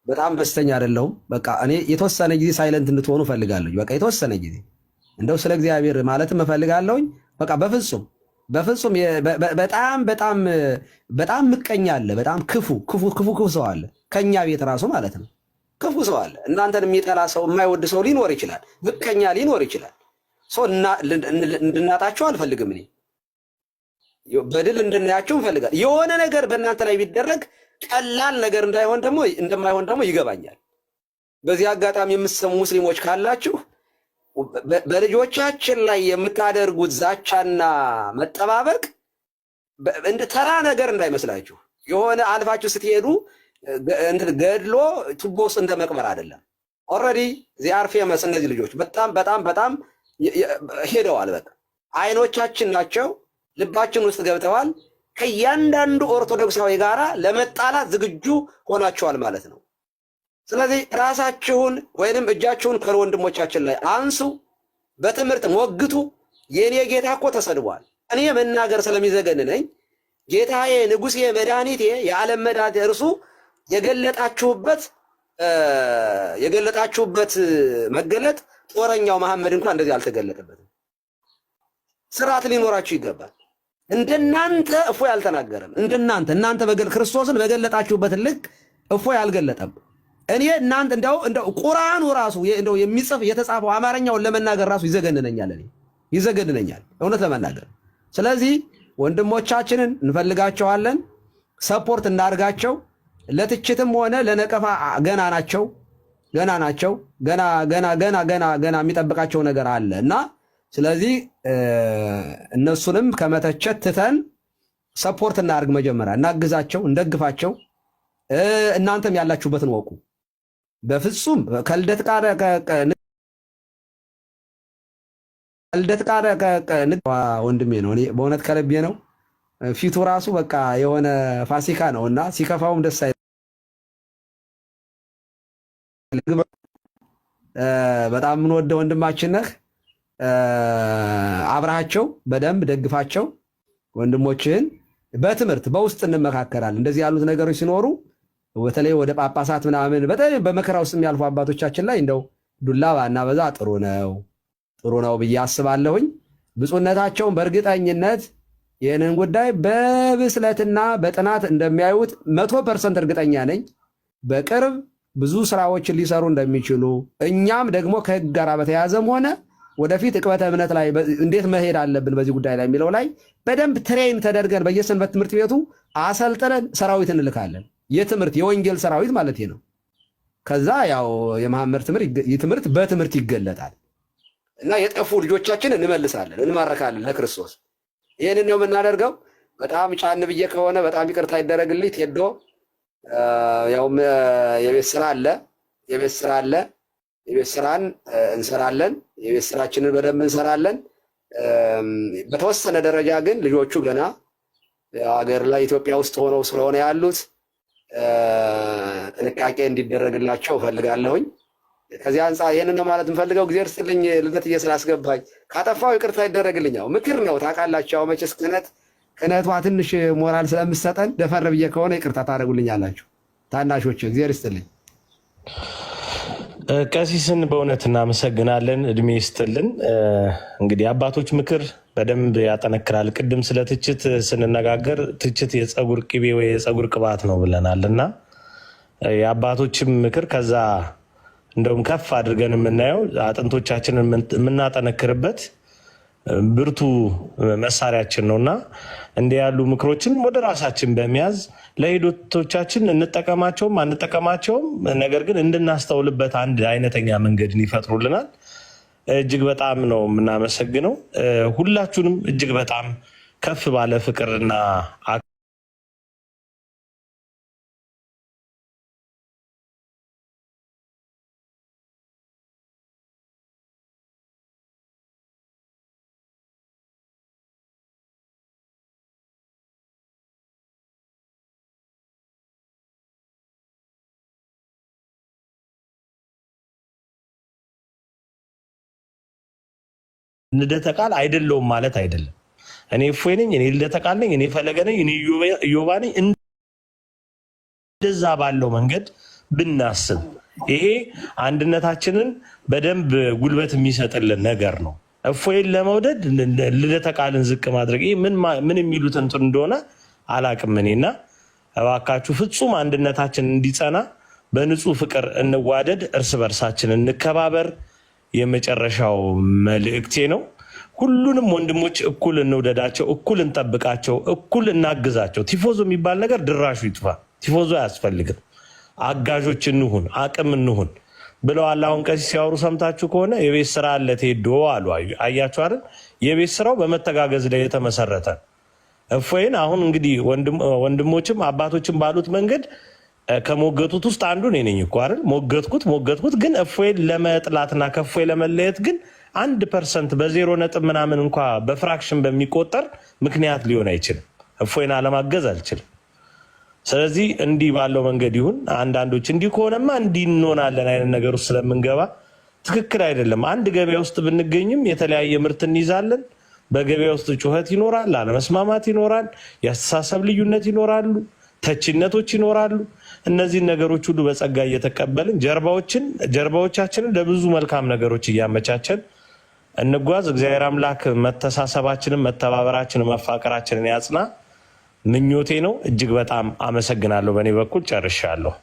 በጣም ደስተኛ አይደለሁም። በቃ እኔ የተወሰነ ጊዜ ሳይለንት እንድትሆኑ እፈልጋለሁ። በቃ የተወሰነ ጊዜ እንደው ስለ እግዚአብሔር ማለትም እፈልጋለሁኝ። በቃ በፍጹም በፍጹም በጣም በጣም በጣም ምቀኛ አለ። በጣም ክፉ ሰው አለ፣ ከኛ ቤት ራሱ ማለት ነው። ክፉ ሰው አለ። እናንተን የሚጠላ ሰው የማይወድ ሰው ሊኖር ይችላል፣ ምቀኛ ሊኖር ይችላል። እንድናጣቸው አልፈልግም። እኔ በድል እንድናያቸው እንፈልጋል። የሆነ ነገር በእናንተ ላይ ቢደረግ ቀላል ነገር እንደማይሆን ደግሞ ይገባኛል። በዚህ አጋጣሚ የምትሰሙ ሙስሊሞች ካላችሁ በልጆቻችን ላይ የምታደርጉት ዛቻና መጠባበቅ እንደ ተራ ነገር እንዳይመስላችሁ። የሆነ አልፋችሁ ስትሄዱ ገድሎ ቱቦ ውስጥ እንደመቅበር አይደለም። ኦልሬዲ ዚአር ፌመስ እነዚህ ልጆች በጣም በጣም በጣም ሄደዋል። በቃ አይኖቻችን ናቸው፣ ልባችን ውስጥ ገብተዋል። ከእያንዳንዱ ኦርቶዶክሳዊ ጋራ ለመጣላት ዝግጁ ሆናችኋል ማለት ነው። ስለዚህ ራሳችሁን ወይንም እጃችሁን ከወንድሞቻችን ላይ አንሱ፣ በትምህርት ሞግቱ። የኔ ጌታ እኮ ተሰድቧል። እኔ መናገር ስለሚዘገንነኝ ጌታዬ፣ ንጉሴ፣ መድኃኒቴ፣ የዓለም መድኃኒት እርሱ የገለጣችሁበት መገለጥ ጦረኛው መሐመድ እንኳን እንደዚህ አልተገለጠበትም። ስርዓት ሊኖራችሁ ይገባል። እንደናንተ እፎይ አልተናገረም። እናንተ ክርስቶስን በገለጣችሁበት ልክ እፎይ አልገለጠም። እኔ እናንተ እንደው ቁርአኑ ራሱ እንደው የተጻፈው አማርኛውን ለመናገር ራሱ ይዘገንነኛል እውነት ለመናገር። ስለዚህ ወንድሞቻችንን እንፈልጋቸዋለን፣ ሰፖርት እናርጋቸው። ለትችትም ሆነ ለነቀፋ ገና ናቸው። ገና የሚጠብቃቸው ነገር አለ እና ስለዚህ እነሱንም ከመተቸት ትተን ሰፖርት እናርግ። መጀመሪያ እናግዛቸው፣ እንደግፋቸው። እናንተም ያላችሁበትን ወቁ። በፍጹም ከልደት ቃል ወንድሜ ነው። እኔ በእውነት ከልቤ ነው። ፊቱ ራሱ በቃ የሆነ ፋሲካ ነው እና ሲከፋውም ደስ አይልም። በጣም የምንወደው ወንድማችን ነህ። አብረሃቸው በደንብ ደግፋቸው። ወንድሞችህን በትምህርት በውስጥ እንመካከራለን። እንደዚህ ያሉት ነገሮች ሲኖሩ በተለይ ወደ ጳጳሳት ምናምን በተለይ በመከራ ውስጥ የሚያልፉ አባቶቻችን ላይ እንደው ዱላ ባናበዛ ጥሩ ነው ብዬ አስባለሁኝ። ብፁዕነታቸውን በእርግጠኝነት ይህንን ጉዳይ በብስለትና በጥናት እንደሚያዩት 100% እርግጠኛ ነኝ። በቅርብ ብዙ ስራዎችን ሊሰሩ እንደሚችሉ እኛም ደግሞ ከህግ ጋር በተያያዘም ሆነ ወደፊት ዕቅበተ እምነት ላይ እንዴት መሄድ አለብን በዚህ ጉዳይ ላይ የሚለው ላይ በደንብ ትሬን ተደርገን በየሰንበት ትምህርት ቤቱ አሰልጥነን ሰራዊት እንልካለን። የወንጌል ሰራዊት ማለት ነው። ከዛ ያው የመሐመድ ትምህርት በትምህርት ይገለጣል እና የጠፉ ልጆቻችን እንመልሳለን፣ እንማረካለን ለክርስቶስ። ይህንን ነው የምናደርገው። በጣም ጫን ብዬ ከሆነ በጣም ይቅርታ ይደረግልኝ። ቴዶ ያውም የቤት ስራ አለ። የቤት ስራን እንሰራለን። የቤት ስራችንን በደንብ እንሰራለን። በተወሰነ ደረጃ ግን ልጆቹ ገና ሀገር ላይ ኢትዮጵያ ውስጥ ሆነው ስለሆነ ያሉት ጥንቃቄ እንዲደረግላቸው እፈልጋለሁኝ። ከዚህ አንጻር ይህንን ነው ማለት እንፈልገው። እግዚአብሔር ይስጥልኝ ልደትዬ ስላስገባኝ። ካጠፋው ይቅርታ ይደረግልኛው። ምክር ነው ታውቃላችሁ። መቼስ ክህነቷ ትንሽ ሞራል ስለምሰጠን ደፈር ብዬ ከሆነ ይቅርታ ታደርጉልኛላችሁ ታናሾች። እግዚአብሔር ይስጥልኝ። ቀሲስን በእውነት እናመሰግናለን። እድሜ ይስጥልን። እንግዲህ አባቶች ምክር በደንብ ያጠነክራል። ቅድም ስለ ትችት ስንነጋገር ትችት የፀጉር ቅቤ ወይ የፀጉር ቅባት ነው ብለናል እና የአባቶችም ምክር ከዛ እንደውም ከፍ አድርገን የምናየው አጥንቶቻችንን የምናጠነክርበት ብርቱ መሳሪያችን ነው እና እንዲህ ያሉ ምክሮችን ወደ ራሳችን በመያዝ ለሂደቶቻችን እንጠቀማቸውም አንጠቀማቸውም፣ ነገር ግን እንድናስተውልበት አንድ አይነተኛ መንገድን ይፈጥሩልናል። እጅግ በጣም ነው የምናመሰግነው። ሁላችሁንም እጅግ በጣም ከፍ ባለ ፍቅርና ልደተ ቃል አይደለውም ማለት አይደለም። እኔ እፎይ ነኝ፣ እኔ ልደተ ቃል ነኝ፣ እኔ ፈለገ ነኝ፣ እኔ ኢዮባ ነኝ። እንደዛ ባለው መንገድ ብናስብ ይሄ አንድነታችንን በደንብ ጉልበት የሚሰጥልን ነገር ነው። እፎይን ለመውደድ ልደተ ቃልን ዝቅ ማድረግ ምን የሚሉት እንትን እንደሆነ አላቅም እኔና እባካችሁ ፍጹም አንድነታችን እንዲጸና በንጹህ ፍቅር እንዋደድ፣ እርስ በርሳችን እንከባበር የመጨረሻው መልእክቴ ነው። ሁሉንም ወንድሞች እኩል እንውደዳቸው፣ እኩል እንጠብቃቸው፣ እኩል እናግዛቸው። ቲፎዞ የሚባል ነገር ድራሹ ይጥፋ። ቲፎዞ አያስፈልግም። አጋዦች እንሁን፣ አቅም እንሁን ብለዋል። አሁን ቀሲስ ሲያወሩ ሰምታችሁ ከሆነ የቤት ስራ አለ ቴዶ አሉ። አያችሁ አይደል? የቤት ስራው በመተጋገዝ ላይ የተመሰረተ እፎይን አሁን እንግዲህ ወንድሞችም አባቶችም ባሉት መንገድ ከሞገቱት ውስጥ አንዱ እኔ ነኝ እኮ አይደል? ሞገትኩት። ግን እፎይን ለመጥላትና ከእፎይ ለመለየት ግን 1% በዜሮ ነጥብ ምናምን እንኳ በፍራክሽን በሚቆጠር ምክንያት ሊሆን አይችልም። እፎይን አለማገዝ አልችልም። ስለዚህ እንዲህ ባለው መንገድ ይሁን። አንዳንዶች እንዲህ ከሆነማ እንዲህ እንሆናለን አይነት ነገር ውስጥ ስለምንገባ ትክክል አይደለም። አንድ ገበያ ውስጥ ብንገኝም የተለያየ ምርት እንይዛለን። በገበያ ውስጥ ጩኸት ይኖራል፣ አለመስማማት ይኖራል፣ የአስተሳሰብ ልዩነት ይኖራሉ፣ ተችነቶች ይኖራሉ። እነዚህን ነገሮች ሁሉ በጸጋ እየተቀበልን ጀርባዎቻችንን ለብዙ መልካም ነገሮች እያመቻቸን እንጓዝ። እግዚአብሔር አምላክ መተሳሰባችንን፣ መተባበራችንን፣ መፋቀራችንን ያጽና ምኞቴ ነው። እጅግ በጣም አመሰግናለሁ። በእኔ በኩል ጨርሻለሁ።